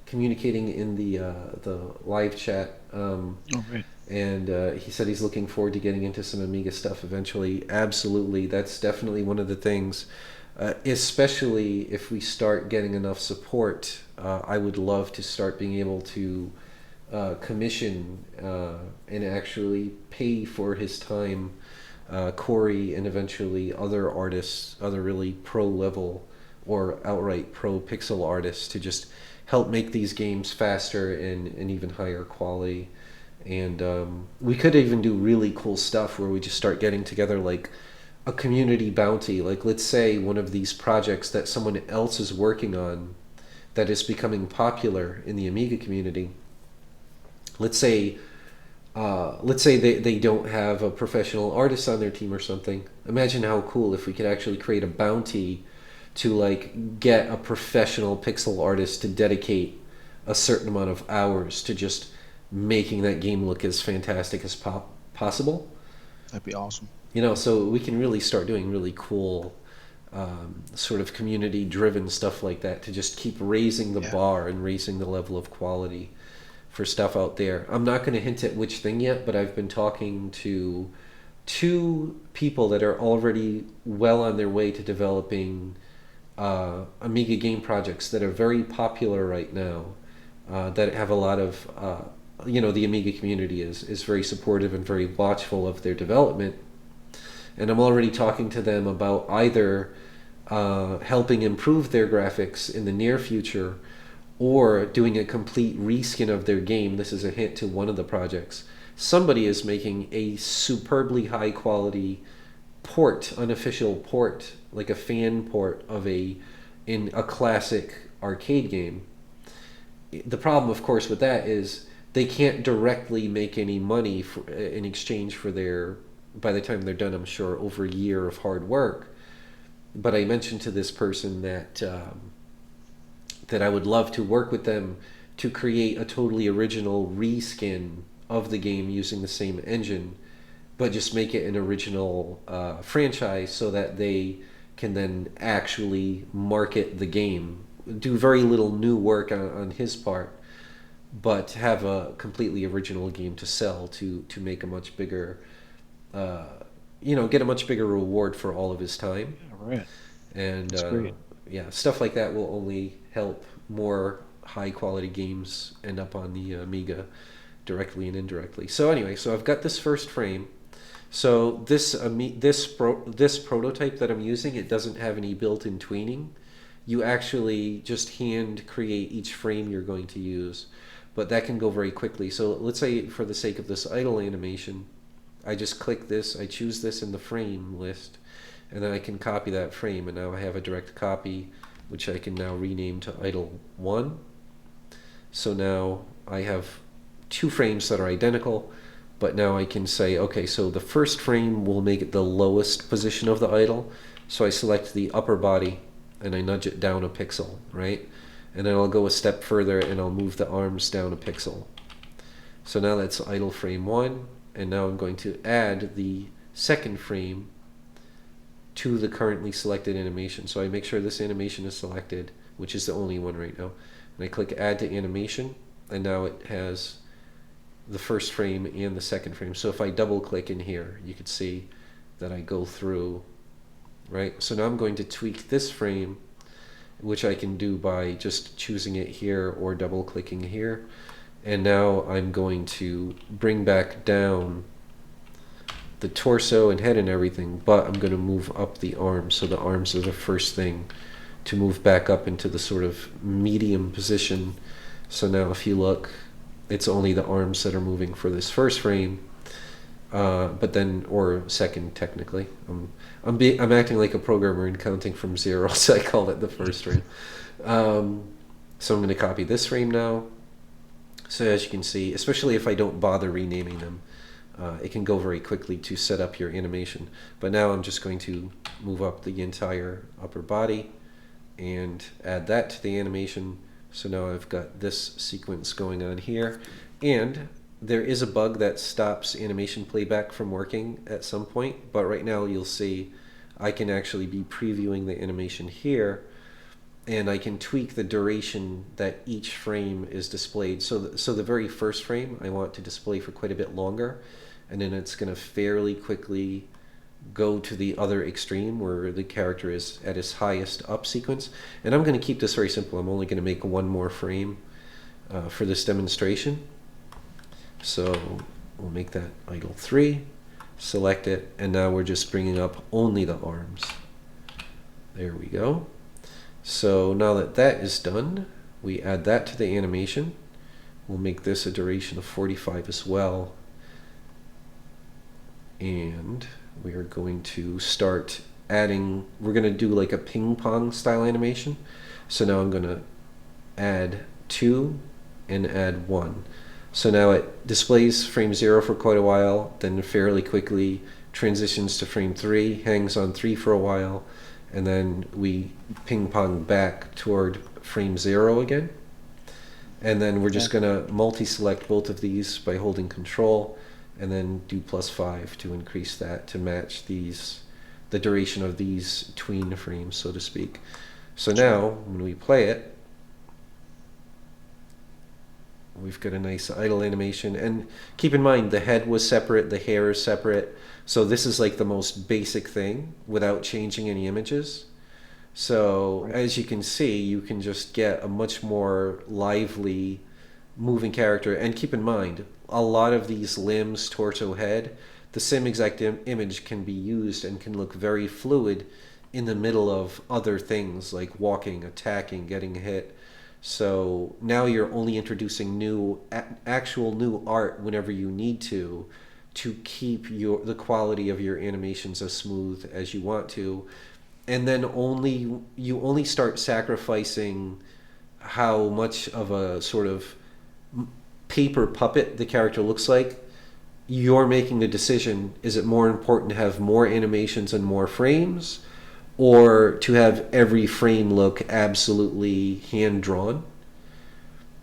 communicating in the live chat. Right. And he said he's looking forward to getting into some Amiga stuff eventually. Absolutely, that's definitely one of the things. Especially if we start getting enough support, I would love to start being able to commission and actually pay for his time, Corey, and eventually other artists, other really pro level or outright pro pixel artists, to just help make these games faster and even higher quality. And we could even do really cool stuff where we just start getting together like a community bounty. Like, let's say one of these projects that someone else is working on that is becoming popular in the Amiga community. Let's say they don't have a professional artist on their team or something. Imagine how cool if we could actually create a bounty to like get a professional pixel artist to dedicate a certain amount of hours to just making that game look as fantastic as possible. That'd be awesome. You know, so we can really start doing really cool sort of community-driven stuff like that to just keep raising the bar and raising the level of quality for stuff out there. I'm not going to hint at which thing yet, but I've been talking to 2 people that are already well on their way to developing Amiga game projects that are very popular right now, that have a lot of, the Amiga community is very supportive and very watchful of their development. And I'm already talking to them about either helping improve their graphics in the near future or doing a complete reskin of their game. This is a hint to one of the projects. Somebody is making a superbly high quality port, unofficial port, like a fan port of in a classic arcade game. The problem, of course, with that is they can't directly make any money in exchange for their, by the time they're done, I'm sure, over a year of hard work. But I mentioned to this person that that I would love to work with them to create a totally original reskin of the game using the same engine, but just make it an original franchise so that they can then actually market the game. Do very little new work on his part, but have a completely original game to sell to make a much bigger, get a much bigger reward for all of his time. Yeah, right. And That's great. Stuff like that will only help more high quality games end up on the Amiga directly and indirectly. So anyway, so I've got this first frame. So this prototype that I'm using, it doesn't have any built-in tweening. You actually just hand create each frame you're going to use, but that can go very quickly. So let's say, for the sake of this idle animation, I just click this, I choose this in the frame list, and then I can copy that frame, and now I have a direct copy, which I can now rename to idle 1. So now I have 2 frames that are identical, but now I can say, okay, so the first frame will make it the lowest position of the idle. So I select the upper body and I nudge it down a pixel, right? And then I'll go a step further and I'll move the arms down a pixel. So now that's idle frame 1, and now I'm going to add the second frame to the currently selected animation. So I make sure this animation is selected, which is the only one right now. And I click add to animation, and now it has the first frame and the second frame. So if I double click in here, you could see that I go through, right? So now I'm going to tweak this frame which I can do by just choosing it here or double clicking here. And now I'm going to bring back down the torso and head and everything, but I'm going to move up the arms. So the arms are the first thing to move back up into the sort of medium position. So now if you look, it's only the arms that are moving for this first frame, but then, or second technically. I'm acting like a programmer and counting from 0, so I call it the first frame. So I'm going to copy this frame now. So as you can see, especially if I don't bother renaming them, it can go very quickly to set up your animation. But now I'm just going to move up the entire upper body and add that to the animation. So now I've got this sequence going on here. And there is a bug that stops animation playback from working at some point, but right now you'll see I can actually be previewing the animation here, and I can tweak the duration that each frame is displayed. So the very first frame I want to display for quite a bit longer, and then it's going to fairly quickly go to the other extreme where the character is at its highest up sequence. And I'm going to keep this very simple. I'm only going to make one more frame for this demonstration. So we'll make that idle 3, select it, and now we're just bringing up only the arms. There we go. So now that that is done, we add that to the animation. We'll make this a duration of 45 as well. And we are going to start adding, we're going to do like a ping pong style animation. So now I'm going to add 2 and add 1. So now it displays frame 0 for quite a while, then fairly quickly transitions to frame 3, hangs on 3 for a while, and then we ping pong back toward frame 0 again. And then we're just going to multi-select both of these by holding Control, and then do +5 to increase that to match these, the duration of these tween frames, so to speak. So now when we play it, we've got a nice idle animation. And keep in mind, the head was separate, the hair is separate. So this is like the most basic thing without changing any images. So as you can see, you can just get a much more lively moving character. And keep in mind, a lot of these limbs, torso, head, the same exact image can be used and can look very fluid in the middle of other things like walking, attacking, getting hit. So now you're only introducing new, actual new art whenever you need to keep the quality of your animations as smooth as you want to. And then you only start sacrificing how much of a sort of paper puppet the character looks like. You're making the decision, is it more important to have more animations and more frames, or to have every frame look absolutely hand-drawn?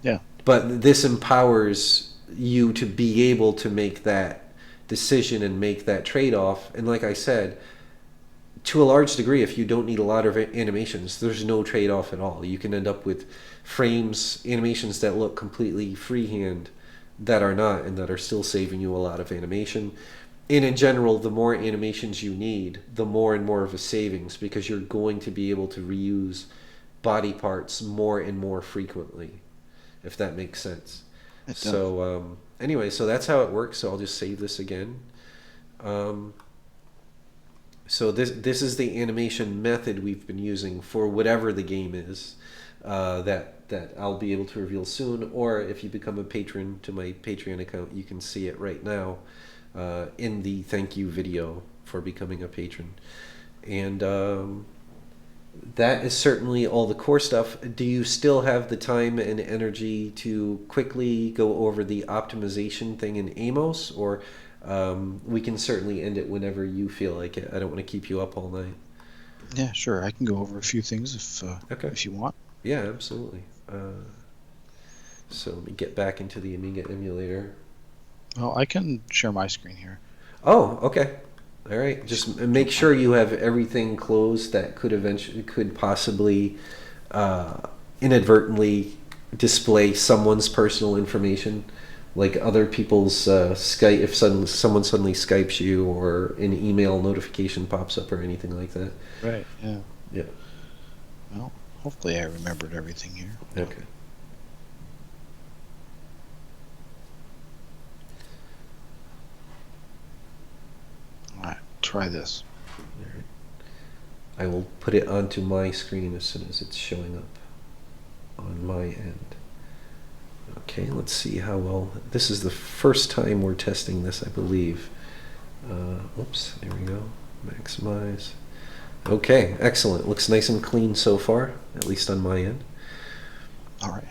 Yeah. But this empowers you to be able to make that decision and make that trade-off. And like I said, to a large degree, if you don't need a lot of animations, there's no trade-off at all. You can end up with frames, animations that look completely freehand that are not, and that are still saving you a lot of animation. And in general, the more animations you need, the more and more of a savings, because you're going to be able to reuse body parts more and more frequently, if that makes sense. So anyway, so that's how it works. So I'll just save this again. So this is the animation method we've been using for whatever the game is, that I'll be able to reveal soon. Or if you become a patron to my Patreon account, you can see it right now in the thank you video for becoming a patron. And that is certainly all the core stuff. Do you still have the time and energy to quickly go over the optimization thing in Amos, or we can certainly end it whenever you feel like it? I don't want to keep you up all night. Yeah, sure. I can go over a few things if you want. Yeah, absolutely. So let me get back into the Amiga emulator. Well, I can share my screen here. Oh, okay. All right. Just make sure you have everything closed that could possibly inadvertently display someone's personal information, like other people's Skype. If someone suddenly Skypes you, or an email notification pops up, or anything like that. Right. Yeah. Yeah. Well, Hopefully I remembered everything here. Okay. Alright, try this. All right. I will put it onto my screen as soon as it's showing up on my end. Okay, let's see how well. This is the first time we're testing this, I believe. Oops, there we go. Maximize. Okay, excellent. Looks nice and clean so far, at least on my end. All right.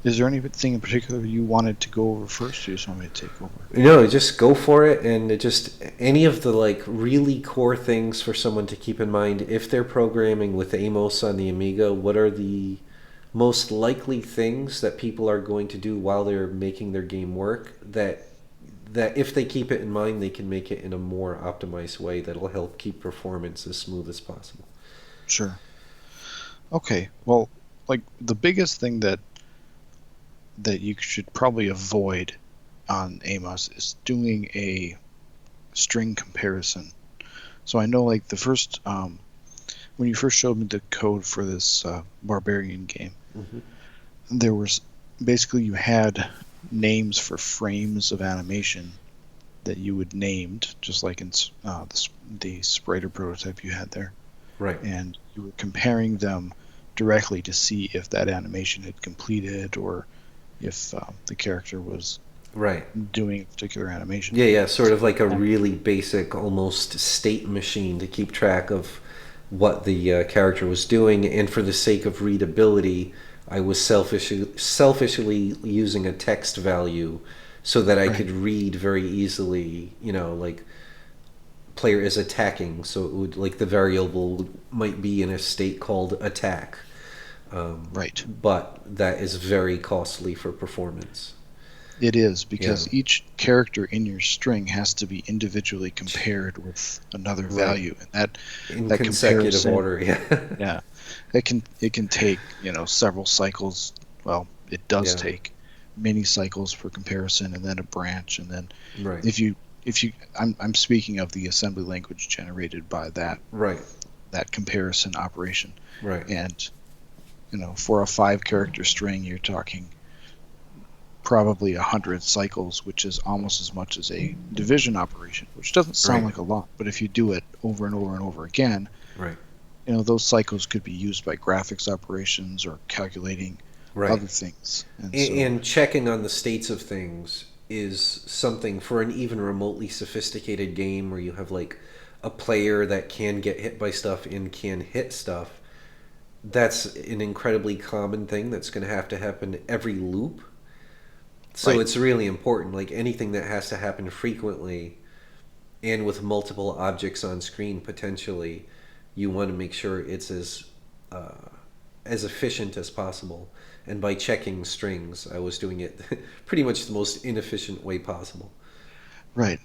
Is there anything in particular you wanted to go over first, or you just want me to take over? No, just go for it, and just any of the like really core things for someone to keep in mind if they're programming with Amos on the Amiga. What are the most likely things that people are going to do while they're making their game work that if they keep it in mind, they can make it in a more optimized way that'll help keep performance as smooth as possible. Sure. Okay, well, like the biggest thing that you should probably avoid on Amos is doing a string comparison. So I know like the first, when you first showed me the code for this Barbarian game, there was basically you had names for frames of animation that you would named, just like in the Spriter prototype you had there. Right. And you were comparing them directly to see if that animation had completed or if the character was doing a particular animation. Yeah, sort of like a really basic, almost state machine to keep track of what the character was doing. And for the sake of readability, I was selfishly using a text value so that I could read very easily, like player is attacking. So it would, like, the variable might be in a state called attack. But that is very costly for performance. It is, because each character in your string has to be individually compared with another value, and that consecutive order. Yeah, it can take several cycles. Well, it does take many cycles for comparison, and then a branch, and then if you I'm speaking of the assembly language generated by that comparison operation, and for a 5-character string, you're talking probably 100 cycles, which is almost as much as a division operation, which doesn't sound like a lot, but if you do it over and over and over again, those cycles could be used by graphics operations or calculating other things. And checking on the states of things is something for an even remotely sophisticated game where you have like a player that can get hit by stuff and can hit stuff. That's an incredibly common thing that's going to happen every loop. So it's really important. Like anything that has to happen frequently and with multiple objects on screen potentially, you want to make sure it's as efficient as possible. And by checking strings, I was doing it pretty much the most inefficient way possible. Right.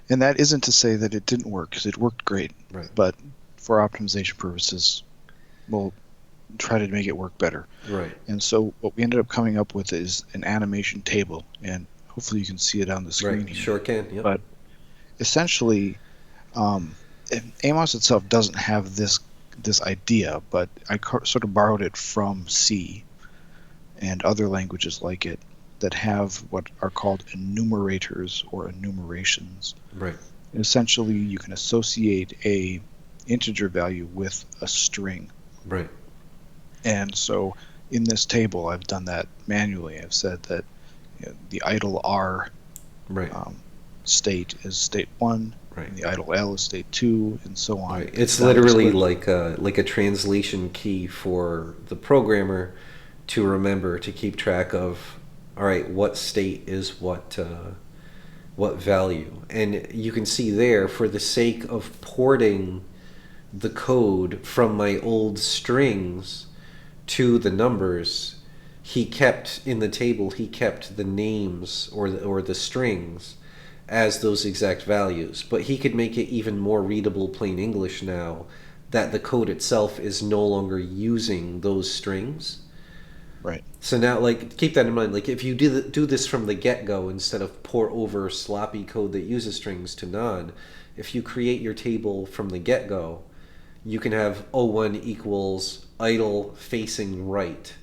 And that isn't to say that it didn't work, because it worked great. But for optimization purposes, we'll try to make it work better. And so what we ended up coming up with is an animation table, and hopefully you can see it on the screen here. Sure can. Yep. But essentially, Amos itself doesn't have this idea, but I sort of borrowed it from C and other languages like it that have what are called enumerators or enumerations. And essentially, you can associate a integer value with a string. And so in this table, I've done that manually. I've said that the idle R state is state 1, and the idle L is state 2, and so on. It's literally like a translation key for the programmer to remember to keep track of. All right, what state is what value? And you can see there, for the sake of porting the code from my old strings to the numbers, he kept in the table, he kept the names or the strings as those exact values. But he could make it even more readable plain English now that the code itself is no longer using those strings. So now, like, keep that in mind. Like, if you do this from the get-go instead of port over sloppy code that uses strings to none, if you create your table from the get-go, you can have O1 equals idle facing right.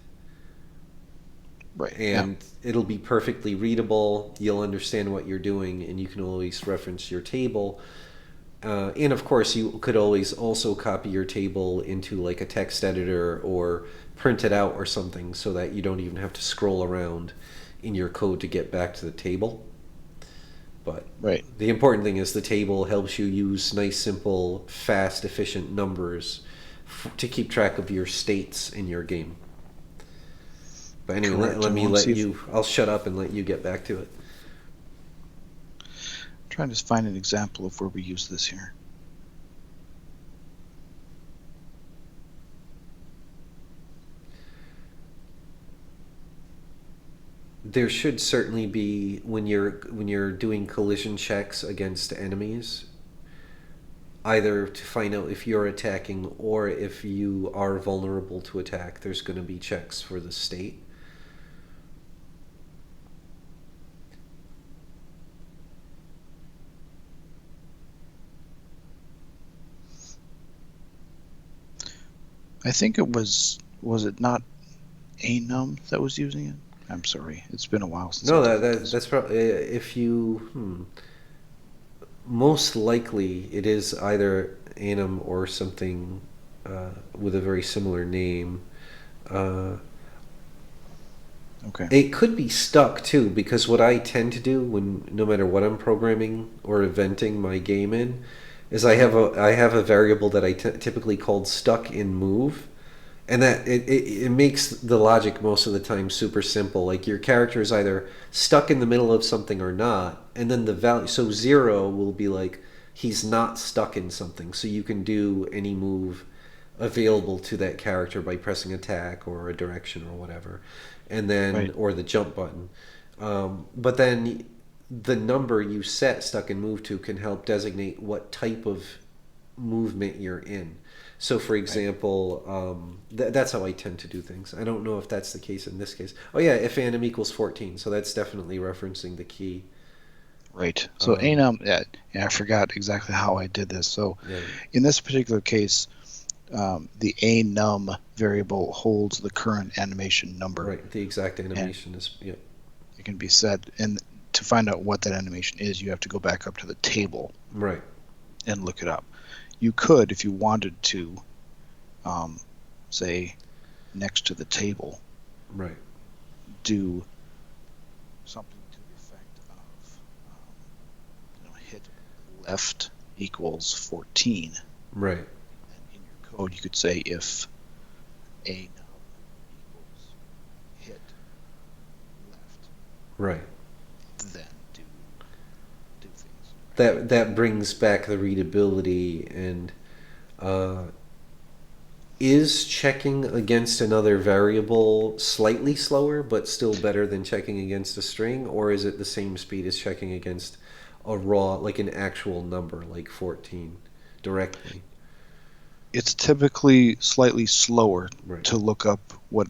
Right. And it'll be perfectly readable. You'll understand what you're doing, and you can always reference your table. And of course, you could always also copy your table into like a text editor or print it out or something so that you don't even have to scroll around in your code to get back to the table. But Right. the important thing is the table helps you use nice, simple, fast, efficient numbers to keep track of your states in your game. But anyway, let me let you... I'll shut up and let you get back to it. I'm trying to find an example of where we use this here. There should certainly be, when you're doing collision checks against enemies, either to find out if you're attacking or if you are vulnerable to attack, there's going to be checks for the state. I think it was it not Anum that was using it? I'm sorry, it's been a while since. No, that's probably, if you most likely it is either Anum or something with a very similar name. Okay. It could be stuck too, because what I tend to do when no matter what I'm programming or eventing my game in is I have a variable that I typically called stuck in move. And that it makes the logic most of the time super simple. Like your character is either stuck in the middle of something or not, and then the value. So 0 will be like he's not stuck in something. So you can do any move available to that character by pressing attack or a direction or whatever, and then or the jump button. But then the number you set stuck in move to can help designate what type of movement you're in. So, for example, that's how I tend to do things. I don't know if that's the case in this case. Oh, yeah, if Anum equals 14. So that's definitely referencing the key. Right. So Anum, I forgot exactly how I did this. So in this particular case, the Anum variable holds the current animation number. Right. The exact animation is, yeah. It can be set. And to find out what that animation is, you have to go back up to the table. Right. And look it up. You could, if you wanted to, say, next to the table, right, do something to the effect of hit left equals 14. Right. And in your code, you could say if a num equals hit left. Right. Then do things. That brings back the readability, and is checking against another variable slightly slower but still better than checking against a string, or is it the same speed as checking against a raw, like an actual number like 14 directly? It's typically slightly slower to look up what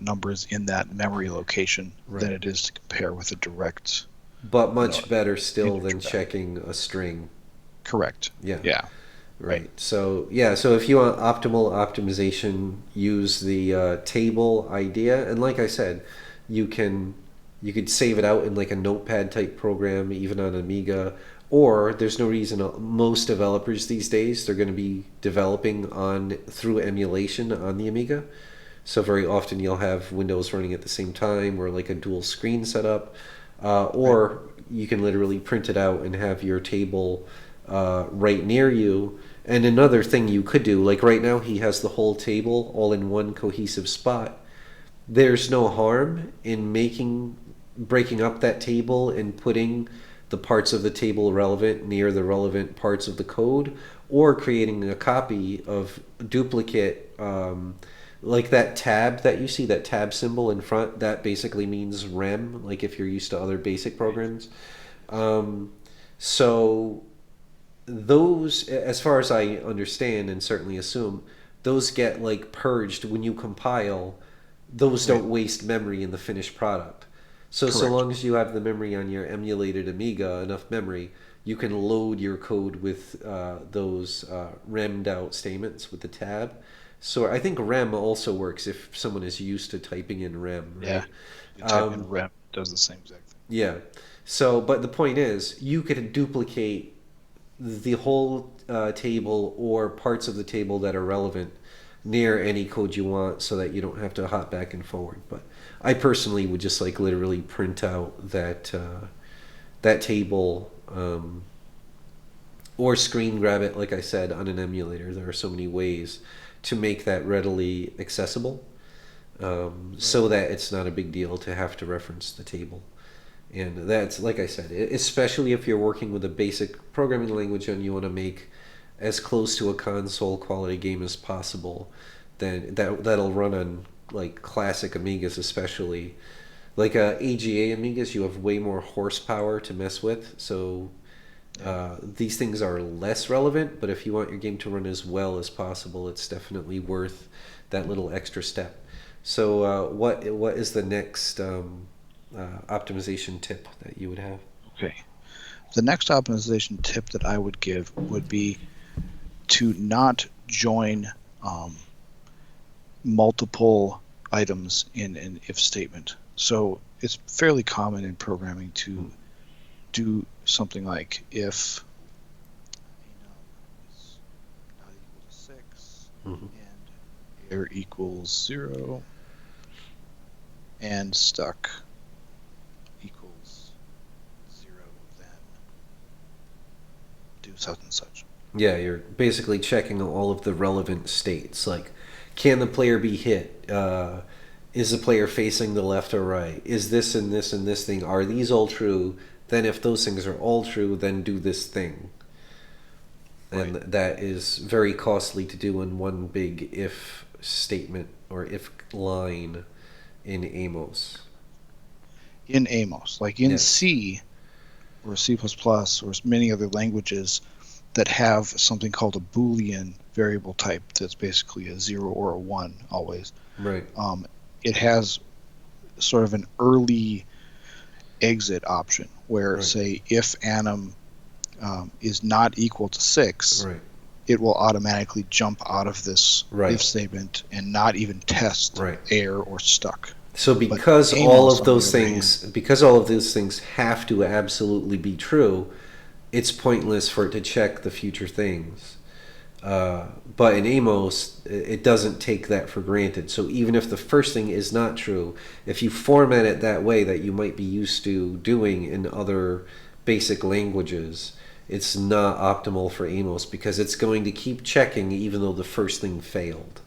number is in that memory location than it is to compare with a direct. But much better still than checking a string. Correct. Yeah. Right. So so if you want optimal optimization, use the table idea, and like I said, you could save it out in like a notepad type program, even on Amiga. Or there's no reason, most developers these days, they're going to be developing through emulation on the Amiga. So very often you'll have Windows running at the same time, or like a dual screen setup. Or you can literally print it out and have your table right near you. And another thing you could do, like right now he has the whole table all in one cohesive spot. There's no harm in breaking up that table and putting the parts of the table relevant near the relevant parts of the code, or creating a copy of duplicate, like that tab that you see, that tab symbol in front, that basically means rem, like if you're used to other basic programs. So those, as far as I understand and certainly assume, those get like purged when you compile. Those don't waste memory in the finished product. So long as you have the memory on your emulated Amiga, enough memory, you can load your code with those remmed out statements with the tab. So I think rem also works if someone is used to typing in rem, right? Yeah. You type in rem, it does the same exact thing. Yeah. So, but the point is, you could duplicate the whole table or parts of the table that are relevant near any code you want, so that you don't have to hop back and forward. But I personally would just like literally print out that table, or screen grab it, like I said, on an emulator. There are so many ways to make that readily accessible, so that it's not a big deal to have to reference the table. And that's, like I said, especially if you're working with a basic programming language and you want to make as close to a console quality game as possible, then that'll run on like classic Amigas, especially like AGA Amigas. You have way more horsepower to mess with, so these things are less relevant. But if you want your game to run as well as possible, it's definitely worth that little extra step. So what is the next optimization tip that you would have? Okay. The next optimization tip that I would give would be to not join multiple items in an if statement. So it's fairly common in programming to do something like if is not equal to 6 and error equals 0 and stuck equals 0, then do such and such. Yeah, you're basically checking all of the relevant states. Like, can the player be hit? Is the player facing the left or right? Is this and this and this thing, are these all true? Then if those things are all true, then do this thing. And that is very costly to do in one big if statement or if line in Amos. In Amos, like in C or C++ or many other languages that have something called a Boolean variable type that's basically a 0 or a 1 always. Right. It has sort of an early exit option where, say, if anim is not equal to 6, it will automatically jump out of this if statement and not even test error or stuck. So because all of those things have to absolutely be true, it's pointless for it to check the future things. But in Amos, it doesn't take that for granted. So even if the first thing is not true, if you format it that way that you might be used to doing in other basic languages, it's not optimal for Amos, because it's going to keep checking even though the first thing failed.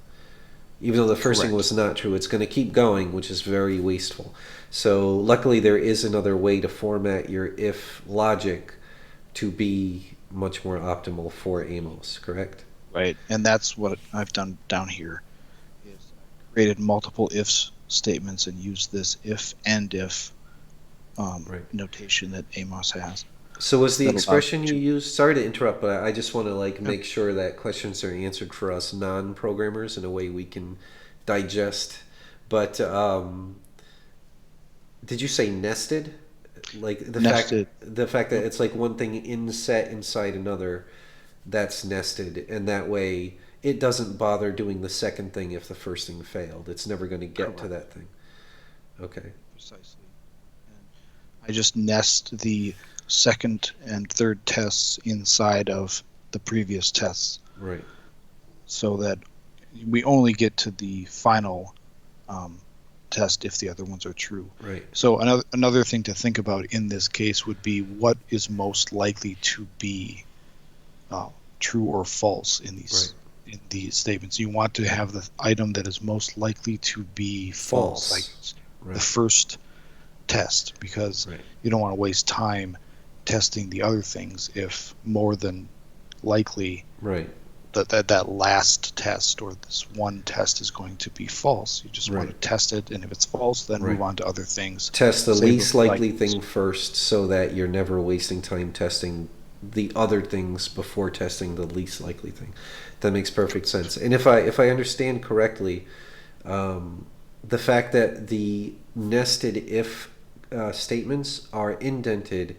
Even though the first thing was not true, it's going to keep going, which is very wasteful. So luckily there is another way to format your if logic to be much more optimal for Amos, correct? Right, and that's what I've done down here, is created multiple ifs statements and used this if and if notation that Amos has. So was the expression you used, sorry to interrupt, but I just want to make sure that questions are answered for us non-programmers in a way we can digest. But did you say nested? Like the fact that it's like one thing set inside another, that's nested, and that way it doesn't bother doing the second thing if the first thing failed. It's never going to get to that thing. Okay. Precisely. And I just nest the second and third tests inside of the previous tests. Right. So that we only get to the final test if the other ones are true. Right. So another thing to think about in this case would be what is most likely to be true or false in these statements. You want to have the item that is most likely to be false. Like the first test, because you don't want to waste time testing the other things if more than likely that last test or this one test is going to be false. You just want to test it, and if it's false, then move on to other things. Test the least likely thing first, so that you're never wasting time testing the other things before testing the least likely thing. That makes perfect sense. And if I understand correctly, the fact that the nested if statements are indented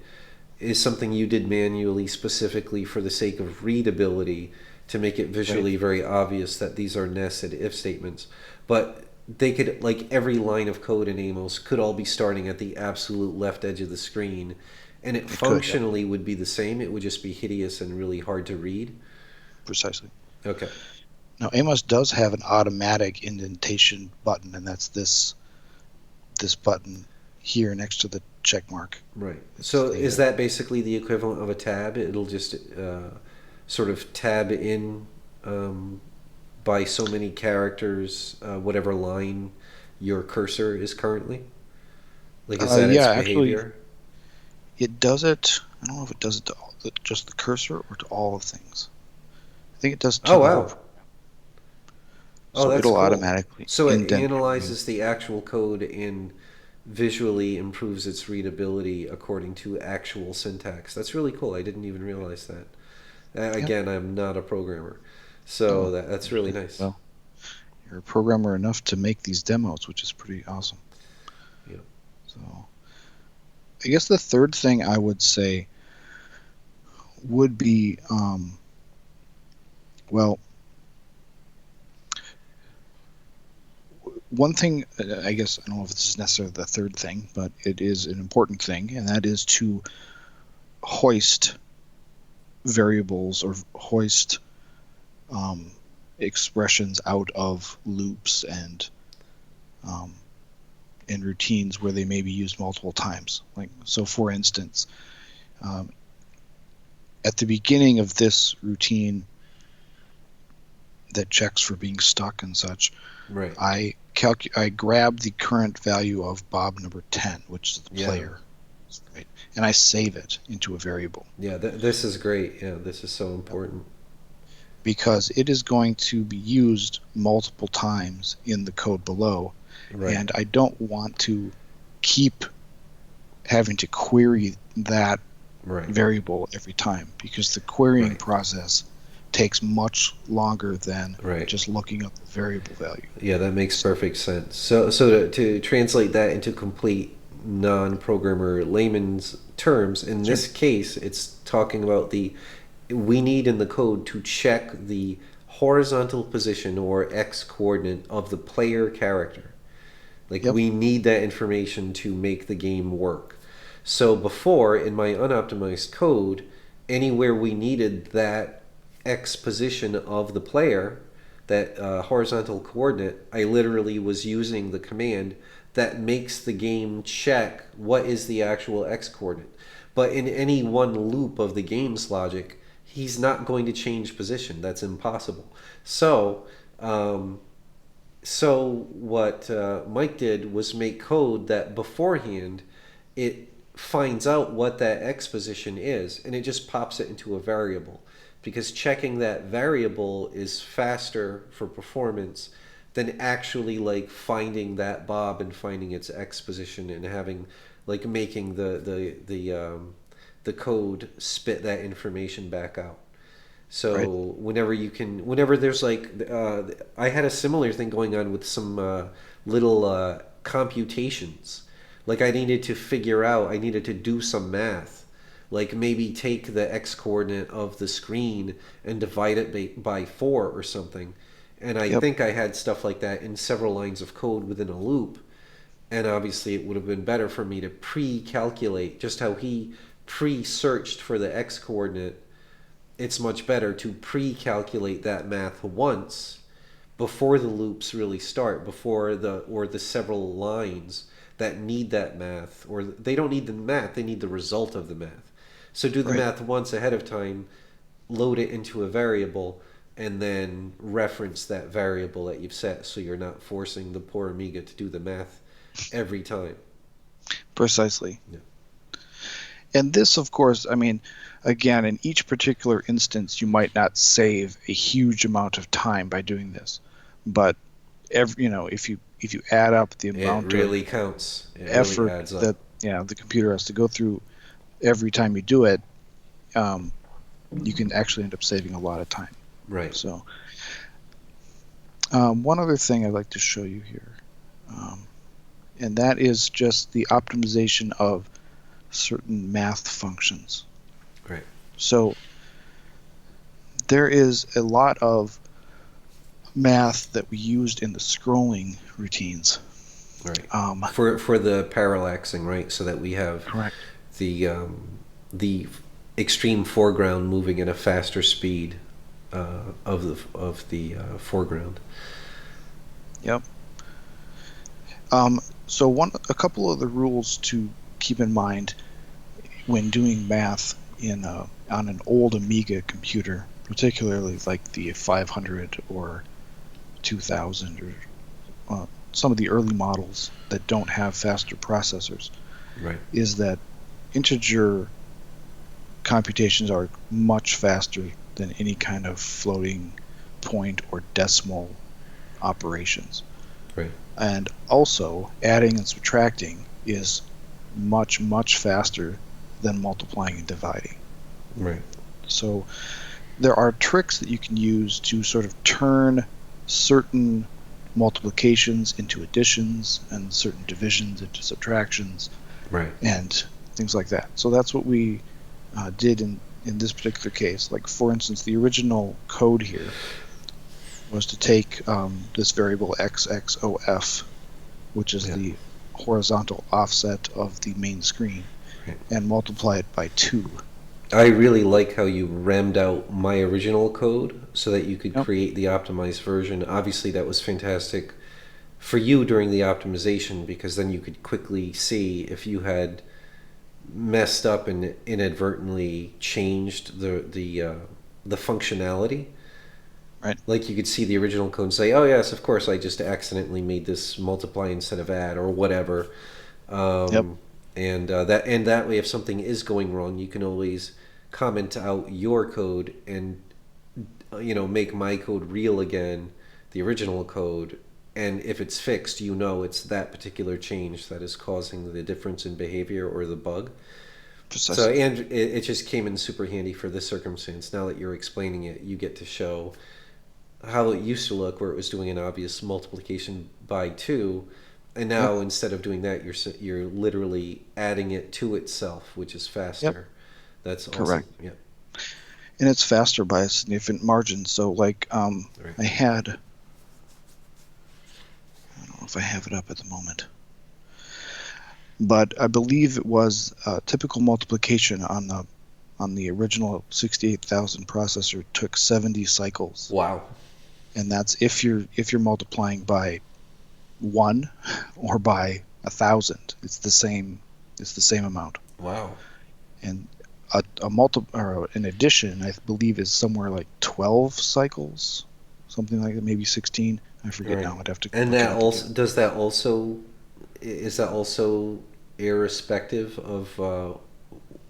is something you did manually specifically for the sake of readability to make it visually very obvious that these are nested if statements. But they could, like every line of code in Amos could all be starting at the absolute left edge of the screen, and it functionally would be the same. It would just be hideous and really hard to read. Precisely. Okay. Now Amos does have an automatic indentation button, and that's this button here next to the check mark. Right. So is that basically the equivalent of a tab? It'll just sort of tab in by so many characters, whatever line your cursor is currently? Like, is that its behavior? Actually, it does it. I don't know if it does it to just the cursor or to all of things. I think it does it to the whole program. So that's it'll cool. automatically. So it analyzes the actual code and visually improves its readability according to actual syntax. That's really cool. I didn't even realize that. Again, I'm not a programmer, so that's really nice. Well, you're a programmer enough to make these demos, which is pretty awesome. Yeah. So I guess the third thing I would say would be, well, one thing, I guess, I don't know if this is necessarily the third thing, but it is an important thing, and that is to hoist variables or hoist expressions out of loops and routines where they may be used multiple times. Like, so for instance, at the beginning of this routine that checks for being stuck and such, right, I grab the current value of Bob number 10, which is the player, right, and I save it into a variable. Yeah, this is great. Yeah, this is so important. Because it is going to be used multiple times in the code below, and I don't want to keep having to query that variable every time, because the querying process takes much longer than just looking up the variable value. Yeah, that makes perfect sense. So to translate that into complete non-programmer layman's terms, in this case, it's talking about we need in the code to check the horizontal position or X coordinate of the player character. Like, we need that information to make the game work. So before, in my unoptimized code, anywhere we needed that X position of the player, that horizontal coordinate, I literally was using the command that makes the game check what is the actual X coordinate. But in any one loop of the game's logic, he's not going to change position. That's impossible. So what Mike did was make code that beforehand it finds out what that X position is, and it just pops it into a variable, because checking that variable is faster for performance than actually like finding that Bob and finding its X position and having like making the code spit that information back out. So whenever there's like, I had a similar thing going on with some little computations. Like I needed to do some math. Like maybe take the X coordinate of the screen and divide it by 4 or something. And I think I had stuff like that in several lines of code within a loop. And obviously it would have been better for me to pre-calculate, just how he pre-searched for the X coordinate. It's much better to pre-calculate that math once before the loops really start, before the several lines that need that math, or they don't need the math, they need the result of the math. So do the math once ahead of time, load it into a variable, and then reference that variable that you've set, so you're not forcing the poor Amiga to do the math every time. Precisely. Yeah. And this, of course, I mean, again, in each particular instance, you might not save a huge amount of time by doing this, but if you add up the amount it really counts. It effort really adds up. that the computer has to go through every time you do it, you can actually end up saving a lot of time. Right. So, one other thing I'd like to show you here, and that is just the optimization of certain math functions. Right. So there is a lot of math that we used in the scrolling routines. Right. For the parallaxing, right? So that we have Correct. The extreme foreground moving at a faster speed of the foreground. Yep. So a couple of the rules to keep in mind when doing math on an old Amiga computer, particularly like the 500 or 2000 or some of the early models that don't have faster processors, right, is that integer computations are much faster than any kind of floating point or decimal operations. Right. And also, adding and subtracting is much, much faster than multiplying and dividing. Right. So there are tricks that you can use to sort of turn certain multiplications into additions and certain divisions into subtractions, right, and things like that. So that's what we did in this particular case. Like, for instance, the original code here was to take this variable xxof, which is the horizontal offset of the main screen, right, and multiply it by 2. I really like how you rammed out my original code so that you could create the optimized version. Obviously, that was fantastic for you during the optimization, because then you could quickly see if you had messed up and inadvertently changed the functionality. Right. Like, you could see the original code and say, "Oh yes, of course, I just accidentally made this multiply instead of add," or whatever. And that way, if something is going wrong, you can always comment out your code and make my code real again, the original code. And if it's fixed, it's that particular change that is causing the difference in behavior or the bug. Precisely. So, and it just came in super handy for this circumstance. Now that you're explaining it, you get to show how it used to look, where it was doing an obvious multiplication by 2, and now instead of doing that, you're literally adding it to itself, which is faster. Yep. That's awesome. Correct. Yeah. And it's faster by a significant margin. So, like, right. I don't know if I have it up at the moment, but I believe it was typical multiplication on the original 68,000 processor took 70 cycles. Wow. And that's if you're multiplying by 1 or by 1,000. It's the same amount. Wow. And an addition, I believe, is somewhere like 12 cycles, something like that, maybe 16. I forget now. I'd have to. And that also is that also irrespective of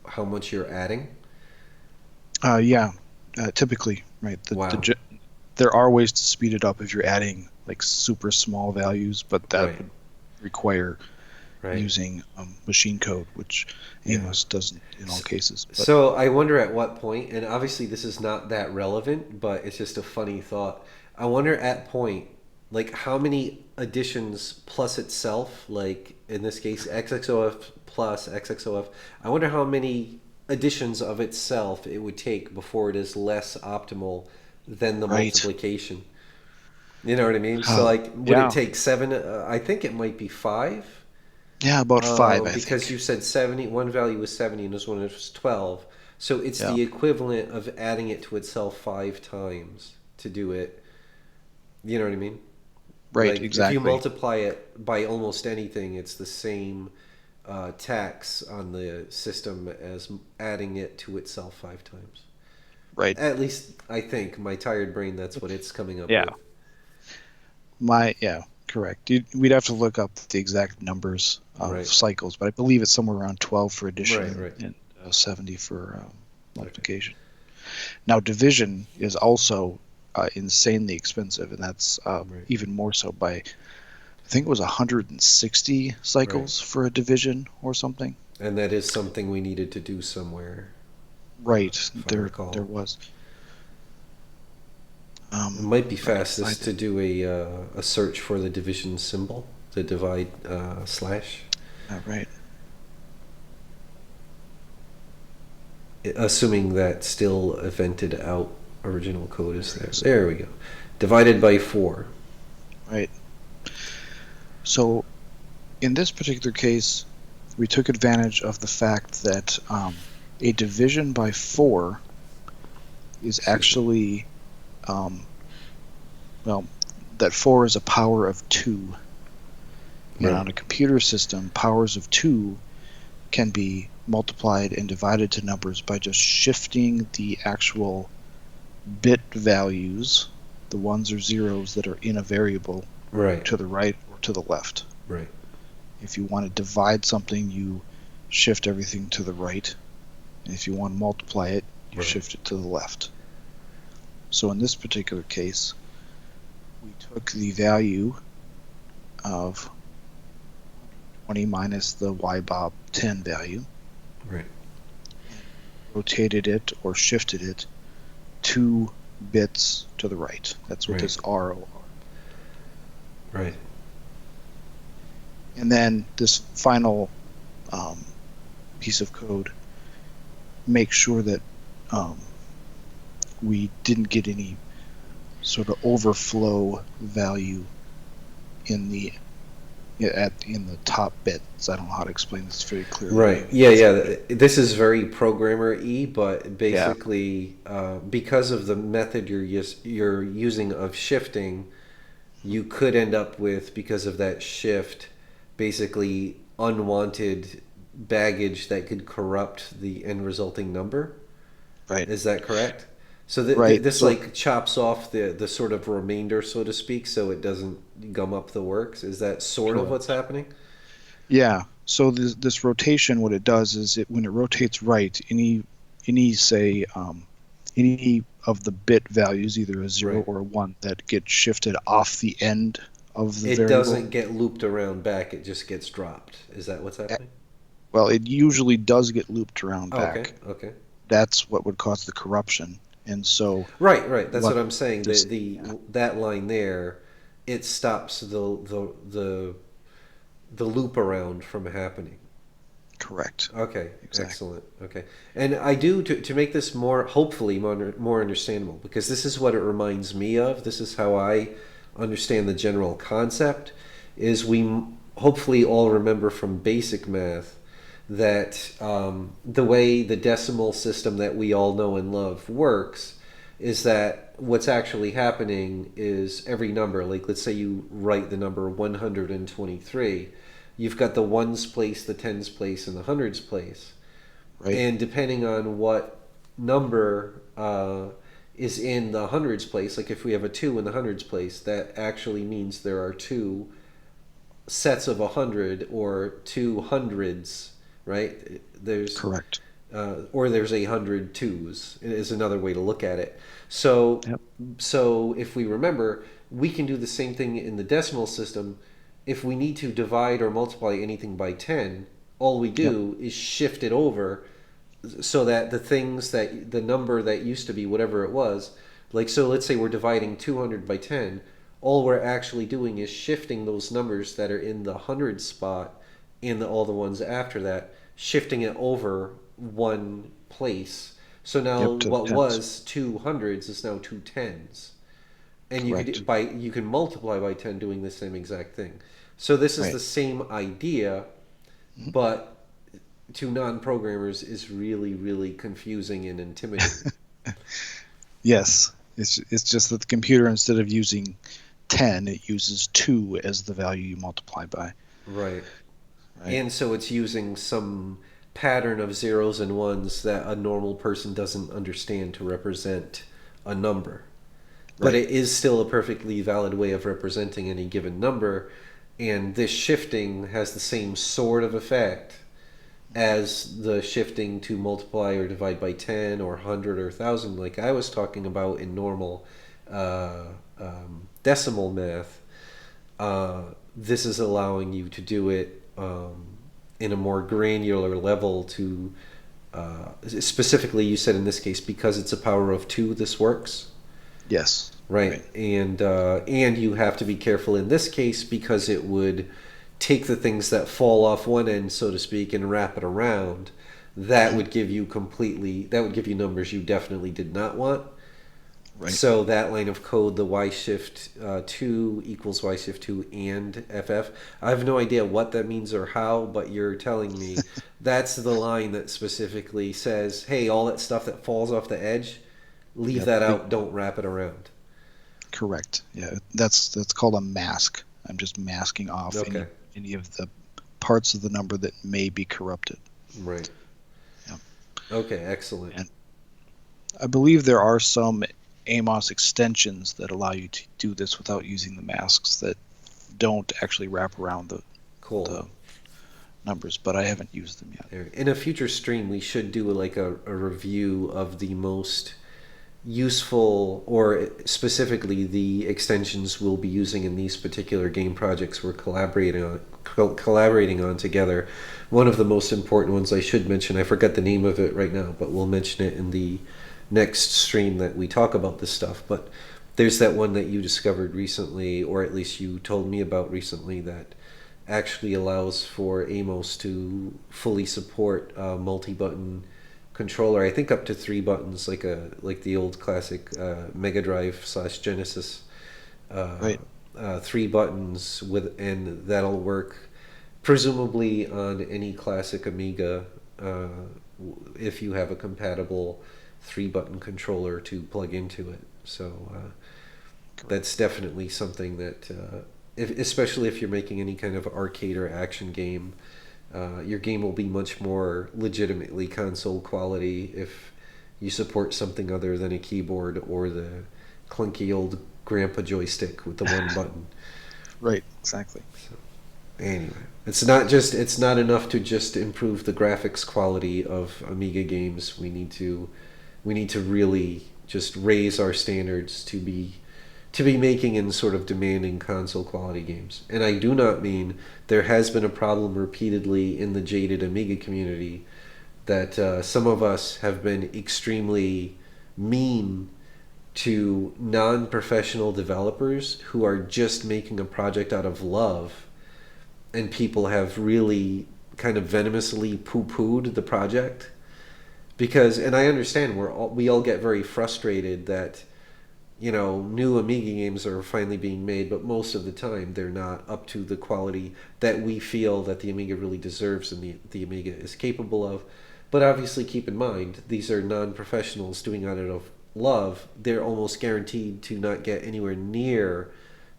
how much you're adding? Yeah, typically, right. There are ways to speed it up if you're adding like super small values, but that would require using machine code, which Amos doesn't in all cases. But. So I wonder at what point, and obviously this is not that relevant, but it's just a funny thought. I wonder at point, like, how many additions plus itself, like in this case XXOF plus XXOF, I wonder how many additions of itself it would take before it is less optimal than the multiplication. You know what I mean? So, like, would it take 7? I think it might be 5. Yeah, about 5, I think. Because you said 70, one value was 70 and this one was 12. So it's the equivalent of adding it to itself 5 times to do it. You know what I mean? Right, like, exactly. If you multiply it by almost anything, it's the same tax on the system as adding it to itself 5 times. Right. At least, I think, my tired brain, that's what it's coming up with. Correct. We'd have to look up the exact numbers of cycles, but I believe it's somewhere around 12 for addition and 70 for multiplication. Now, division is also insanely expensive, and that's even more so by, I think it was 160 cycles for a division or something. And that is something we needed to do somewhere. Right. There was. It might be fastest to do a search for the division symbol, the divide slash. Right. assuming that still evented out original code is there. There we go. Divided by 4. Right. So in this particular case, we took advantage of the fact that a division by 4 is actually, that 4 is a power of 2. Right. And on a computer system, powers of 2 can be multiplied and divided to numbers by just shifting the actual bit values, the ones or zeros that are in a variable, Right. to the right or to the left. Right. If you want to divide something, you shift everything to the right. And if you want to multiply it, you Right. shift it to the left. So in this particular case, we took the value of 20 minus the ybob 10 value, Right. rotated it or shifted it 2 bits to the right. That's what Right. this RO. Right. And then this final piece of code makes sure that we didn't get any sort of overflow value in the top bits. I don't know how to explain this very clearly. Right. Yeah. This is very programmer-y, but basically, because of the method you're using of shifting, you could end up with, because of that shift, basically unwanted baggage that could corrupt the end resulting number. Right. Is that correct? So Right. this So- like chops off the sort of remainder, so to speak, so it doesn't gum up the works. Is that sort of Correct. what's happening? Yeah. So this rotation, what it does is when it rotates right, any of the bit values, either a 0 Right. or a 1, that get shifted off the end of the It variable. doesn't get looped around back, it just gets dropped. Is that what's happening? Well, it usually does get looped around back. Okay. That's what would cause the corruption. And so Right. That's what I'm saying. this- That line there, it stops the loop around from happening. correct. Okay, Exactly. excellent. Okay, and I do to make this hopefully more understandable, because this is what it reminds me of. This is how I understand the general concept. Is we hopefully all remember from basic math that the way the decimal system that we all know and love works is that what's actually happening is every number, like let's say you write the number 123, you've got the ones place, the tens place, and the hundreds place. Right. And depending on what number is in the hundreds place, like if we have a 2 in the hundreds place, that actually means there are 2 sets of 100 or 2 hundreds, right? There's Correct. or there's 100 twos is another way to look at it. So, Yep. so if we remember, we can do the same thing in the decimal system. If we need to divide or multiply anything by 10, all we do is shift it over so that the number that used to be whatever it was, like, so let's say we're dividing 200 by 10, all we're actually doing is shifting those numbers that are in the 100 spot and all the ones after that, shifting it over one place. So now Yep, to what tens. was 2 hundreds is now 2 tens. And Correct. you can multiply by 10 doing the same exact thing. So this is Right. the same idea, but to non-programmers is really, really confusing and intimidating. Yes. It's just that the computer, instead of using 10, it uses 2 as the value you multiply by. Right. Right. And so it's using some pattern of zeros and ones that a normal person doesn't understand to represent a number. But Right. it is still a perfectly valid way of representing any given number, and this shifting has the same sort of effect as the shifting to multiply or divide by 10 or 100 or 1,000 like I was talking about in normal decimal math. This is allowing you to do it in a more granular level to specifically, you said in this case, because it's a power of 2, this works. Yes. Right. And you have to be careful in this case because it would take the things that fall off one end, so to speak, and wrap it around. that would give you numbers you definitely did not want. Right. So that line of code, the y shift 2 equals y shift 2 and ff. I have no idea what that means or how, but you're telling me that's the line that specifically says, hey, all that stuff that falls off the edge, leave that out, don't wrap it around. Correct. Yeah, that's called a mask. I'm just masking off any of the parts of the number that may be corrupted. Right. Yeah. Okay, excellent. And I believe there are some Amos extensions that allow you to do this without using the masks that don't actually wrap around the numbers, but I haven't used them yet. In a future stream, we should do like a review of the most useful, or specifically the extensions we'll be using in these particular game projects we're collaborating on together. One of the most important ones I should mention, I forgot the name of it right now, but we'll mention it in the next stream that we talk about this stuff. But there's that one that you discovered recently, or at least you told me about recently, that actually allows for Amos to fully support multi-button controller. I think up to 3 buttons, like the old classic Mega Drive / Genesis. Right. 3 buttons and that'll work presumably on any classic Amiga if you have a compatible 3-button controller to plug into it. So that's definitely something that, especially if you're making any kind of arcade or action game, your game will be much more legitimately console quality if you support something other than a keyboard or the clunky old grandpa joystick with the one button. Right, exactly. So, anyway, it's not enough to just improve the graphics quality of Amiga games. We need to really just raise our standards to be making and sort of demanding console quality games. And I do not mean there has been a problem repeatedly in the jaded Amiga community that some of us have been extremely mean to non-professional developers who are just making a project out of love, and people have really kind of venomously poo-pooed the project. Because, and I understand we all get very frustrated that, you know, new Amiga games are finally being made, but most of the time they're not up to the quality that we feel that the Amiga really deserves and the Amiga is capable of. But obviously keep in mind, these are non-professionals doing it out of love. They're almost guaranteed to not get anywhere near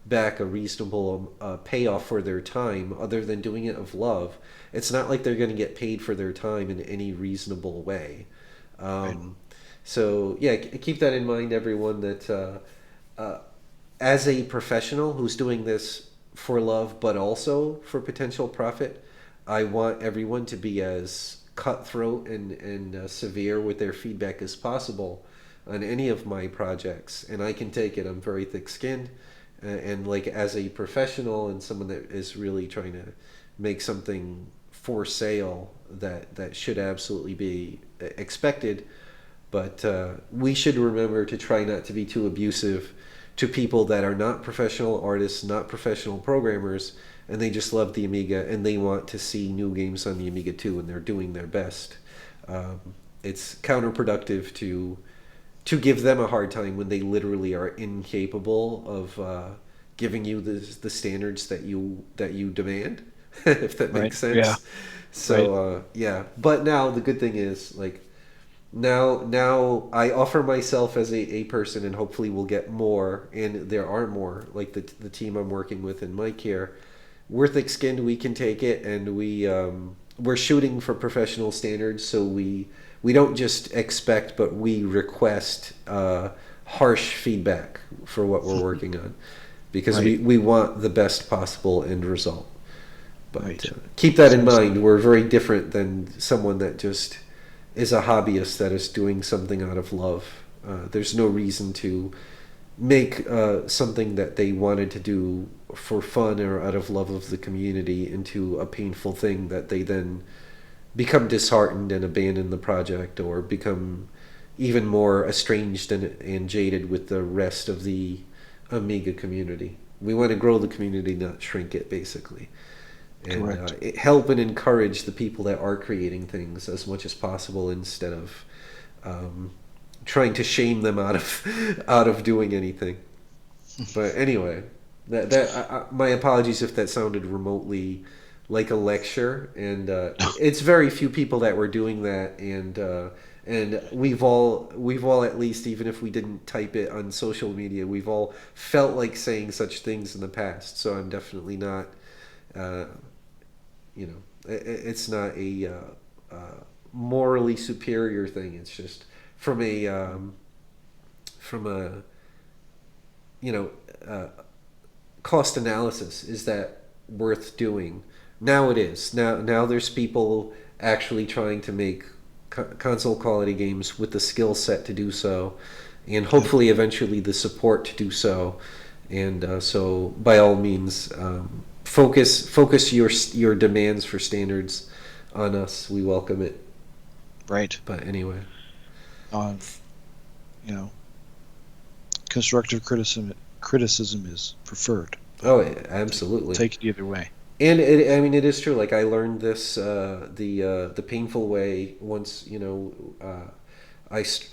back a reasonable payoff for their time other than doing it of love. It's not like they're going to get paid for their time in any reasonable way. Right. So yeah, keep that in mind, everyone, that as a professional who's doing this for love but also for potential profit, I want everyone to be as cutthroat and severe with their feedback as possible on any of my projects. And I can take it. I'm very thick-skinned. And like as a professional and someone that is really trying to make something for sale that should absolutely be expected, but we should remember to try not to be too abusive to people that are not professional artists, not professional programmers, and they just love the Amiga and they want to see new games on the Amiga too, and they're doing their best. It's counterproductive to give them a hard time when they literally are incapable of giving you the standards that you demand, if that makes sense. Yeah. So yeah, but now the good thing is, like, now I offer myself as a person, and hopefully we'll get more, and there are more, like the team I'm working with and Mike here. We're thick-skinned, we can take it, and we're shooting for professional standards, so we don't just expect, but we request harsh feedback for what we're working on, because we want the best possible end result. But keep that in mind. We're very different than someone that just is a hobbyist that is doing something out of love. There's no reason to make something that they wanted to do for fun or out of love of the community into a painful thing that they then become disheartened and abandon the project, or become even more estranged and jaded with the rest of the Amiga community. We want to grow the community, not shrink it, basically. and Correct. help and encourage the people that are creating things as much as possible instead of trying to shame them out of out of doing anything. But anyway, my apologies if that sounded remotely like a lecture, and it's very few people that were doing that, and we've all at least, even if we didn't type it on social media, we've all felt like saying such things in the past. So I'm definitely not, it's not a morally superior thing. It's just from a you know, cost analysis. Is that worth doing? Now it is. Now there's people actually trying to make console quality games with the skill set to do so, and hopefully eventually the support to do so. And so by all means, focus your demands for standards on us. We welcome it. Right. But anyway, you know, constructive criticism is preferred. oh, absolutely. Take it either way. And I mean, it is true. Like I learned this the painful way once.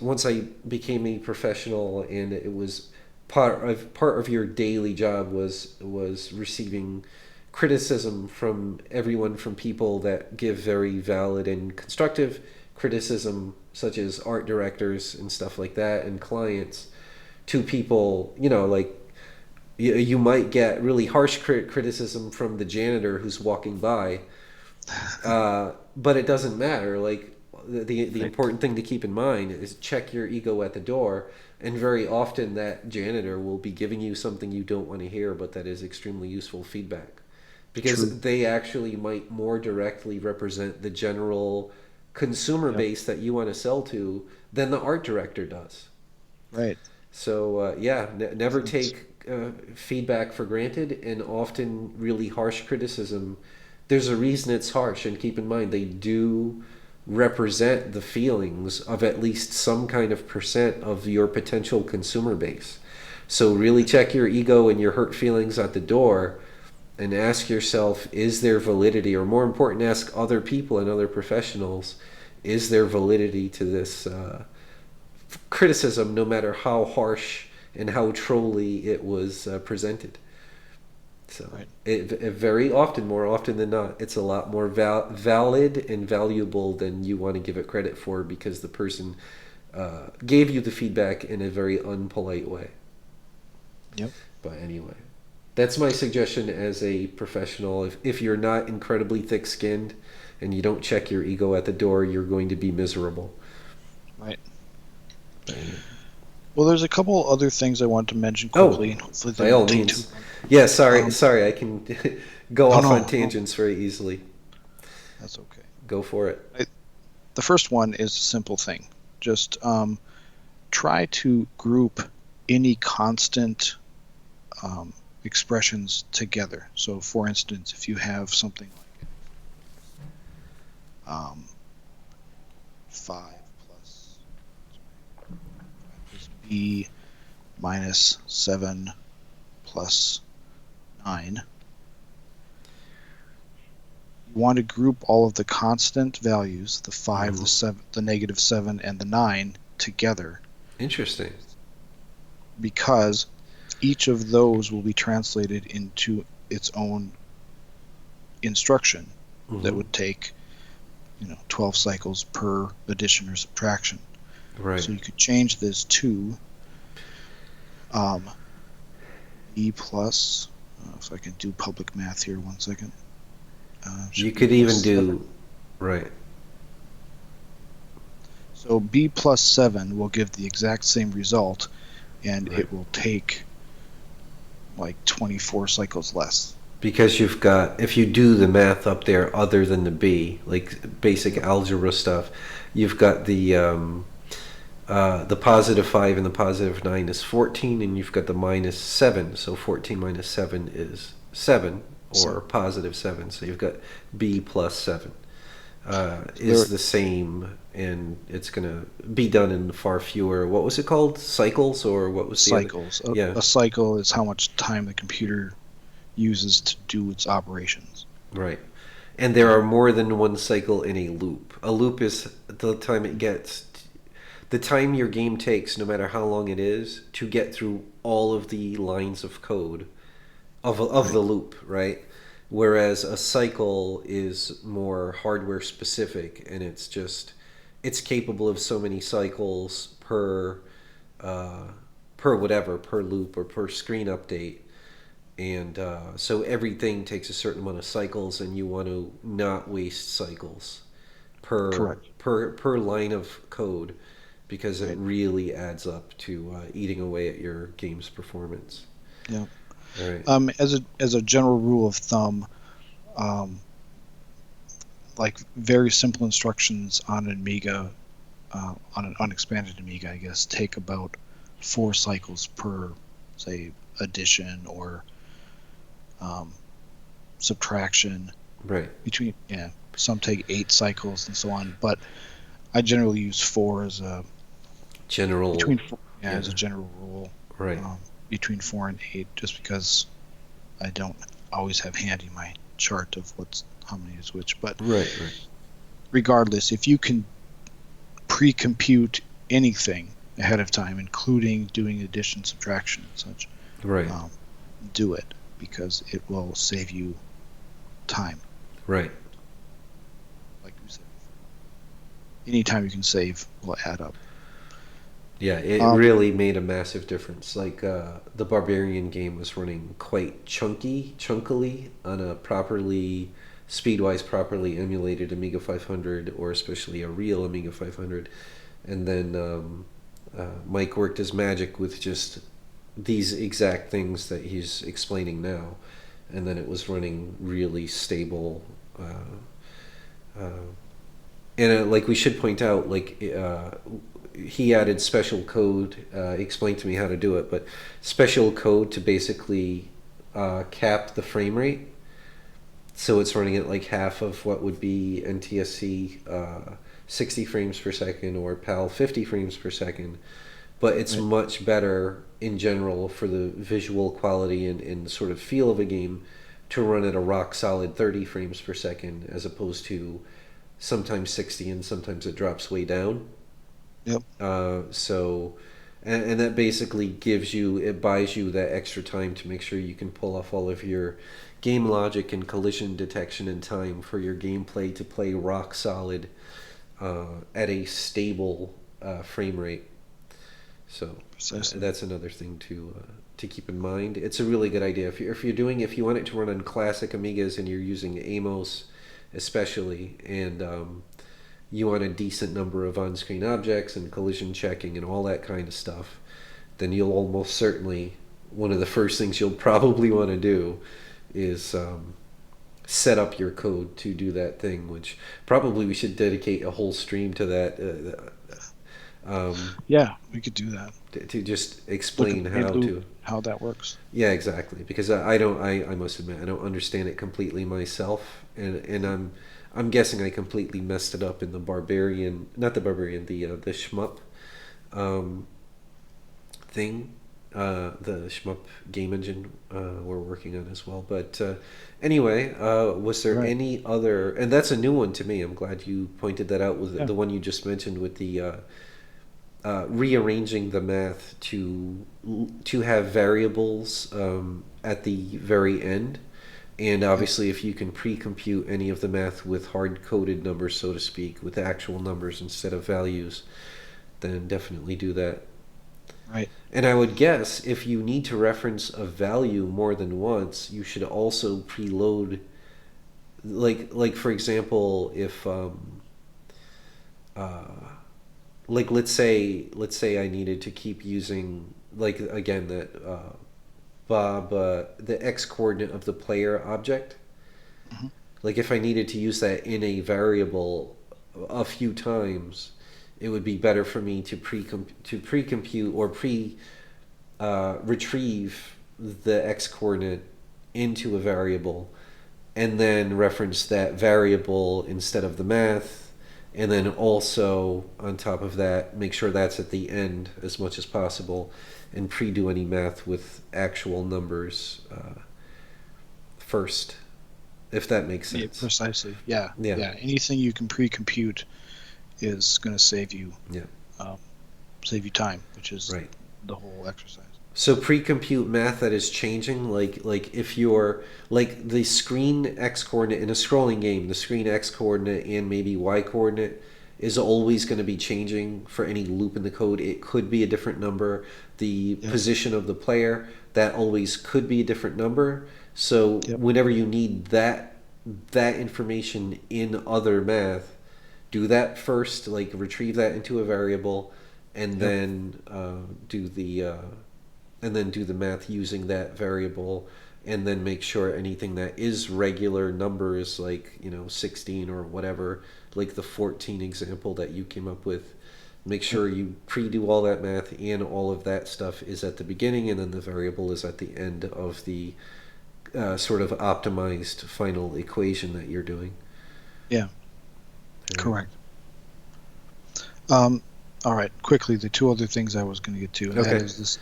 Once I became a professional, and it was part of your daily job was receiving criticism from everyone, from people that give very valid and constructive criticism, such as art directors and stuff like that, and clients, to people, like you might get really harsh criticism from the janitor who's walking by, but it doesn't matter. Like the important thing to keep in mind is check your ego at the door, and very often that janitor will be giving you something you don't want to hear, but that is extremely useful feedback, because True. they actually might more directly represent the general consumer base that you want to sell to than the art director does. Right. So never take feedback for granted, and often really harsh criticism, there's a reason it's harsh, and keep in mind they do represent the feelings of at least some kind of percent of your potential consumer base. So really check your ego and your hurt feelings at the door, and ask yourself, is there validity, or more important, ask other people and other professionals, is there validity to this criticism, no matter how harsh and how trolly it was presented. So Right. it very often, more often than not, it's a lot more valid and valuable than you want to give it credit for, because the person gave you the feedback in a very unpolite way. Yep. But anyway, that's my suggestion as a professional. If you're not incredibly thick-skinned and you don't check your ego at the door, you're going to be miserable. Right. Well, there's a couple other things I want to mention quickly. And hopefully they by all won't take means. too long. Yeah, sorry, I can go off on No. tangents very easily. That's okay. Go for it. The first one is a simple thing. Just try to group any constant expressions together. So, for instance, if you have something like 5 plus b minus 7 plus 9, you want to group all of the constant values, the 5, the 7, the negative 7, and the 9 together. Interesting. Because each of those will be translated into its own instruction that would take 12 cycles per addition or subtraction. Right. So you could change this to e plus, if I can do public math here, 1 second. You could even do, right. So b plus 7 will give the exact same result, and Right. it will take like 24 cycles less. Because you've got, if you do the math up there other than the b, like basic algebra stuff, you've got the positive 5 and the positive 9 is 14, and you've got the minus 7, so 14 minus 7 is 7, or positive 7, so you've got b plus 7 is the same, and it's going to be done in far fewer, what was it called, cycles, or what was the cycles. A cycle is how much time the computer uses to do its operations. Right. And there are more than one cycle in a loop. A loop is the time your game takes, no matter how long it is, to get through all of the lines of code of Right. the loop, right? Whereas a cycle is more hardware specific, and it's capable of so many cycles uh, per loop or per screen update, and so everything takes a certain amount of cycles, and you want to not waste cycles Correct. per line of code, because it Right. really adds up to eating away at your game's performance. Yeah. All right. As a general rule of thumb, um, like very simple instructions on an Amiga, on an unexpanded Amiga, I guess, take about 4 cycles per, say, addition or um, subtraction. Right. Some take 8 cycles and so on, but I generally use 4 as a General. between as Yeah. a general rule. Right. Between 4 and 8, just because I don't always have handy my chart of how many is which. But Right. Right. regardless, if you can pre-compute anything ahead of time, including doing addition, subtraction, and such, Right. do it, because it will save you time. Right. Like you said, any time you can save will add up. Yeah, it really made a massive difference. Like the Barbarian game was running quite chunkily on a speed-wise properly emulated Amiga 500, or especially a real Amiga 500. And then Mike worked his magic with just these exact things that he's explaining now, and then it was running really stable. And like we should point out, like he added special code, explained to me how to do it, but special code to basically cap the frame rate. So it's running at like half of what would be NTSC 60 frames per second or PAL 50 frames per second. But it's much better in general for the visual quality and sort of feel of a game to run at a rock solid 30 frames per second, as opposed to sometimes 60 and sometimes it drops way down. Yep. And that basically buys you that extra time to make sure you can pull off all of your game logic and collision detection in time for your gameplay to play rock solid at a stable frame rate. So Precisely. that's another thing to keep in mind. It's a really good idea if you want it to run on classic Amigas and you're using Amos especially, and you want a decent number of on-screen objects and collision checking and all that kind of stuff, then you'll almost certainly, one of the first things you'll probably want to do is set up your code to do that thing, which probably we should dedicate a whole stream to that. Yeah, we could do that. To just explain how that works. Yeah, exactly. Because I must admit I don't understand it completely myself, and I'm guessing I completely messed it up in the Shmup thing, the Shmup game engine we're working on as well. But anyway, was there any other? And that's a new one to me. I'm glad you pointed that out. With the one you just mentioned with the rearranging the math to have variables at the very end. And obviously, if you can pre-compute any of the math with hard-coded numbers, so to speak, with actual numbers instead of values, then definitely do that. Right. And I would guess if you need to reference a value more than once, you should also preload, like for example, if like let's say I needed to keep using, like, again, that Bob, the x coordinate of the player object. Mm-hmm. Like if I needed to use that in a variable a few times, it would be better for me to pre-compute or retrieve the x coordinate into a variable, and then reference that variable instead of the math, and then also on top of that make sure that's at the end as much as possible, and pre-do any math with actual numbers first. if that makes Yeah, sense. precisely. Yeah. Yeah. Yeah. Anything you can pre-compute is going to save you time, which is Right. the whole exercise. So pre-compute math that is changing, like if you're like the screen x coordinate in a scrolling game, the screen x coordinate and maybe y coordinate is always going to be changing for any loop in the code. It could be a different number. The Yep. position of the player, that always could be a different number. So Yep. whenever you need that information in other math, do that first, like retrieve that into a variable, and Yep. then do the math using that variable, and then make sure anything that is regular numbers, like 16 or whatever, like the 14 example that you came up with, make sure you pre-do all that math, and all of that stuff is at the beginning, and then the variable is at the end of the sort of optimized final equation that you're doing. Yeah. Correct. All right. Quickly, the two other things I was going to get to, and that is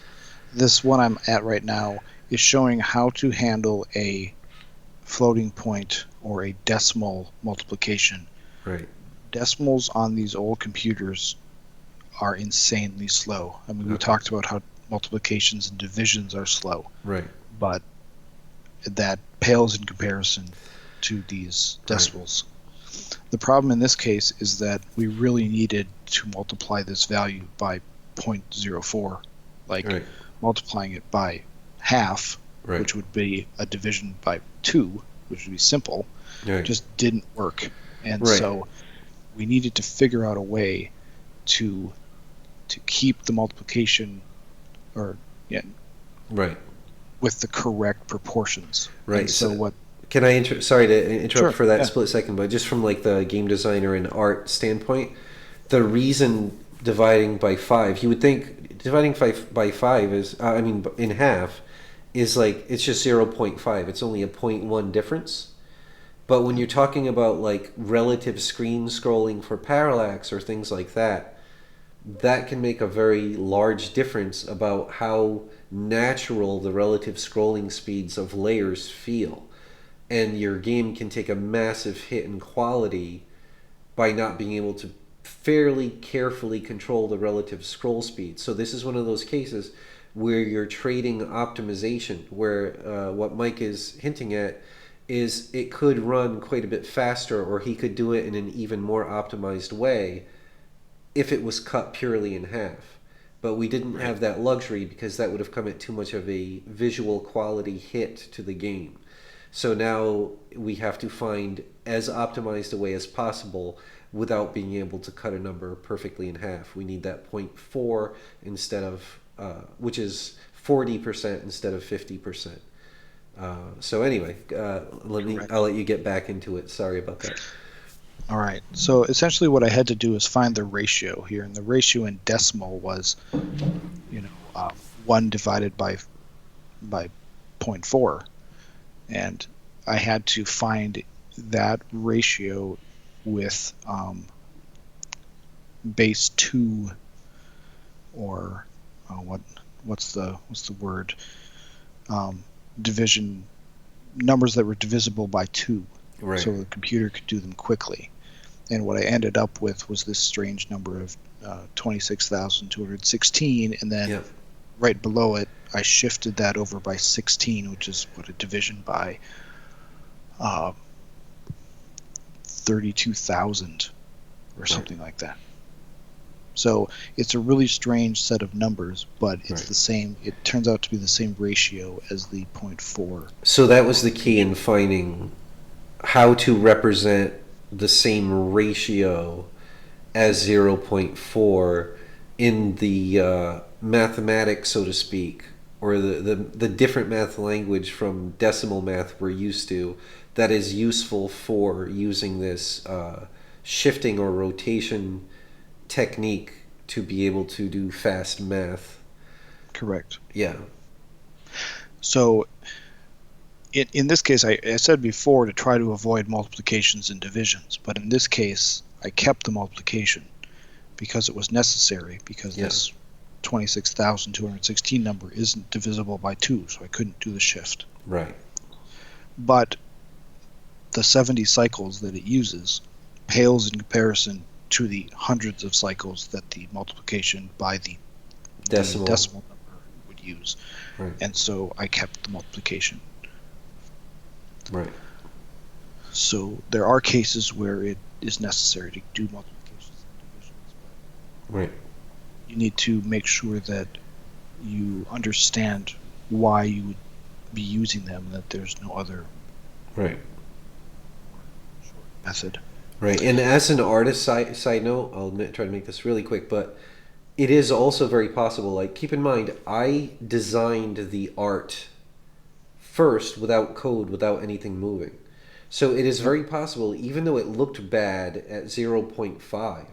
this one I'm at right now is showing how to handle a floating point or a decimal multiplication. Right. Decimals on these old computers are insanely slow. I mean, we talked about how multiplications and divisions are slow. Right. But that pales in comparison to these decimals. Right. The problem in this case is that we really needed to multiply this value by 0.04, like multiplying it by half, which would be a division by 2, which would be simple, just didn't work. And so we needed to figure out a way to keep the multiplication with the correct proportions. Right. And so what? Can I sorry to interrupt for that split second, but just from like the game designer and art standpoint, the reason dividing by 5, you would think dividing by 5 is in half is like it's just 0.5. It's only a 0.1 difference. But when you're talking about like relative screen scrolling for parallax or things like that, that can make a very large difference about how natural the relative scrolling speeds of layers feel. And your game can take a massive hit in quality by not being able to fairly carefully control the relative scroll speed. So this is one of those cases where you're trading optimization, where what Mike is hinting at is it could run quite a bit faster, or he could do it in an even more optimized way if it was cut purely in half. But we didn't have that luxury because that would have come at too much of a visual quality hit to the game. So now we have to find as optimized a way as possible without being able to cut a number perfectly in half. We need that 0.4 instead of, which is 40% instead of 50%. So anyway, I'll let you get back into it. Sorry about that. All right. So essentially what I had to do is find the ratio here, and the ratio in decimal was, 1 divided by 0.4. And I had to find that ratio with base 2, or what's the word? Division, numbers that were divisible by 2, so the computer could do them quickly. And what I ended up with was this strange number of 26,216, and then right below it, I shifted that over by 16, which is what a division by 32,000 or something like that. So it's a really strange set of numbers, but it's the same. It turns out to be the same ratio as the 0.4. So that was the key in finding how to represent the same ratio as 0.4 in the mathematics, so to speak, or the different math language from decimal math we're used to that is useful for using this shifting or rotation technique to be able to do fast math. Correct. Yeah. So in this case, I said before to try to avoid multiplications and divisions, but in this case, I kept the multiplication because it was necessary, because this 26,216 number isn't divisible by 2, so I couldn't do the shift. Right. But the 70 cycles that it uses pales in comparison to the hundreds of cycles that the multiplication by the decimal number would use. Right. And so I kept the multiplication. Right. So there are cases where it is necessary to do multiplications and divisions. Right. You need to make sure that you understand why you would be using them, that there's no other right method. Right. And as an artist, side note, I'll try to make this really quick, but it is also very possible, like, keep in mind, I designed the art first without code, without anything moving. So it is very possible, even though it looked bad at 0.5,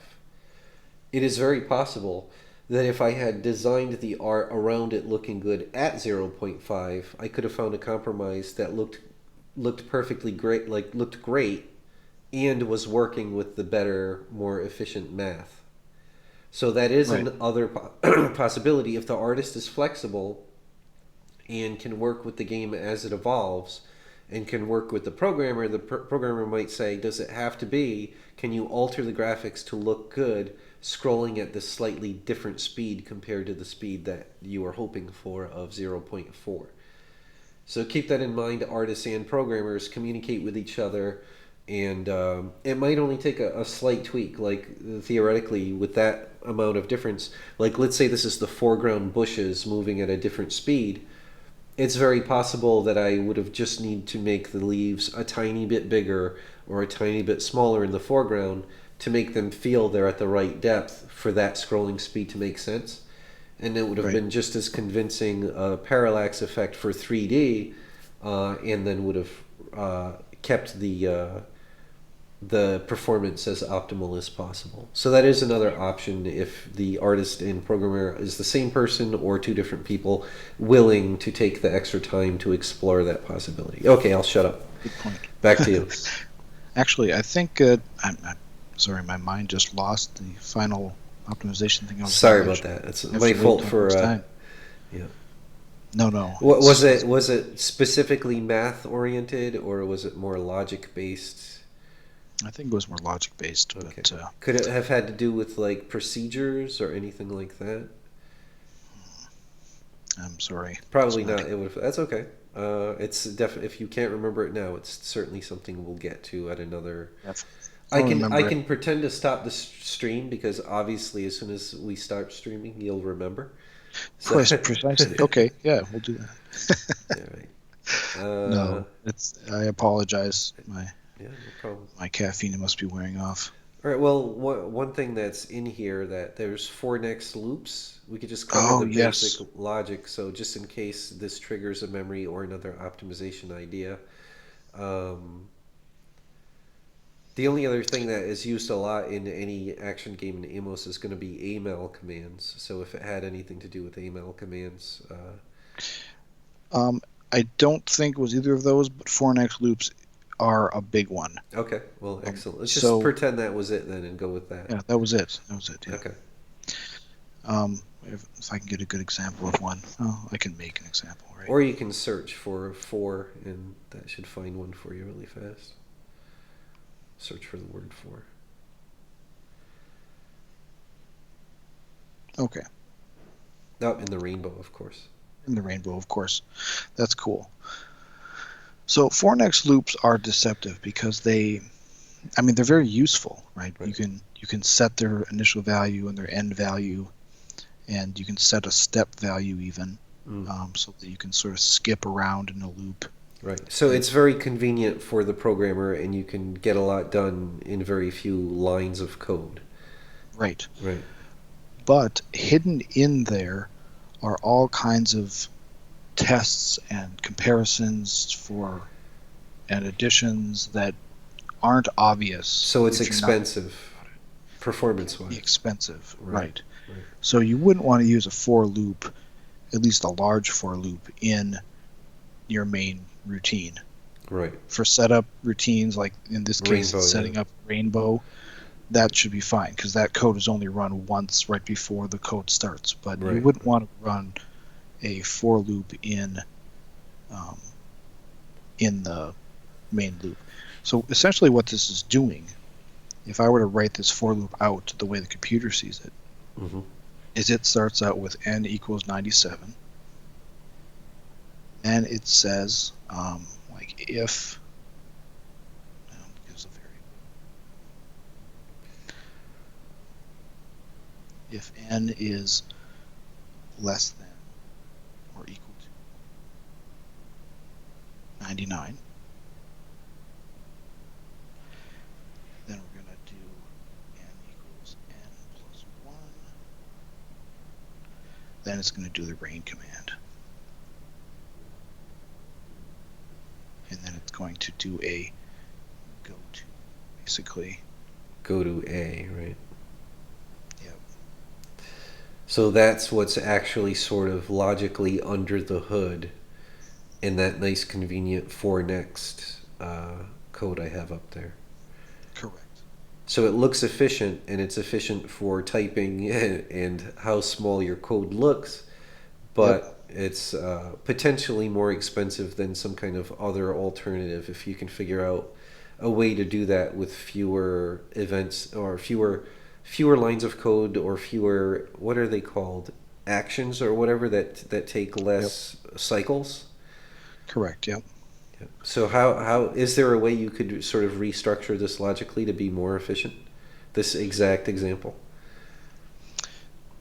it is very possible that if I had designed the art around it looking good at 0.5, I could have found a compromise that looked perfectly great, like looked great, and was working with the better, more efficient math. So that is another possibility. If the artist is flexible and can work with the game as it evolves and can work with the programmer programmer might say, does it have to be, can you alter the graphics to look good scrolling at this slightly different speed compared to the speed that you are hoping for of 0.4. So keep that in mind. Artists and programmers communicate with each other, and it might only take a slight tweak, like theoretically with that amount of difference. Like, let's say this is the foreground bushes moving at a different speed. It's very possible that I would have just need to make the leaves a tiny bit bigger or a tiny bit smaller in the foreground to make them feel they're at the right depth for that scrolling speed to make sense. And it would have been just as convincing a parallax effect for 3D, and then would have kept the performance as optimal as possible. So that is another option if the artist and programmer is the same person or two different people willing to take the extra time to explore that possibility. Okay, I'll shut up. Good point. Back to you. Actually, I think I'm sorry, my mind just lost the final optimization thing. Sorry about that. It's my fault for yeah. No. Was it specifically math oriented, or was it more logic based? I think it was more logic based. Okay. But could it have had to do with like procedures or anything like that? I'm sorry. Probably not. It would. That's okay. It's if you can't remember it now, it's certainly something we'll get to at another. I can pretend to stop the stream, because obviously as soon as we start streaming, you'll remember. So. Precisely. Okay. Yeah, we'll do that. Yeah, right. No, I apologize. Yeah, no problem. My caffeine must be wearing off. All right. Well, one thing that's in here, that there's 4 next loops. We could just cover the basic logic. So just in case this triggers a memory or another optimization idea. The only other thing that is used a lot in any action game in Amos is going to be AML commands. So if it had anything to do with AML commands. I don't think it was either of those, but 4next loops are a big one. Okay, well, excellent. Let's just pretend that was it then and go with that. Yeah, that was it. Yeah. Okay. If I can get a good example of one, I can make an example, right? Or you can search for 4, and that should find one for you really fast. Search for the word 4. Okay. Oh, in the rainbow, of course. In the rainbow, of course. That's cool. So 4next loops are deceptive because they're very useful, right? You can set their initial value and their end value, and you can set a step value even, so that you can sort of skip around in a loop. Right. So it's very convenient for the programmer, and you can get a lot done in very few lines of code. Right. Right. But hidden in there are all kinds of tests and comparisons and additions that aren't obvious. So it's expensive, performance-wise. Expensive, right. So you wouldn't want to use a for loop, at least a large for loop, in your main routine. Right. For setup routines, like in this case, setting up Rainbow, that should be fine, because that code is only run once right before the code starts. But you wouldn't want to run a for loop in the main loop. So essentially what this is doing, if I were to write this for loop out the way the computer sees it, is it starts out with n equals 97, and it says like if gives a variable, if n is less than or equal to 99, then we're going to do n equals n plus 1. Then it's going to do the rain command. And then it's going to do a go to, basically. Go to A, right? Yep. So that's what's actually sort of logically under the hood in that nice convenient for next code I have up there. Correct. So it looks efficient, and it's efficient for typing and how small your code looks, but it's potentially more expensive than some kind of other alternative if you can figure out a way to do that with fewer events or fewer lines of code or fewer, what are they called, actions or whatever that take less cycles. Correct. Yep. So how is there a way you could sort of restructure this logically to be more efficient? This exact example.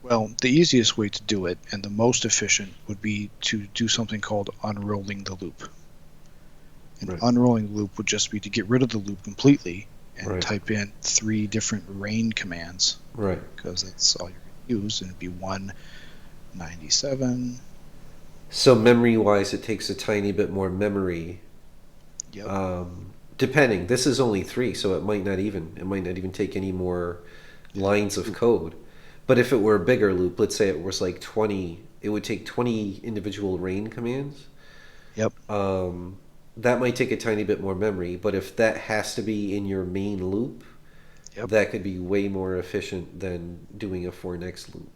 Well, the easiest way to do it and the most efficient would be to do something called unrolling the loop. And unrolling the loop would just be to get rid of the loop completely and type in 3 different rain commands. Right. Because that's all you're going to use, and it'd be 197. So memory-wise, it takes a tiny bit more memory. Yep. Depending, this is only 3, so it might not even take any more lines of code. But if it were a bigger loop, let's say it was like 20, it would take 20 individual rain commands. Yep. That might take a tiny bit more memory, but if that has to be in your main loop, that could be way more efficient than doing a for next loop.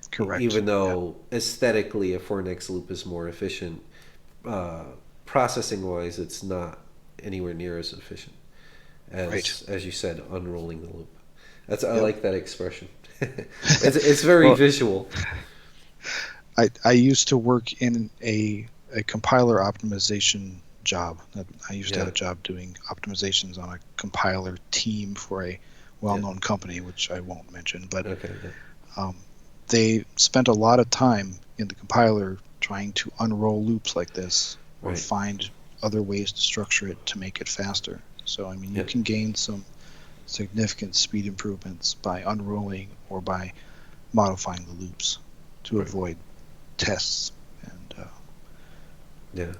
Correct. Even though aesthetically a for next loop is more efficient, processing-wise, it's not anywhere near as efficient as you said, unrolling the loop. I like that expression. It's very visual. I used to work in a compiler optimization job. I used to have a job doing optimizations on a compiler team for a well-known company, which I won't mention, but they spent a lot of time in the compiler trying to unroll loops like this or find other ways to structure it to make it faster. So, I mean, you can gain some significant speed improvements by unrolling or by modifying the loops to avoid tests and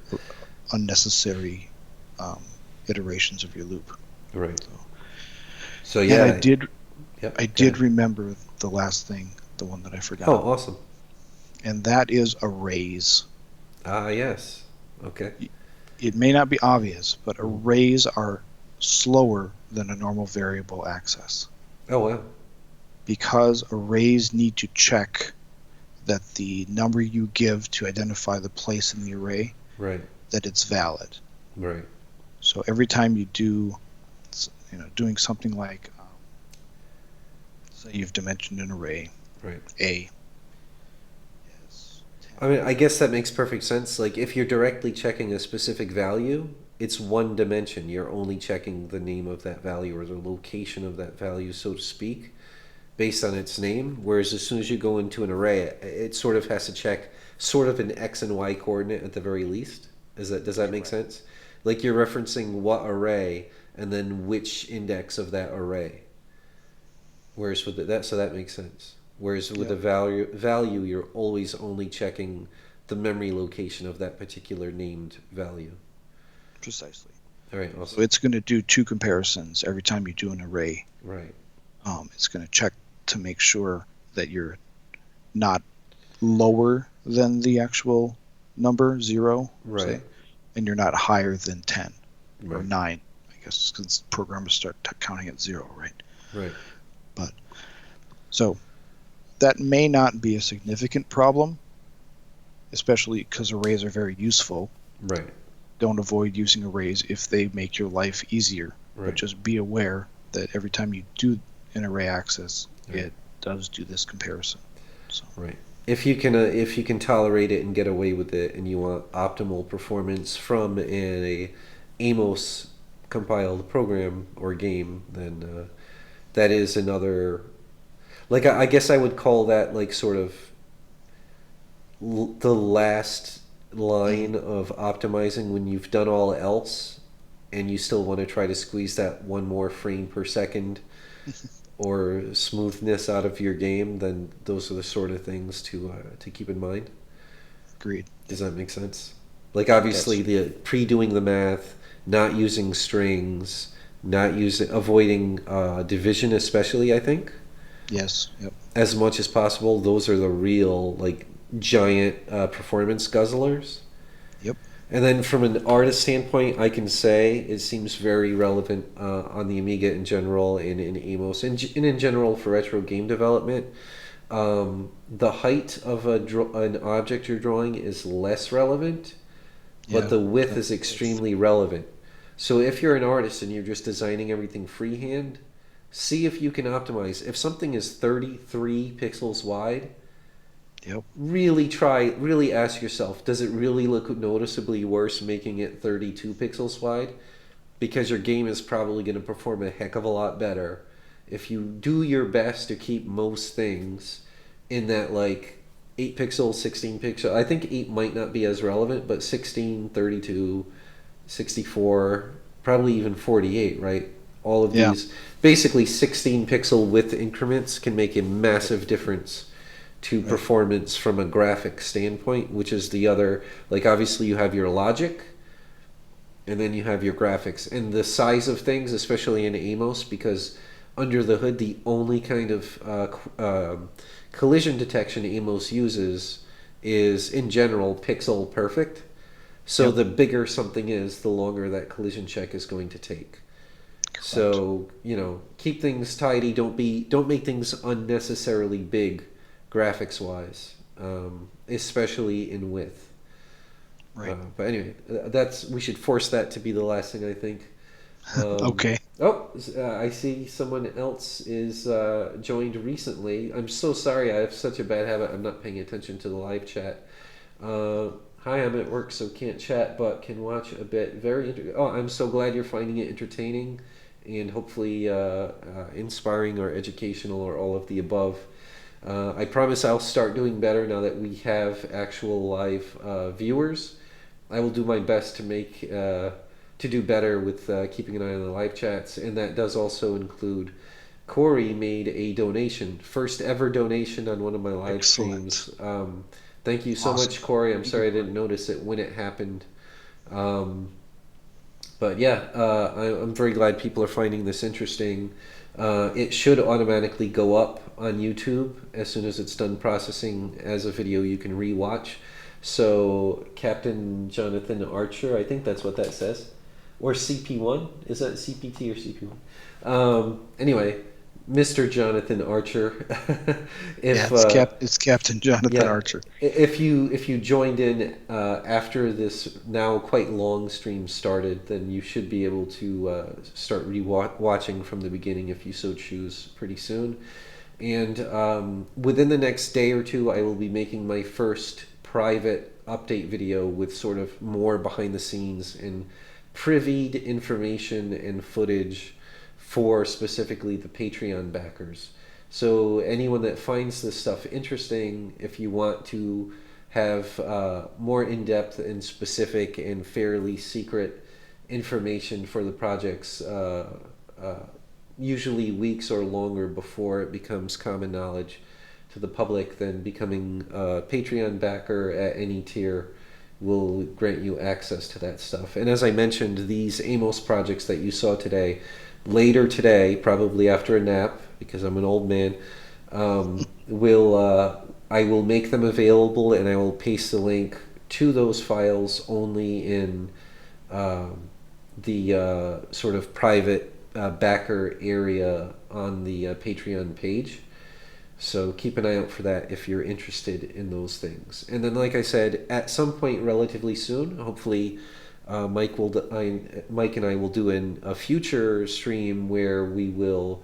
unnecessary iterations of your loop. Right. So yeah, and I did remember the last thing, the one that I forgot. Oh, awesome. And that is arrays. Yes. Okay. It may not be obvious, but arrays are slower than a normal variable access. Oh, wow. Because arrays need to check that the number you give to identify the place in the array, that it's valid. Right. So every time you do, doing something like, say you've dimensioned an array, A. I mean, I guess that makes perfect sense. Like, if you're directly checking a specific value, it's one dimension. You're only checking the name of that value or the location of that value, so to speak, based on its name. Whereas as soon as you go into an array, it sort of has to check sort of an X and Y coordinate at the very least. Does that make sense? Like, you're referencing what array and then which index of that array. Whereas with so that makes sense. Whereas with the value, you're always only checking the memory location of that particular named value. Precisely. All right, awesome. So it's going to do 2 comparisons every time you do an array. Right. It's going to check to make sure that you're not lower than the actual number, 0, say, and you're not higher than 10 or 9, I guess, because programmers start counting at 0, right? Right. But so that may not be a significant problem, especially because arrays are very useful. Right. don't avoid using arrays if they make your life easier. Right. But just be aware that every time you do an array access, Right. it does do this comparison. So. Right. If you can tolerate it and get away with it, and you want optimal performance from a Amos compiled program or game, then that is another. Like I guess I would call that like sort of the last line of optimizing when you've done all else, and you still want to try to squeeze that one more frame per second or smoothness out of your game. Then those are the sort of things to keep in mind. Agreed. Does that make sense? Like obviously the pre-doing the math, not using strings, avoiding division, especially I think. Yes. Yep. As much as possible. Those are the real like giant performance guzzlers. Yep. And then from an artist standpoint, I can say it seems very relevant on the Amiga in general, and in Amos, and in general for retro game development. The height of an object you're drawing is less relevant, but the width is extremely relevant. So if you're an artist and you're just designing everything freehand, see if you can optimize. If something is 33 pixels wide, really ask yourself, does it really look noticeably worse making it 32 pixels wide? Because your game is probably going to perform a heck of a lot better if you do your best to keep most things in that like 8 pixel, 16 pixel. I think 8 might not be as relevant, but 16, 32, 64, probably even 48, right? All of these, basically 16 pixel width increments can make a massive difference to performance from a graphic standpoint, which is the other, like obviously you have your logic and then you have your graphics, and the size of things, especially in Amos, because under the hood the only kind of collision detection Amos uses is in general pixel perfect. So the bigger something is, the longer that collision check is going to take. Correct. So, keep things tidy, don't make things unnecessarily big graphics wise, especially in width. Right. But anyway, we should force that to be the last thing, I think. Okay. Oh, I see someone else is joined recently. I'm so sorry. I have such a bad habit. I'm not paying attention to the live chat. Hi, I'm at work, so can't chat, but can watch a bit. I'm so glad you're finding it entertaining and hopefully inspiring or educational or all of the above. I promise I'll start doing better now that we have actual live viewers. I will do my best to do better with keeping an eye on the live chats, and that does also include Corey made a donation, first ever donation on one of my live streams. Thank you so much, Corey. I'm sorry I didn't notice it when it happened. But yeah, I'm very glad people are finding this interesting. It should automatically go up on YouTube as soon as it's done processing as a video you can rewatch. So Captain Jonathan Archer, I think that's what that says. Or CP1? Is that CPT or CP1? Anyway, Mr. Jonathan Archer. It's Captain Jonathan Archer. If you joined in after this now quite long stream started, then you should be able to start watching from the beginning if you so choose pretty soon. And within the next day or two, I will be making my first private update video with sort of more behind the scenes and privied information and footage for specifically the Patreon backers. So anyone that finds this stuff interesting, if you want to have more in-depth and specific and fairly secret information for the projects, usually weeks or longer before it becomes common knowledge to the public, then becoming a Patreon backer at any tier will grant you access to that stuff. And as I mentioned, these Amos projects that you saw today, later today, probably after a nap, because I'm an old man, I will make them available, and I will paste the link to those files only in the sort of private backer area on the Patreon page. So keep an eye out for that if you're interested in those things. And then, like I said, at some point relatively soon, hopefully Mike and I will do a future stream where we will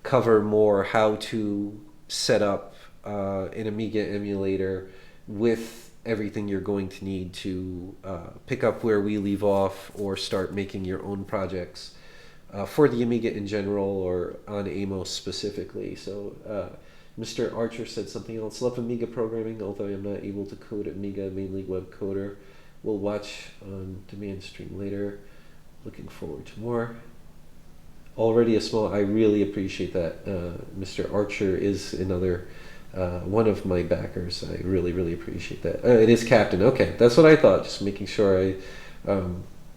cover more how to set up an Amiga emulator with everything you're going to need to pick up where we leave off or start making your own projects for the Amiga in general or on Amos specifically. So Mr. Archer said something else. Love Amiga programming, although I'm not able to code Amiga, mainly web coder. We'll watch on demand stream later. Looking forward to more. Already a small, I really appreciate that. Mr. Archer is another one of my backers. I really, really appreciate that. It is Captain. Okay, that's what I thought. Just making sure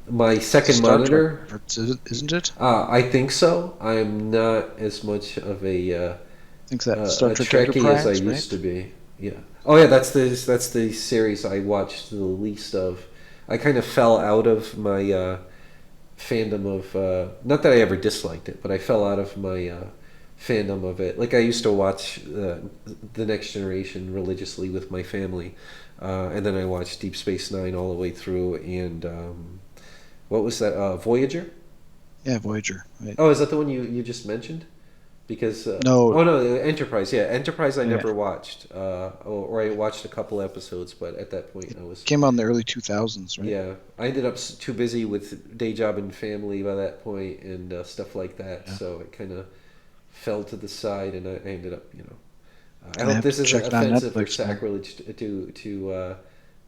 my second Star monitor. Trek, isn't it? I think so. I'm not as much of a think that Star Trek Trekkie Enterprise, as I used to be. Yeah. Oh yeah, that's the series I watched the least of. I kind of fell out of my fandom of not that I ever disliked it, but I fell out of my fandom of it. Like I used to watch The Next Generation religiously with my family, and then I watched Deep Space Nine all the way through. And what was that? Voyager. Yeah, Voyager. Right. Oh, is that the one you just mentioned? Because no. Oh no, Enterprise. Yeah, Enterprise. I never watched, or I watched a couple episodes, but at that point I was came out in the early 2000s, right? Yeah, I ended up too busy with day job and family by that point and stuff like that, so it kind of fell to the side, and I ended up, I hope this isn't offensive or sacrilege to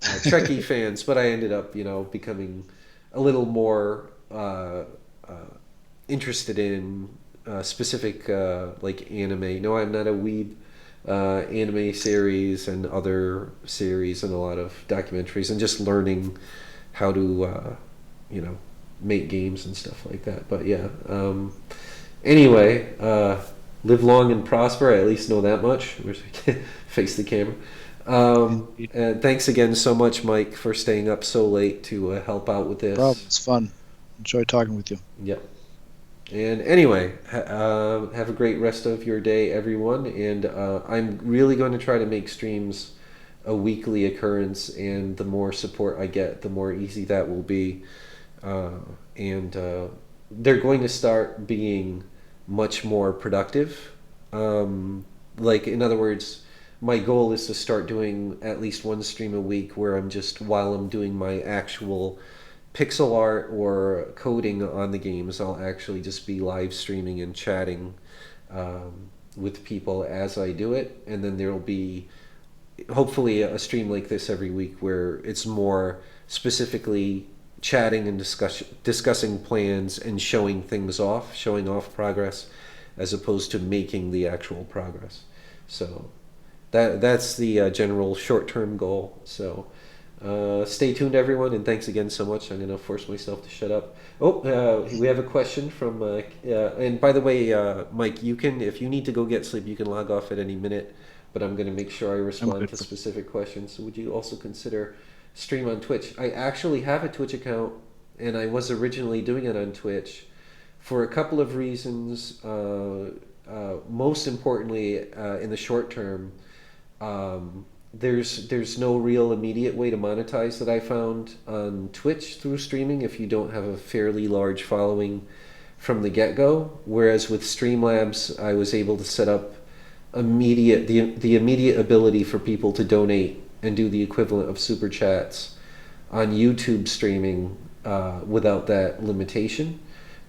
Trekkie fans, but I ended up, becoming a little more interested in specific like anime. No, I'm not a weeb. Anime series and other series and a lot of documentaries and just learning how to make games and stuff like that. But yeah, anyway, live long and prosper. I at least know that much. Face the camera. And thanks again so much, Mike, for staying up so late to help out with this. It's fun. Enjoy talking with you. Yep. And anyway, have a great rest of your day, everyone. And I'm really going to try to make streams a weekly occurrence. And the more support I get, the more easy that will be. And they're going to start being much more productive. Like, in other words, my goal is to start doing at least one stream a week where I'm just, while I'm doing my actual pixel art or coding on the games, I'll actually just be live streaming and chatting with people as I do it. And then there'll be hopefully a stream like this every week where it's more specifically chatting and discussing plans and showing off progress, as opposed to making the actual progress. So that's the general short-term goal. So stay tuned, everyone, and thanks again so much. I'm going to force myself to shut up. We have a question from, and by the way, Mike, if you need to go get sleep, you can log off at any minute, but I'm going to make sure I respond to specific questions. So would you also consider stream on Twitch? I actually have a Twitch account, and I was originally doing it on Twitch for a couple of reasons. Most importantly, in the short term, there's no real immediate way to monetize that I found on Twitch through streaming if you don't have a fairly large following from the get-go. Whereas with Streamlabs, I was able to set up the immediate ability for people to donate and do the equivalent of super chats on YouTube streaming without that limitation.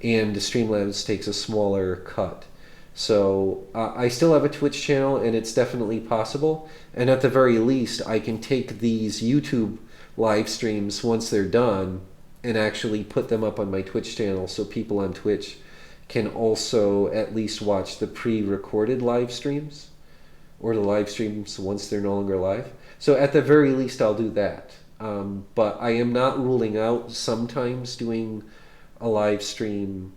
And Streamlabs takes a smaller cut. So I still have a Twitch channel, and it's definitely possible. And at the very least, I can take these YouTube live streams once they're done and actually put them up on my Twitch channel, so people on Twitch can also at least watch the pre-recorded live streams, or the live streams once they're no longer live. So at the very least, I'll do that. But I am not ruling out sometimes doing a live stream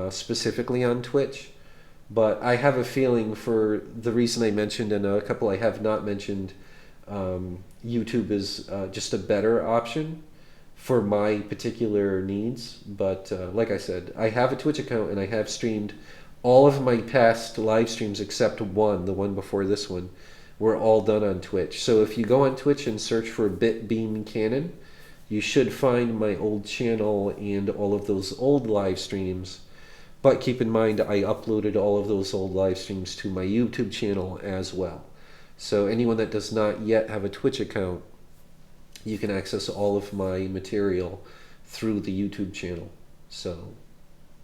specifically on Twitch. But I have a feeling, for the reason I mentioned and a couple I have not mentioned, YouTube is just a better option for my particular needs. But like I said, I have a Twitch account, and I have streamed all of my past live streams except one, the one before this one, were all done on Twitch. So if you go on Twitch and search for BitBeamCannon, you should find my old channel and all of those old live streams. But keep in mind, I uploaded all of those old live streams to my YouTube channel as well. So anyone that does not yet have a Twitch account, you can access all of my material through the YouTube channel. So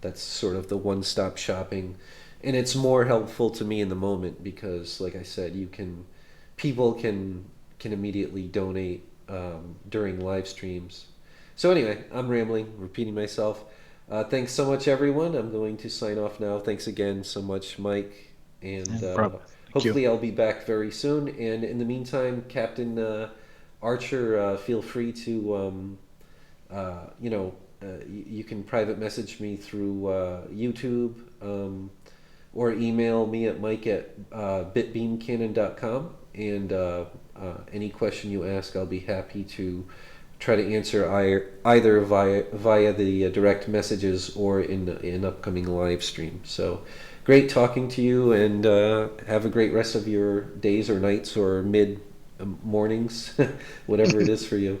that's sort of the one-stop shopping. And it's more helpful to me in the moment because, like I said, people can immediately donate during live streams. So anyway, I'm rambling, repeating myself. Thanks so much, everyone. I'm going to sign off now. Thanks again so much, Mike. And hopefully I'll be back very soon. And in the meantime, Captain Archer, feel free to, you can private message me through YouTube or email me at mike@bitbeamcannon.com. And any question you ask, I'll be happy to try to answer either via the direct messages or in upcoming live stream. So great talking to you, and have a great rest of your days or nights or mid mornings, whatever it is for you.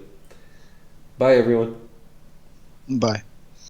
Bye, everyone. Bye.